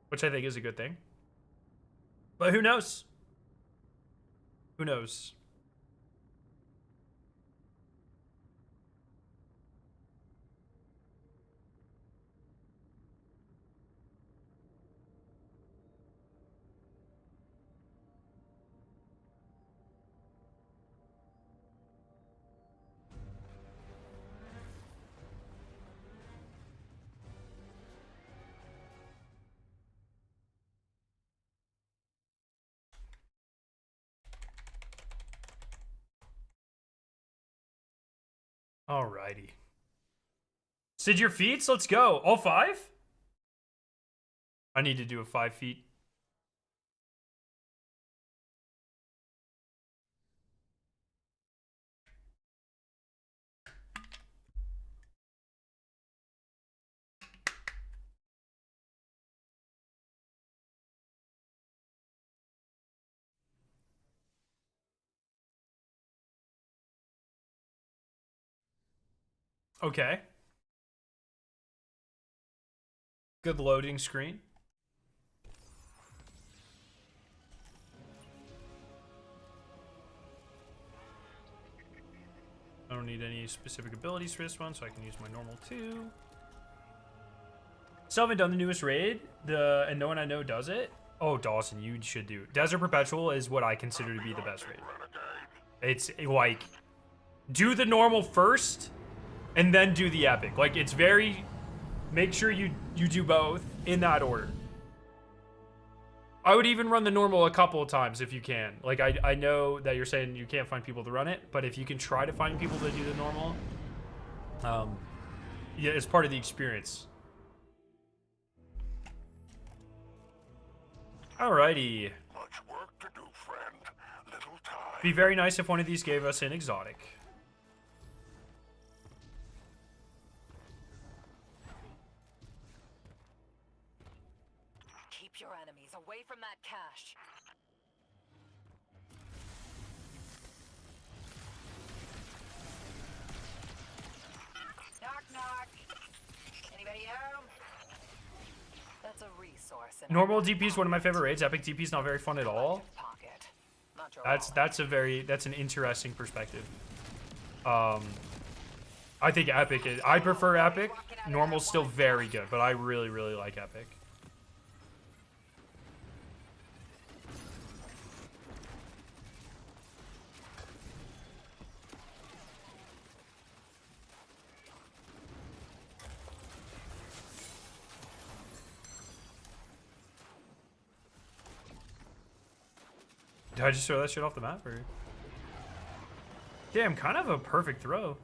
which I think is a good thing. But who knows? Who knows? Alrighty. Sid your feats? Let's go. All 5? I need to do a 5 feet. Okay. Good loading screen. I don't need any specific abilities for this one, so I can use my normal too. Still haven't done the newest raid, and no one I know does it. Oh, Dawson, you should do. Desert Perpetual is what I consider to be the best raid. It's like, do the normal first, and then do the epic. Like, it's very, make sure you do both in that order. I would even run the normal a couple of times if you can. Like, I know that you're saying you can't find people to run it, but if you can try to find people to do the normal, yeah, it's part of the experience. Alrighty. Much work to do, friend. Little time. Be very nice if one of these gave us an exotic. Keep your enemies away from that cache. Knock, knock. Anybody home? That's a resource. in Normal our DP is one of my favorite raids. Epic DP is not very fun at all. pocket. Not your That's an interesting perspective. I think Epic is, I prefer Epic. Normal's still very good, but I really, really like Epic. Did I just throw that shit off the map, or? Damn, kind of a perfect throw.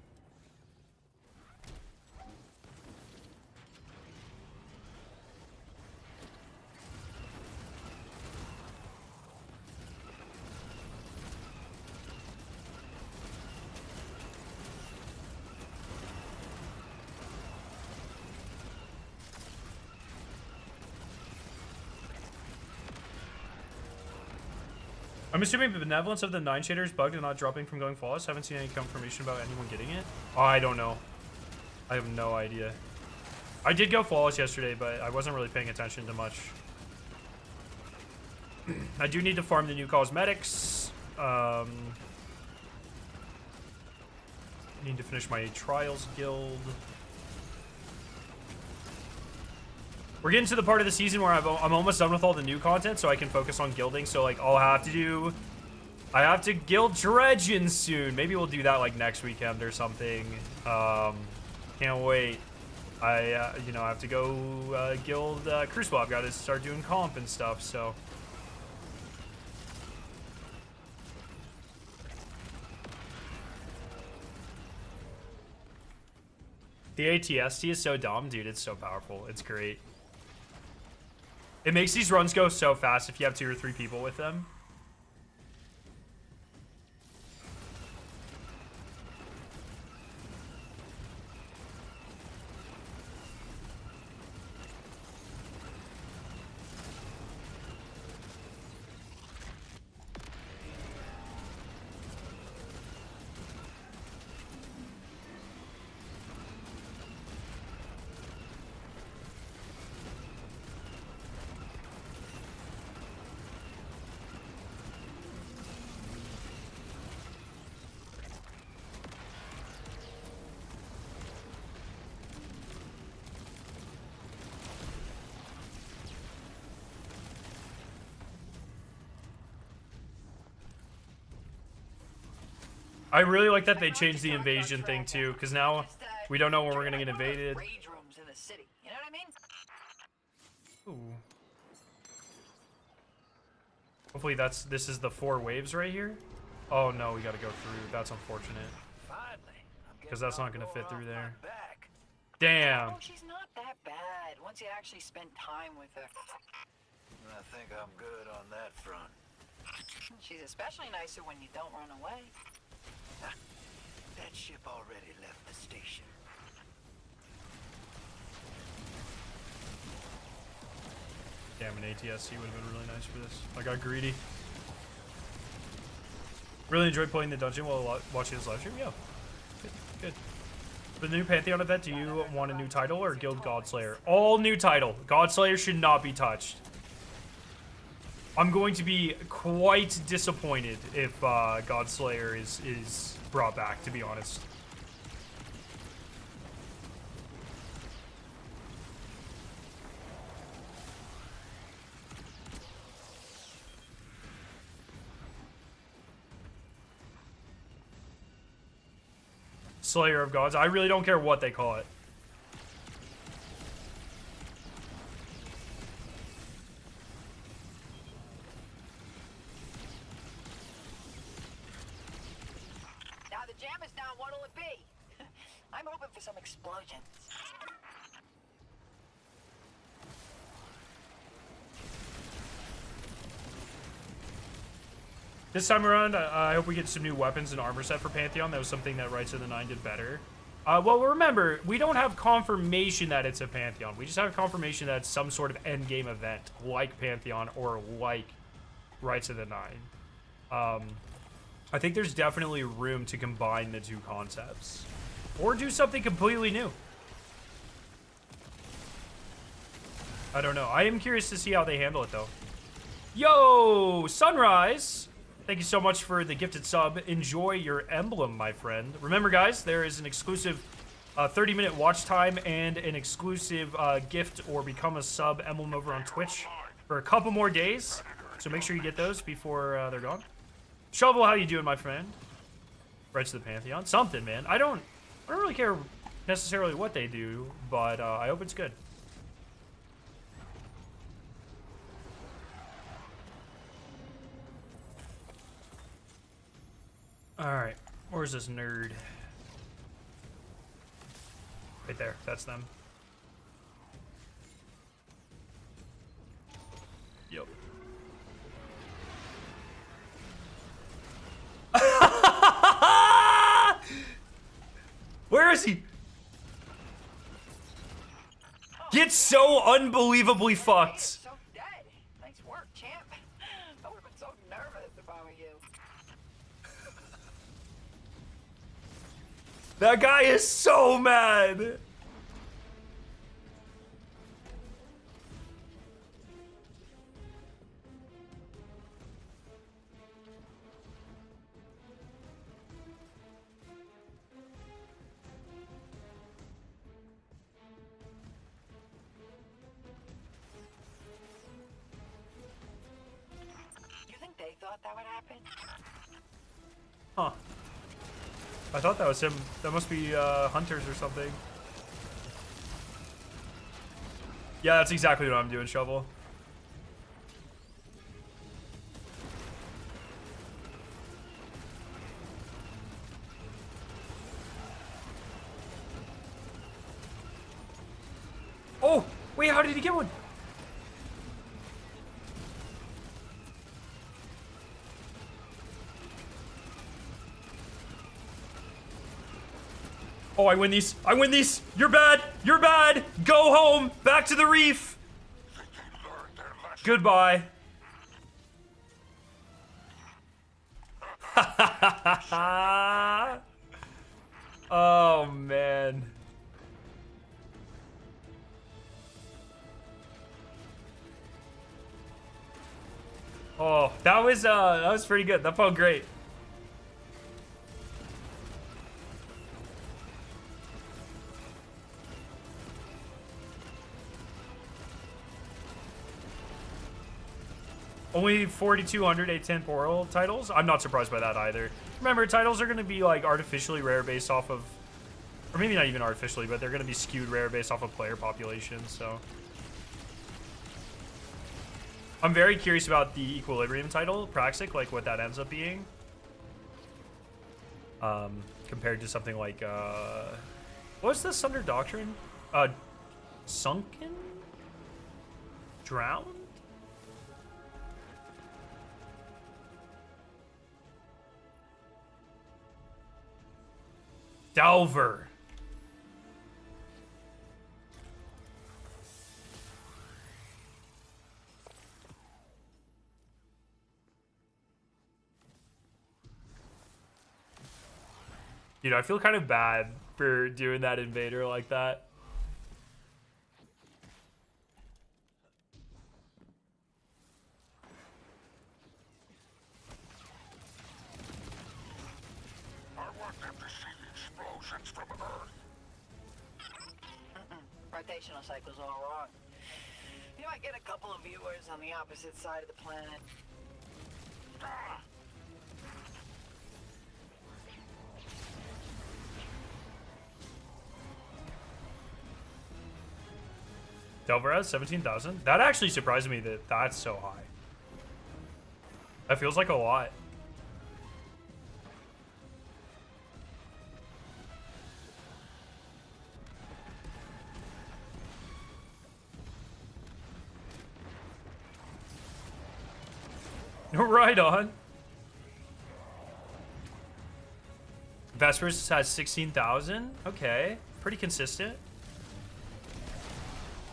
I'm assuming the benevolence of the 9 shaders bugged and not dropping from going flawless. Haven't seen any confirmation about anyone getting it. Oh, I don't know. I have no idea. I did go flawless yesterday, but I wasn't really paying attention to much. I do need to farm the new cosmetics. Need to finish my Trials guild. We're getting to the part of the season where I'm almost done with all the new content, so I can focus on guilding. So, like, I have to guild Dredgen soon. Maybe we'll do that, like, next weekend or something. Can't wait. I have to go guild Crucible. I've got to start doing comp and stuff, so. The ATST is so dumb, dude. It's so powerful. It's great. It makes these runs go so fast if you have 2 or 3 people with them. I really like that they changed the invasion thing too, because now we don't know when we're gonna get invaded. Rage rooms in the city. You know what I mean? Ooh. Hopefully this is the 4 waves right here. Oh no, we gotta go through. That's unfortunate. Because that's not gonna fit through there. Damn. Oh, she's not that bad once you actually spend time with her. I think I'm good on that front. She's especially nicer when you don't run away. That ship already left the station. Damn, an ATSC would have been really nice for this. I got greedy. Really enjoyed playing the dungeon while watching this live stream. Yeah, good. For the new Pantheon event, do you want a new title or Guild Godslayer? All new title. Godslayer should not be touched. I'm going to be quite disappointed if Godslayer is brought back, to be honest. Slayer of Gods. I really don't care what they call it. Now the jam is down, what'll it be? I'm hoping for some explosions. This time around, I hope we get some new weapons and armor set for Pantheon. That was something that Rights of the Nine did better. Well, remember, we don't have confirmation that it's a Pantheon. We just have confirmation that it's some sort of endgame event, like Pantheon or like Rights of the Nine. I think there's definitely room to combine the two concepts. Or do something completely new. I don't know. I am curious to see how they handle it, though. Yo, Sunrise! Thank you so much for the gifted sub. Enjoy your emblem, my friend. Remember, guys, there is an exclusive 30-minute watch time and an exclusive gift or become a sub emblem over on Twitch for a couple more days. So make sure you get those before they're gone. Shovel, how you doing, my friend? Rights to the Pantheon. Something, man. I don't really care necessarily what they do, but I hope it's good. Alright, where's this nerd? Right there, that's them. Yep. Where is he? Get so unbelievably fucked. So dead. Nice work, champ. I would've been so nervous if I were you. That guy is so mad. You think they thought that would happen? Huh. I thought that was him. That must be hunters or something. Yeah, that's exactly what I'm doing, Shovel. Oh, wait, how did he get one? Oh, I win these. I win these. You're bad. You're bad. Go home. Back to the reef. Goodbye. Oh, man. Oh, that was pretty good. That felt great. Only 4,200 A10 Portal titles? I'm not surprised by that either. Remember, titles are going to be like artificially rare based off of, or maybe not even artificially, but they're going to be skewed rare based off of player population, so. I'm very curious about the Equilibrium title, Praxic, like what that ends up being. Compared to something like, what's the Sunder Doctrine? Sunken? Drowned? Delver. Dude, I feel kind of bad for doing that invader like that. I want them to see the explosions from Earth. Rotational cycle's all wrong. You might get a couple of viewers on the opposite side of the planet. Ah! Delvarez, 17,000. That actually surprised me that that's so high. That feels like a lot. Right on. Vespers has 16,000. Okay, pretty consistent.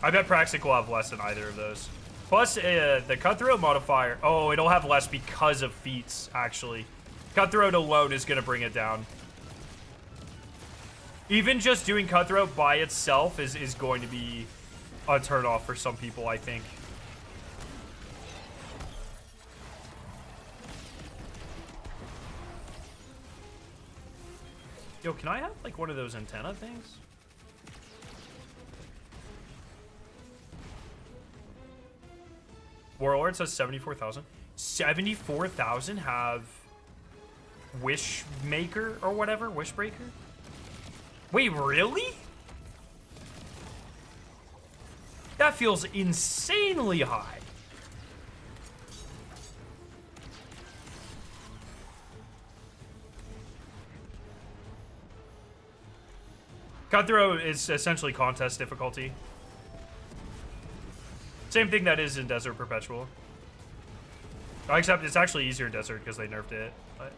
I bet Praxic will have less than either of those. Plus, the Cutthroat modifier... Oh, it'll have less because of feats, actually. Cutthroat alone is going to bring it down. Even just doing Cutthroat by itself is going to be a turnoff for some people, I think. Yo, can I have, like, one of those antenna things? Warlord says 74,000. 74,000 have Wishmaker or whatever? Wishbreaker? Wait, really? That feels insanely high. Cutthroat is essentially contest difficulty. Same thing that is in Desert Perpetual. Except it's actually easier in Desert because they nerfed it. But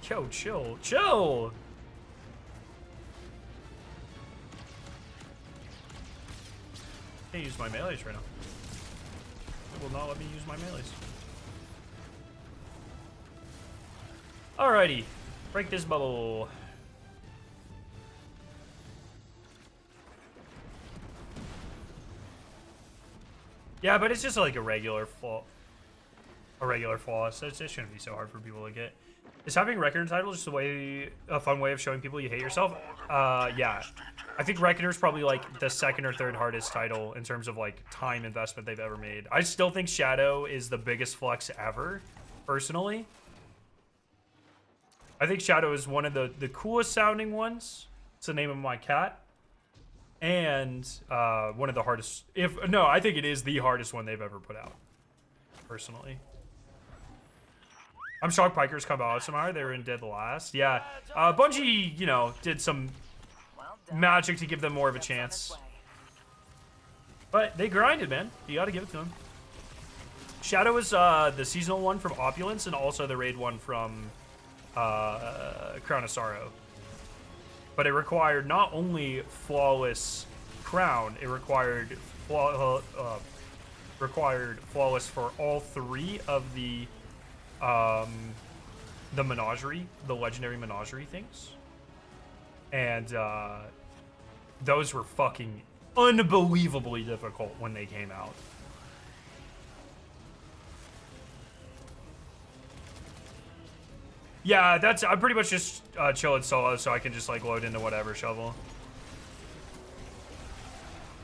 yo, chill, chill. Can't use my melees right now. It will not let me use my melees. Alrighty, break this bubble. Yeah, but it's just like a regular flaw. So it shouldn't be so hard for people to get. Is having Reckoner title just a fun way of showing people you hate yourself? Yeah. I think Reckoner's probably like the second or third hardest title in terms of like time investment they've ever made. I still think Shadow is the biggest flex ever, personally. I think Shadow is one of the coolest sounding ones. It's the name of my cat. And one of the hardest, I think it is the hardest one they've ever put out, personally. I'm shocked Pikers come out somehow. They were in dead last. Yeah, Bungie, did some magic to give them more of a chance. But they grinded, man. You got to give it to them. Shadow is the seasonal one from Opulence and also the raid one from Crown of Sorrow. But it required not only flawless crown, it required flawless for all three of the menagerie, the legendary menagerie things. And those were fucking unbelievably difficult when they came out. Yeah, I'm pretty much just chilling solo so I can just like load into whatever shovel.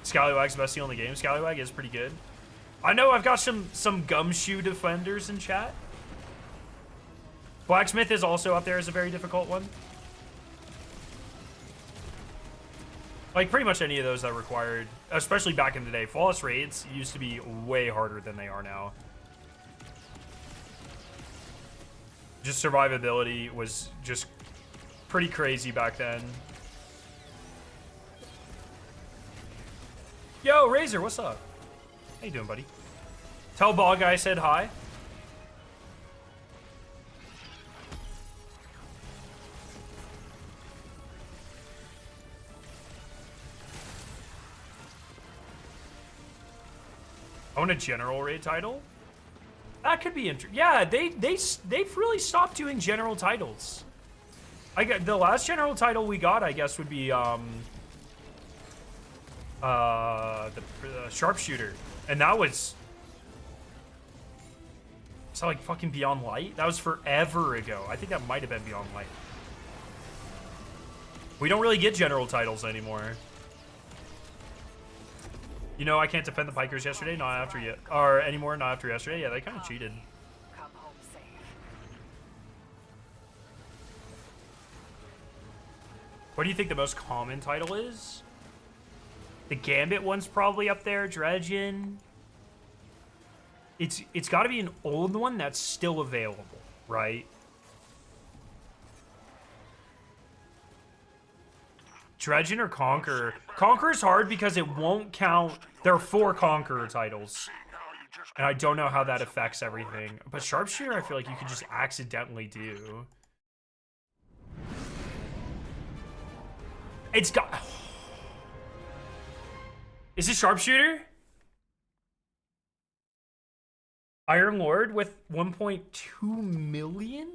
Scallywag's the best heal in the game. Scallywag is pretty good. I know I've got some gumshoe defenders in chat. Blacksmith is also up there as a very difficult one. Like pretty much any of those that required, especially back in the day, flawless raids used to be way harder than they are now. Just survivability was just pretty crazy back then. Yo, Razor, what's up? How you doing, buddy? Tell Ball Guy I said hi. Own a general raid title? That could be interesting. Yeah, they've really stopped doing general titles. I get the last general title we got, I guess, would be the sharpshooter, and that was so like fucking Beyond Light. That was forever ago. I think that might have been Beyond Light. We don't really get general titles anymore. You know, I can't defend the Pikers yesterday, not after yet, or anymore, not after yesterday. Yeah, they kind of cheated. Come home safe. What do you think the most common title is? The Gambit one's probably up there. Dredgen. It's got to be an old one that's still available, right? Dredgen or Conqueror? Conqueror's hard because it won't count. There are 4 Conqueror titles. And I don't know how that affects everything. But Sharpshooter, I feel like you could just accidentally do. It's got... Is it Sharpshooter? Iron Lord with 1.2 million?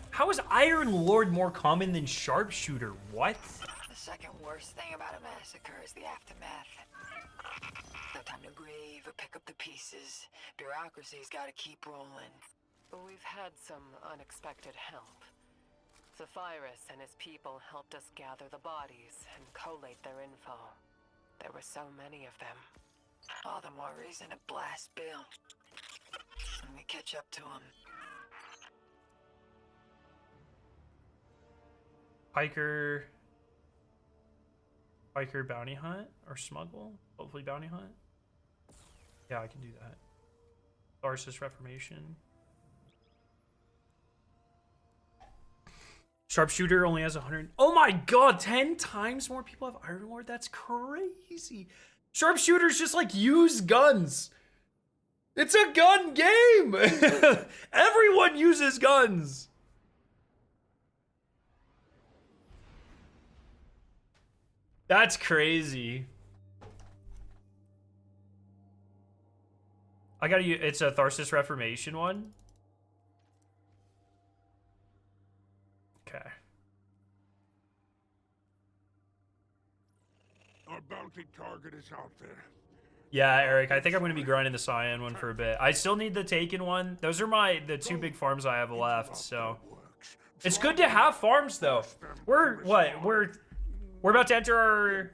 How is Iron Lord more common than Sharpshooter? What? The second worst thing about a massacre is the aftermath. No time to grieve or pick up the pieces. Bureaucracy's gotta keep rolling. We've had some unexpected help. Zephyrus and his people helped us gather the bodies and collate their info. There were so many of them. All the more reason to blast Bill. When we catch up to him. Piker bounty hunt or smuggle? Hopefully bounty hunt. Yeah, I can do that. Tharsis Reformation. Sharpshooter only has 100. Oh my god, 10 times more people have Iron Lord? That's crazy. Sharpshooter's just like use guns. It's a gun game. Everyone uses guns. That's crazy. I gotta use, it's a Tharsis Reformation one. Okay. Our bounty target is out there. Yeah, Eric, I think I'm gonna be grinding the Cyan one for a bit. I still need the Taken one. Those are the 2 big farms I have left, so. It's good to have farms though. We're about to enter our...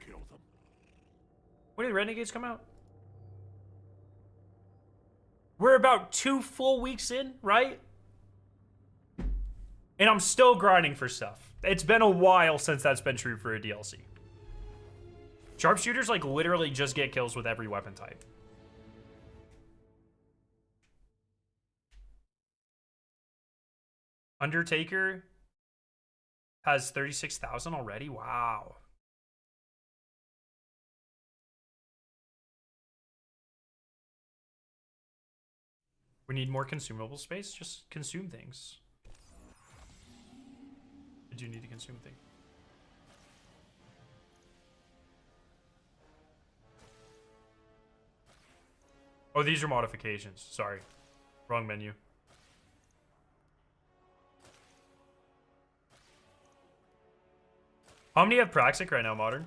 When did Renegades come out? We're about 2 full weeks in, right? And I'm still grinding for stuff. It's been a while since that's been true for a DLC. Sharpshooters, like, literally just get kills with every weapon type. Undertaker has 36,000 already? Wow. We need more consumable space. Just consume things. Did you need to consume things? Oh, these are modifications. Sorry. Wrong menu. How many have Praxic right now, Modern?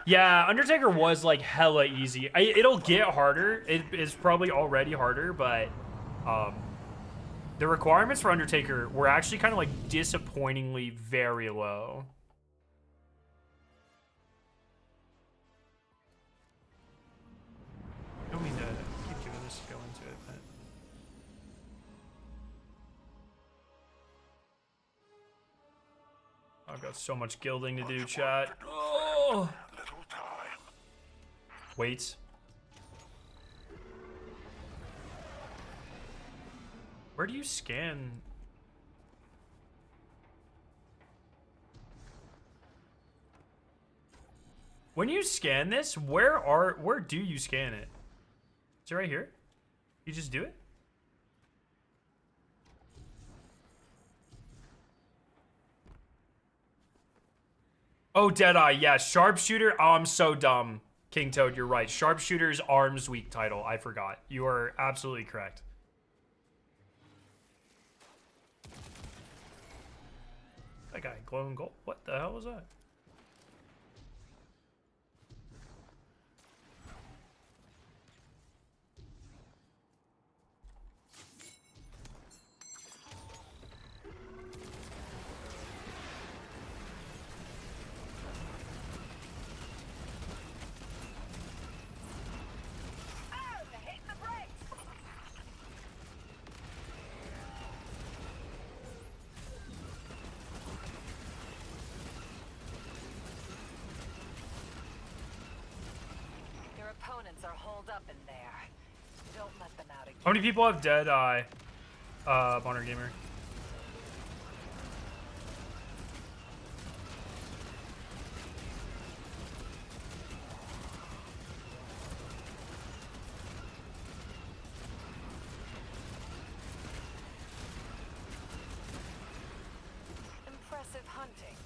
Yeah, Undertaker was like hella easy. It'll get harder. It is probably already harder, but the requirements for Undertaker were actually kind of like disappointingly very low. I've got so much gilding to do, chat. Oh! Little time. Wait. Where do you scan? When you scan this, where do you scan it? Is it right here? You just do it? Oh, Deadeye, yeah, Sharpshooter. Oh, I'm so dumb. King Toad, you're right. Sharpshooter's Arms Week title. I forgot. You are absolutely correct. That guy, glowing gold. What the hell was that? Opponents are holed up in there. Don't let them out again. How many people have Deadeye? Bonner Gamer. Impressive hunting.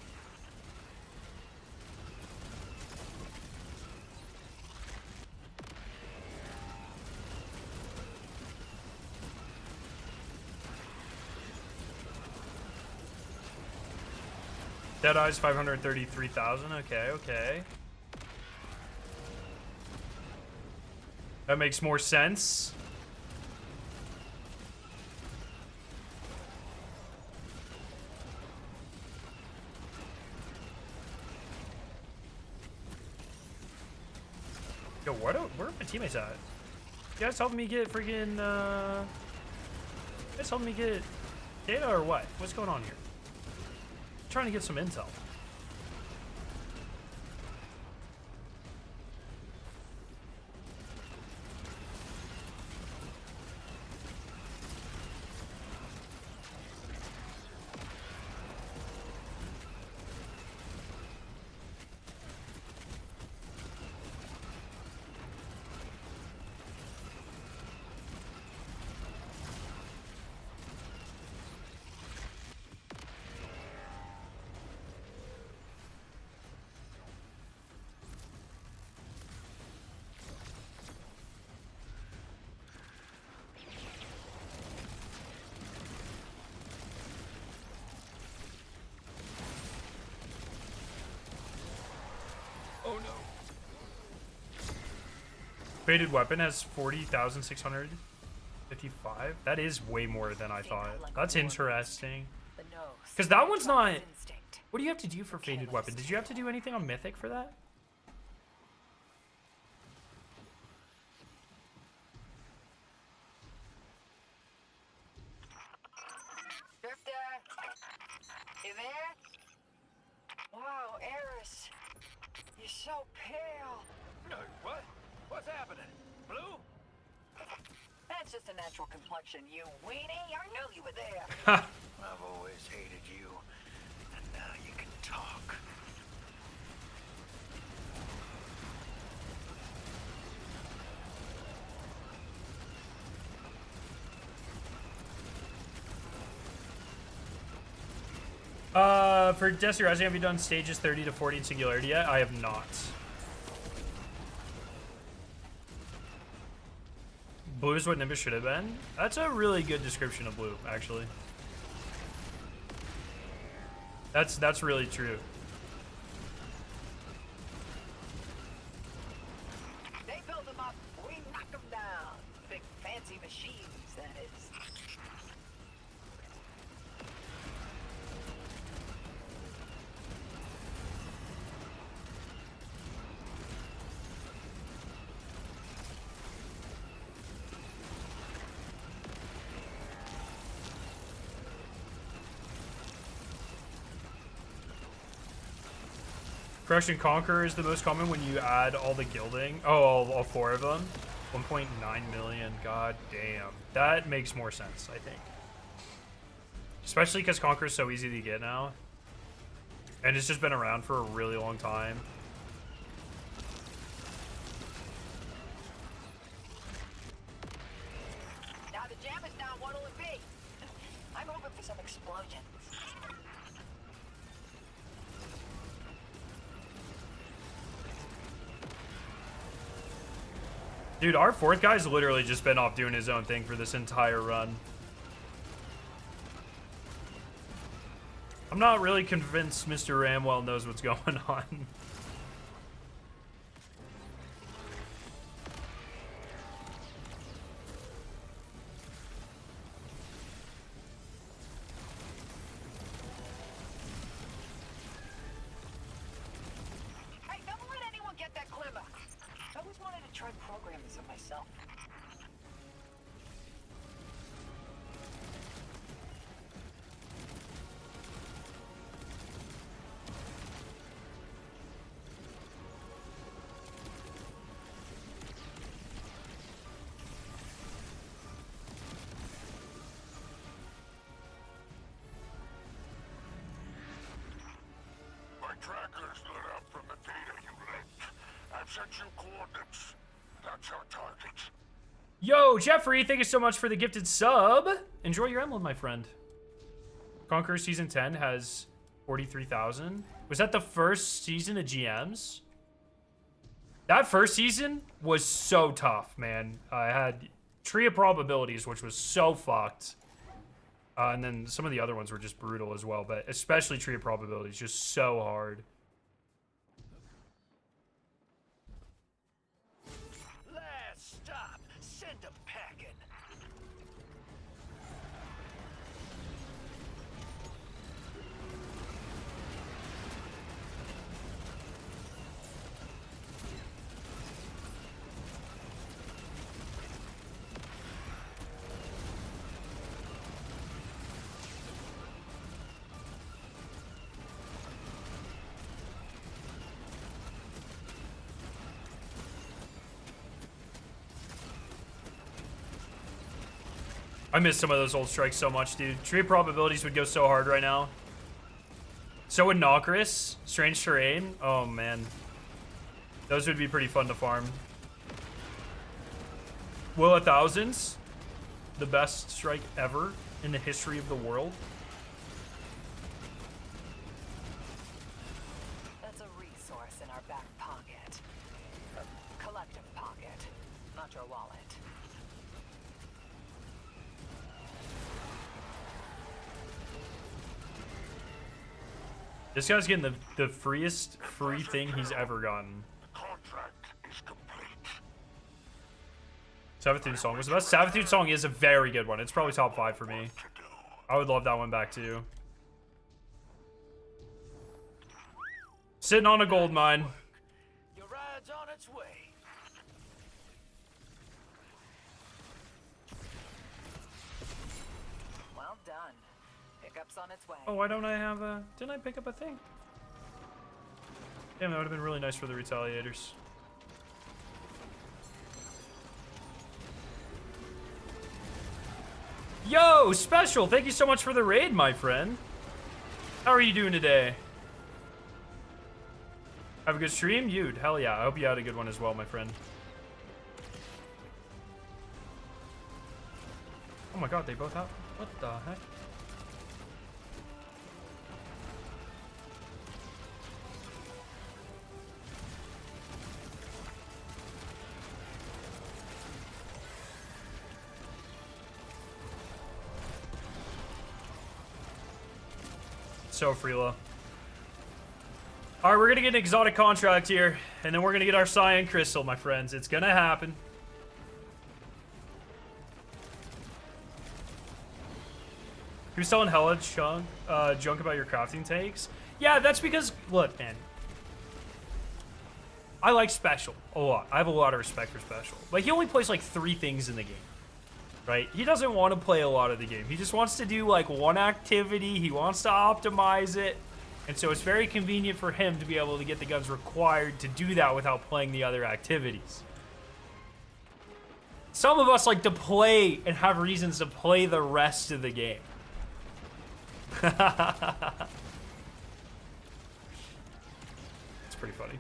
Deadeye's 533,000. Okay, okay. That makes more sense. Yo, where are my teammates at? You guys helping me get freaking, you guys helping me get data or what? What's going on here? Trying to get some intel. Oh no. Faded weapon has 40,655. That is way more than I thought. That's interesting. Because that one's not... What do you have to do for faded weapon? Did you have to do anything on Mythic for that? Drifter! You there? Wow, Eris. You're so pale. No, what? What's happening? Blue? That's just a natural complexion, you weenie. I knew you were there. I've always hated you. And now you can talk. For Destiny Rising, have you done stages 30 to 40 in Singularity yet? I have not. Blue is what Nimbus should have been. That's a really good description of blue, actually. That's really true. They build them up, we knock them down. Big fancy machines, that is. Correction, Conqueror is the most common when you add all the gilding. Oh, all 4 of them. 1.9 million. God damn. That makes more sense, I think. Especially because Conqueror is so easy to get now. And it's just been around for a really long time. Now the jam is down. What'll it be? I'm hoping for some explosions. Dude, our 4th guy's literally just been off doing his own thing for this entire run. I'm not really convinced Mr. Ramwell knows what's going on. Hey, don't let anyone get that glimmer. I always wanted to try programming some myself. My tracker's lit up from the data you linked. I've sent you coordinates. That's our target. Yo, Jeffrey, thank you so much for the gifted sub. Enjoy your emblem, my friend. Conqueror Season 10 has 43,000. Was that the first season of GMs? That first season was so tough, man. I had Tree of Probabilities, which was so fucked. And then some of the other ones were just brutal as well, but especially Tree of Probabilities, just so hard. Last stop. Send 'em packing. I miss some of those old strikes so much, dude. Tree of Probabilities would go so hard right now. So would Nokris, Strange Terrain. Oh, man. Those would be pretty fun to farm. Will of Thousands. The best strike ever in the history of the world. That's a resource in our back pocket. Collective pocket, not your wallet. This guy's getting the freest free thing he's ever gotten. The contract is complete. Savathun Song was the best. Savathun Song is a very good one. It's probably top 5 for me. I would love that one back too. Sitting on a gold mine. Your ride's on its way. Well done. Pickup's on its way. Oh, why don't I have a... Didn't I pick up a thing? Damn, that would have been really nice for the retaliators. Yo, Special! Thank you so much for the raid, my friend. How are you doing today? Have a good stream? You'd. Hell yeah. I hope you had a good one as well, my friend. Oh my god, they both have... What the heck? So Freela. Alright, we're gonna get an exotic contract here, and then we're gonna get our Cyan Crystal, my friends. It's gonna happen. You're selling hella junk about your crafting takes? Yeah, that's because, look, man. I like Special a lot. I have a lot of respect for Special. Like, he only plays like 3 things in the game. Right? He doesn't want to play a lot of the game. He just wants to do like one activity. He wants to optimize it. And so it's very convenient for him to be able to get the guns required to do that without playing the other activities. Some of us like to play and have reasons to play the rest of the game. It's pretty funny.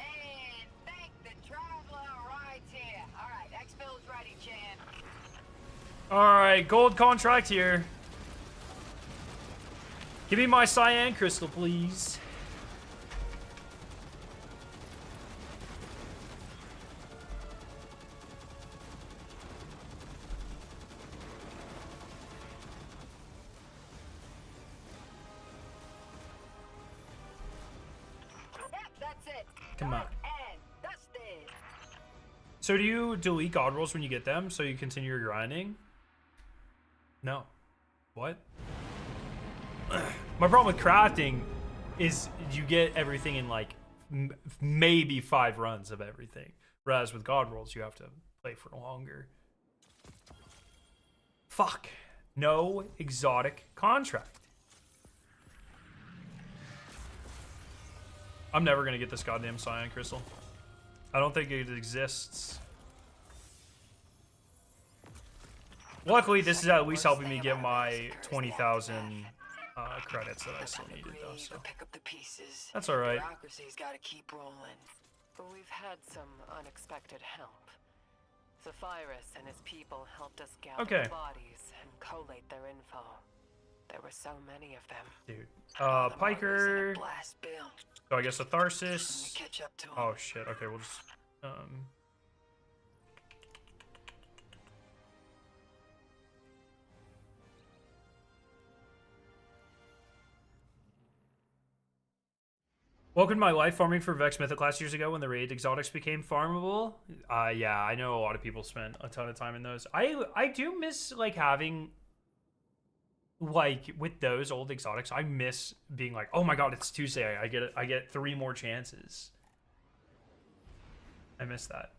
And thank the traveler rides here. All right, exfil's ready, Chan. Alright, gold contract here. Give me my cyan crystal, please. Yep, that's it. Come on. And dusted. So do you delete god rolls when you get them so you continue your grinding? No. What? My problem with crafting is you get everything in like maybe 5 runs of everything. Whereas with god rolls, you have to play for longer. Fuck. No exotic contract. I'm never gonna get this goddamn cyan crystal. I don't think it exists. Luckily, this is at least helping me get my 20,000 credits that I still needed, though. So Pick up the pieces. that's all right. Bureaucracy's got to keep rolling. But we've had some unexpected help. Zephyrus and his people helped us gather Okay. the bodies and collate their info. There were so many of them. Dude. All the markers in a Piker. blast bill. So I guess a Can we Tharsis. catch up to 'em? Oh shit. Okay, we'll just Welcome to my life. Farming for Vex Mythoclast years ago when the raid exotics became farmable. Yeah, I know a lot of people spent a ton of time in those. I do miss like having like with those old exotics. I miss being like, oh my god, it's Tuesday. I get 3 more chances. I miss that.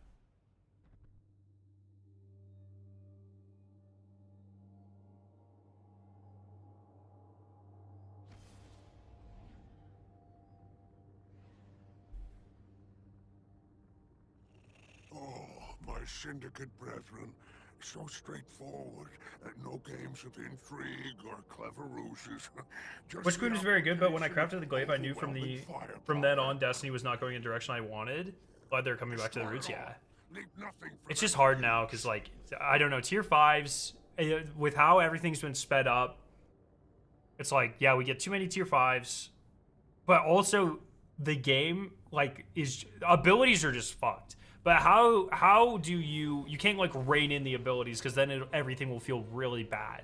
Oh, my syndicate brethren, so straightforward, no games of intrigue or clever ruses. Just Witch Queen the is very good, but when I application crafted the glaive, I knew from then on Destiny was not going in the direction I wanted. Glad they're coming back to the roots, yeah. Leave nothing for It's the just hard now because, like, I don't know, tier 5s, with how everything's been sped up, it's like, yeah, we get too many tier 5s, but also the game, like, is abilities are just fucked. But how do you can't, like, rein in the abilities because then everything will feel really bad.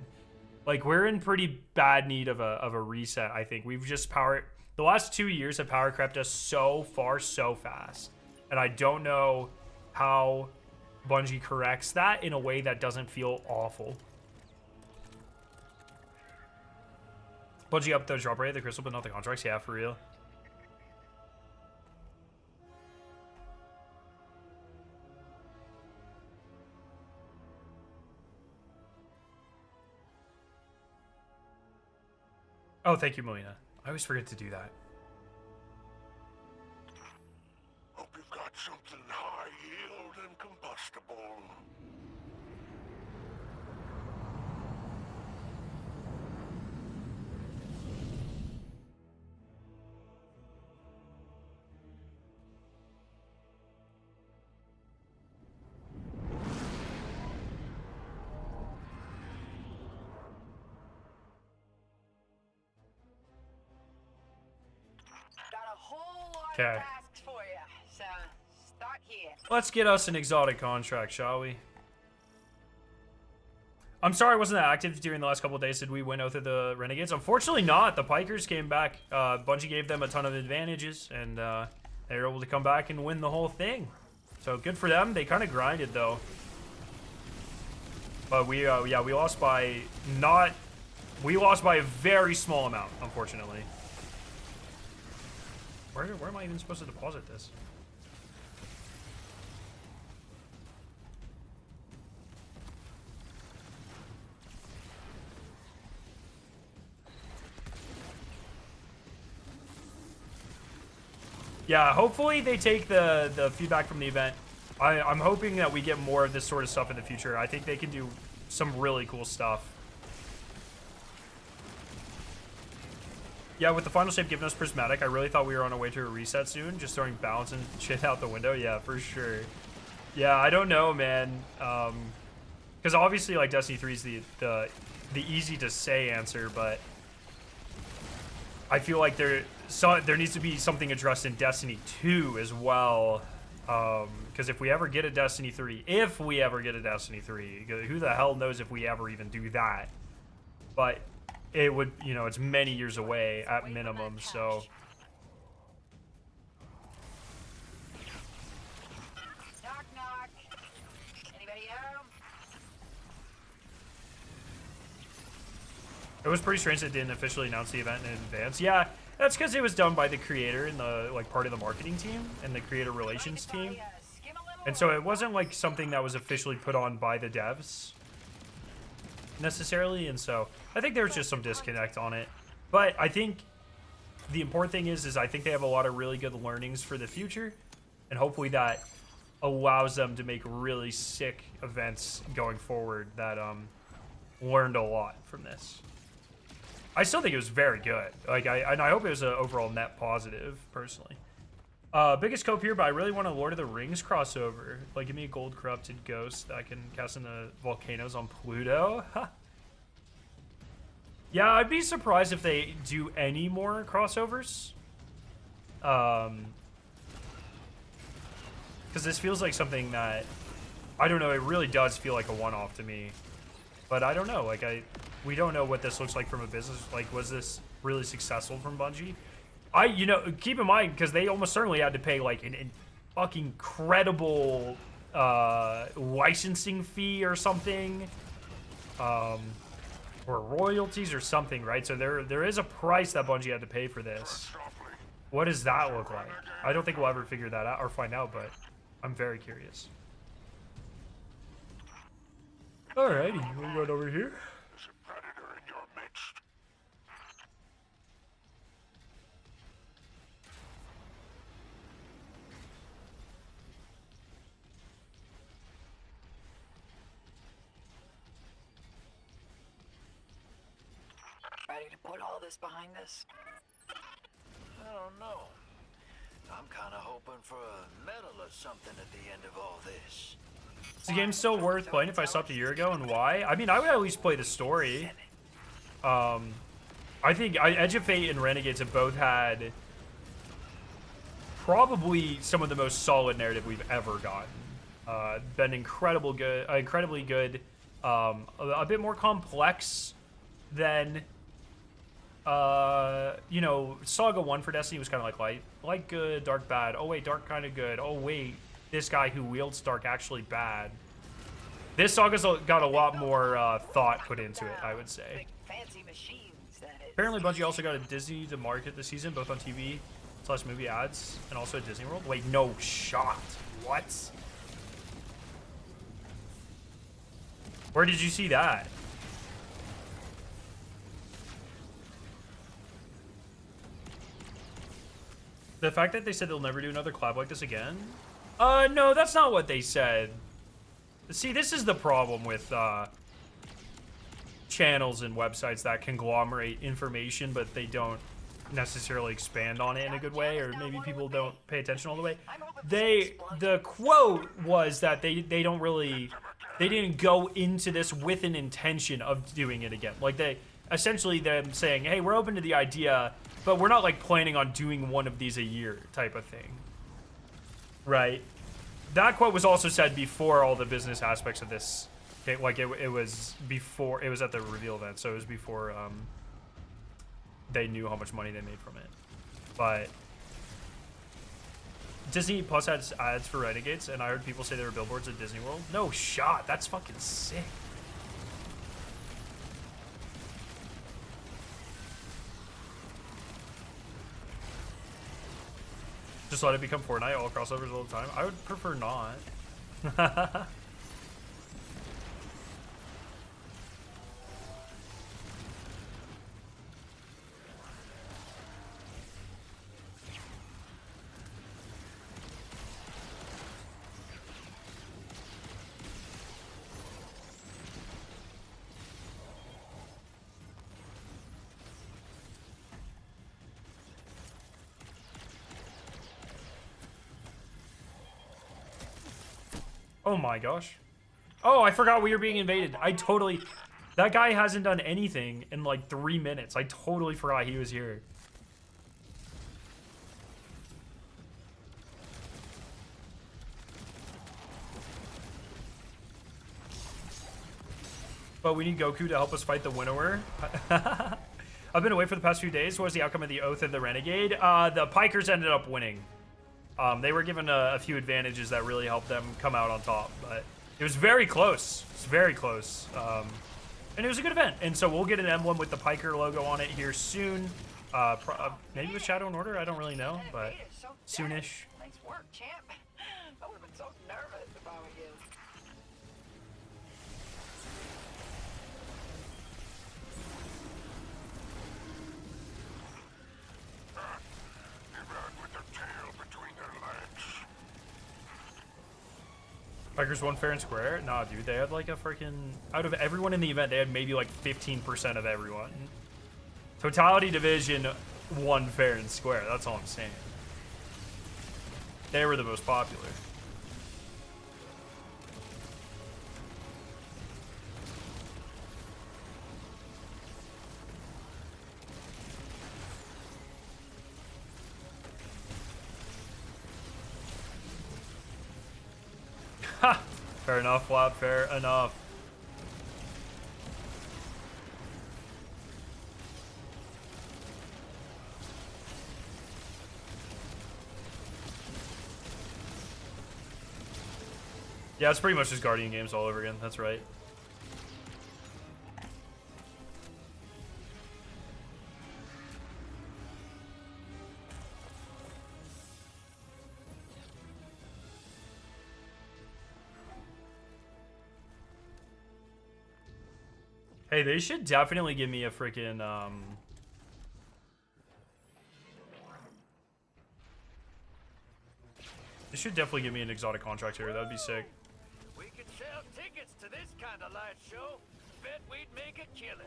Like, we're in pretty bad need of a reset, I think. We've just the last 2 years have power crept us so far, so fast. And I don't know how Bungie corrects that in a way that doesn't feel awful. Bungie up the drop rate of the crystal, but not the contracts. Yeah, for real. Oh, thank you, Melina. I always forget to do that. Hope you've got something high yield and combustible. Got a whole lot Okay. of tasks for you, so start here. Let's get us an exotic contract, shall we? I'm sorry I wasn't that active during the last couple of days. Did we win Oath of the Renegades? Unfortunately not. The Pikers came back. Bungie gave them a ton of advantages, and they were able to come back and win the whole thing. So good for them. They kind of grinded, though. But we lost by we lost by a very small amount, unfortunately. Where am I even supposed to deposit this? Yeah, hopefully they take the feedback from the event. I'm hoping that we get more of this sort of stuff in the future. I think they can do some really cool stuff. Yeah, with the final shape giving us prismatic, I really thought we were on our way to a reset soon. Just throwing balance and shit out the window. Yeah, for sure. Yeah, I don't know, man. Because obviously, like, Destiny 3 is the easy to say answer, but I feel like there needs to be something addressed in Destiny 2 as well. Because if we ever get a Destiny 3, who the hell knows if we ever even do that? But it would, you know, it's many years away at minimum, so. Knock, knock. Anybody home? It was pretty strange they didn't officially announce the event in advance. Yeah, that's because it was done by the creator and the, like, part of the marketing team and the creator relations team. And so it wasn't like something that was officially put on by the devs necessarily, and so I think there was just some disconnect on it. But I think the important thing is I think they have a lot of really good learnings for the future, and hopefully that allows them to make really sick events going forward that learned a lot from this. I still think it was very good. Like, I hope it was an overall net positive, personally. Biggest cope here, but I really want a Lord of the Rings crossover. Like, give me a gold corrupted ghost that I can cast in the volcanoes on Pluto. Yeah, I'd be surprised if they do any more crossovers. Because this feels like something that, I don't know, it really does feel like a one-off to me. But I don't know, like, we don't know what this looks like from a business. Like, was this really successful from Bungie? You know, keep in mind, because they almost certainly had to pay, like, an fucking incredible licensing fee or something. Or royalties or something, right? So there is a price that Bungie had to pay for this. What does that look like? I don't think we'll ever figure that out or find out, but I'm very curious. Alrighty, we're going over here. There's a predator in your midst. Ready to put all this behind us? I don't know. I'm kind of hoping for a medal or something at the end of all this. Is the game still worth playing if I stopped a year ago, and why? I mean, I would at least play the story. I think Edge of Fate and Renegades have both had probably some of the most solid narrative we've ever gotten. Been incredibly good. A bit more complex than you know, Saga 1 for Destiny was kind of like light good, dark bad. Oh wait, dark kind of good. Oh wait, this guy who wields dark actually bad. This Saga's got a lot more thought put into it, I would say. Fancy machines, that is. Apparently Bungie also got a Disney to market this season, both on TV / movie ads and also at Disney World. Wait, no shot. What? Where did you see that? The fact that they said they'll never do another collab like this again? No, that's not what they said. See, this is the problem with channels and websites that conglomerate information, but they don't necessarily expand on it in a good way, or maybe people don't pay attention all the way. The quote was that they didn't go into this with an intention of doing it again. Like, they essentially them saying, hey, we're open to the idea, but we're not like planning on doing one of these a year type of thing, right? That quote was also said before all the business aspects of this. Okay, like it was before, it was at the reveal event, so it was before they knew how much money they made from it. But Disney Plus had ads for Renegades, and I heard people say there were billboards at Disney World. No shot, that's fucking sick. Just let it become Fortnite, all crossovers all the time. I would prefer not. Oh my gosh. Oh, I forgot we were being invaded. I totally... That guy hasn't done anything in like 3 minutes. I totally forgot he was here. But we need Goku to help us fight the Winnower. I've been away for the past few days. What was the outcome of the Oath and the Renegade? The Pikers ended up winning. They were given a few advantages that really helped them come out on top. But it was very close. It's very close. And it was a good event. And so we'll get an emblem with the Piker logo on it here soon. Maybe with Shadow and Order? I don't really know. But soonish. Nice work, champ. I would have been so nervous if I were you. With their tail between their legs. Pikers won fair and square? Nah, dude, they had like a freaking... Out of everyone in the event, they had maybe like 15% of everyone. Totality Division won fair and square. That's all I'm saying. They were the most popular. Ha! Fair enough, Flap. Fair enough. Yeah, it's pretty much just Guardian games all over again. That's right. Hey, they should definitely give me a freaking they should definitely give me an exotic contract here. That'd be sick. We could sell tickets to this kind of light show. Bet we'd make a killing.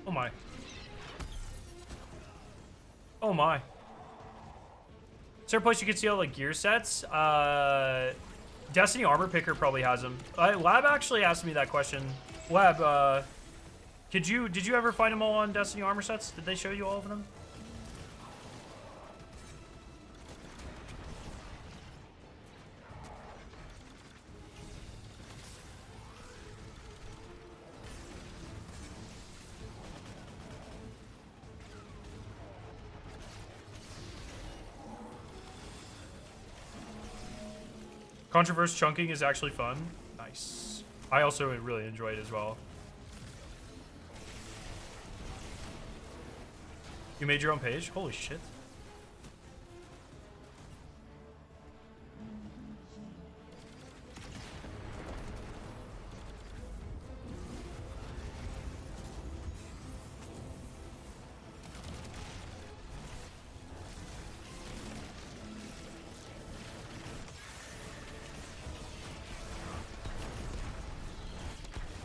Oh my. Oh my. Is there a place you can see all the gear sets? Destiny Armor Picker probably has them. Lab actually asked me that question. Lab, did you ever find them all on Destiny Armor sets? Did they show you all of them? Controverse chunking is actually fun. Nice. I also really enjoy it as well. You made your own page? Holy shit.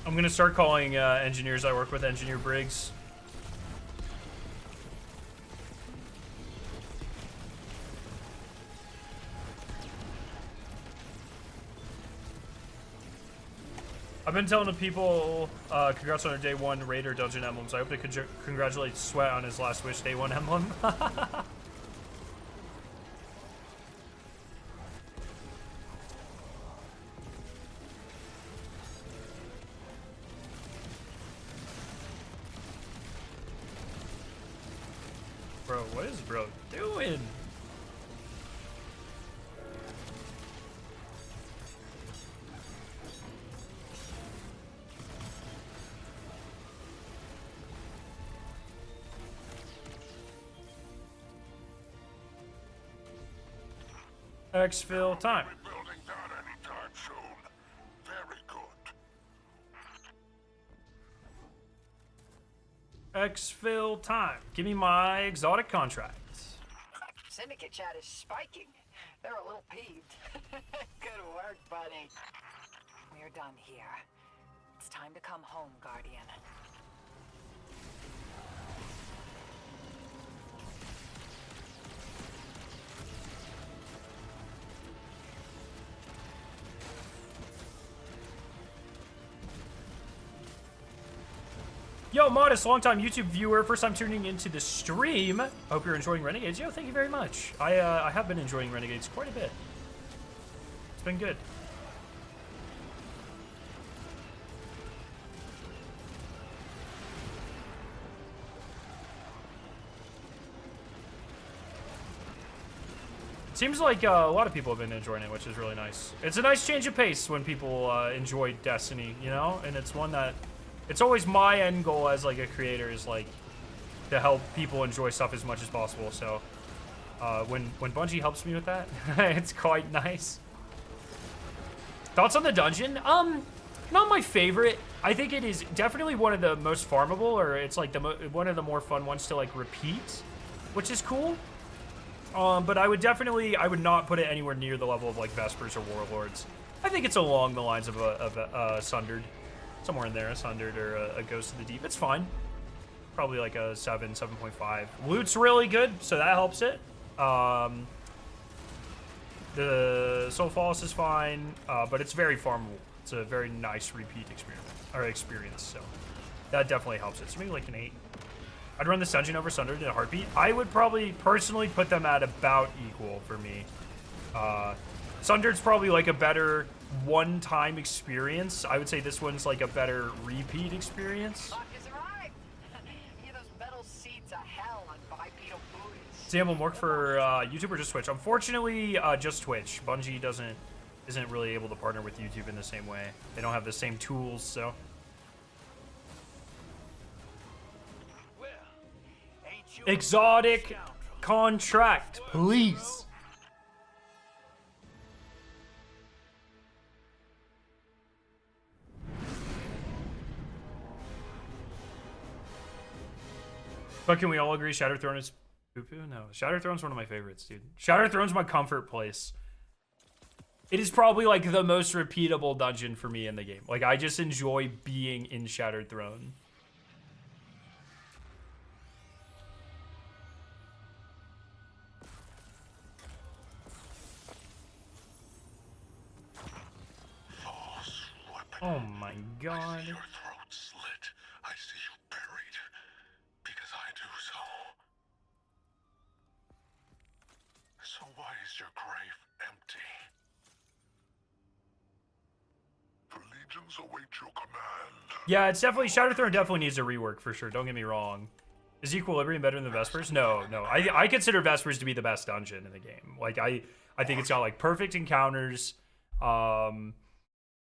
I'm gonna start calling engineers I work with Engineer Briggs. I've been telling the people congrats on their day one Raider Dungeon emblems. I hope they could congratulate Sweat on his last wish day one emblem. Bro, what is bro doing? Exfil time. Rebuilding that anytime soon. Very good. Exfil time. Give me my exotic contract. Syndicate chat is spiking. They're a little peeved. Good work, buddy. We're done here. It's time to come home, Guardian. Yo, Modest, long-time YouTube viewer, first time tuning into the stream. Hope you're enjoying Renegades. Yo, thank you very much. I have been enjoying Renegades quite a bit. It's been good. Seems like a lot of people have been enjoying it, which is really nice. It's a nice change of pace when people enjoy Destiny, you know? And it's one that... It's always my end goal as, like, a creator is, like, to help people enjoy stuff as much as possible. So, when Bungie helps me with that, it's quite nice. Thoughts on the dungeon? Not my favorite. I think it is definitely one of the most farmable, or it's, like, one of the more fun ones to, like, repeat, which is cool. But I would not put it anywhere near the level of like Vespers or Warlords. I think it's along the lines of a Sundered, somewhere in there, a Sundered or a Ghost of the Deep. It's fine. Probably like a 7.5. Loot's really good, so that helps it. The Soul Falls is fine, but it's very farmable. It's a very nice repeat experience, so that definitely helps it. So maybe like an 8. I'd run this dungeon over Sundered in a heartbeat. I would probably personally put them at about equal for me. Sundered's probably like a better one-time experience. I would say this one's like a better repeat experience. Sample Mork for YouTube or just Twitch? Unfortunately, just Twitch. Bungie isn't really able to partner with YouTube in the same way. They don't have the same tools, so. Exotic contract, please. But can we all agree Shattered Throne is poo-poo? No, Shattered Throne's one of my favorites, dude. Shattered Throne's my comfort place. It is probably like the most repeatable dungeon for me in the game. Like, I just enjoy being in Shattered Throne. Oh my god. Your throat slit. I see you buried. Because I do so. So why is your grave empty? The legions await your command. Yeah, it's definitely... Shattered Throne definitely needs a rework for sure. Don't get me wrong. Is Equilibrium better than Vespers? No. I consider Vespers to be the best dungeon in the game. Like, I think it's got, like, perfect encounters.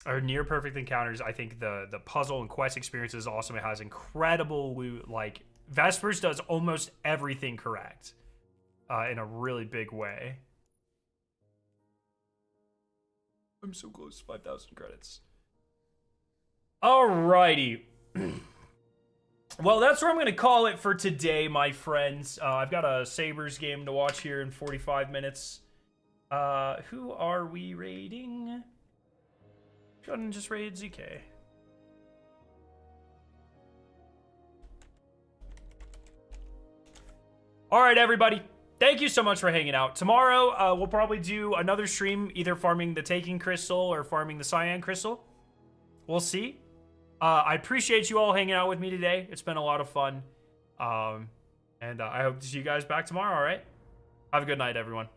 Or near perfect encounters. I think the puzzle and quest experience is awesome. It has incredible loot. Like, Vespers does almost everything correct in a really big way. I'm so close to 5,000 credits. Alrighty. Well, that's where I'm going to call it for today, my friends. I've got a Sabres game to watch here in 45 minutes. Who are we raiding? Go ahead and just raid ZK. Alright, everybody. Thank you so much for hanging out. Tomorrow, we'll probably do another stream, either farming the Taking Crystal or farming the Cyan Crystal. We'll see. I appreciate you all hanging out with me today. It's been a lot of fun. And I hope to see you guys back tomorrow, alright? Have a good night, everyone.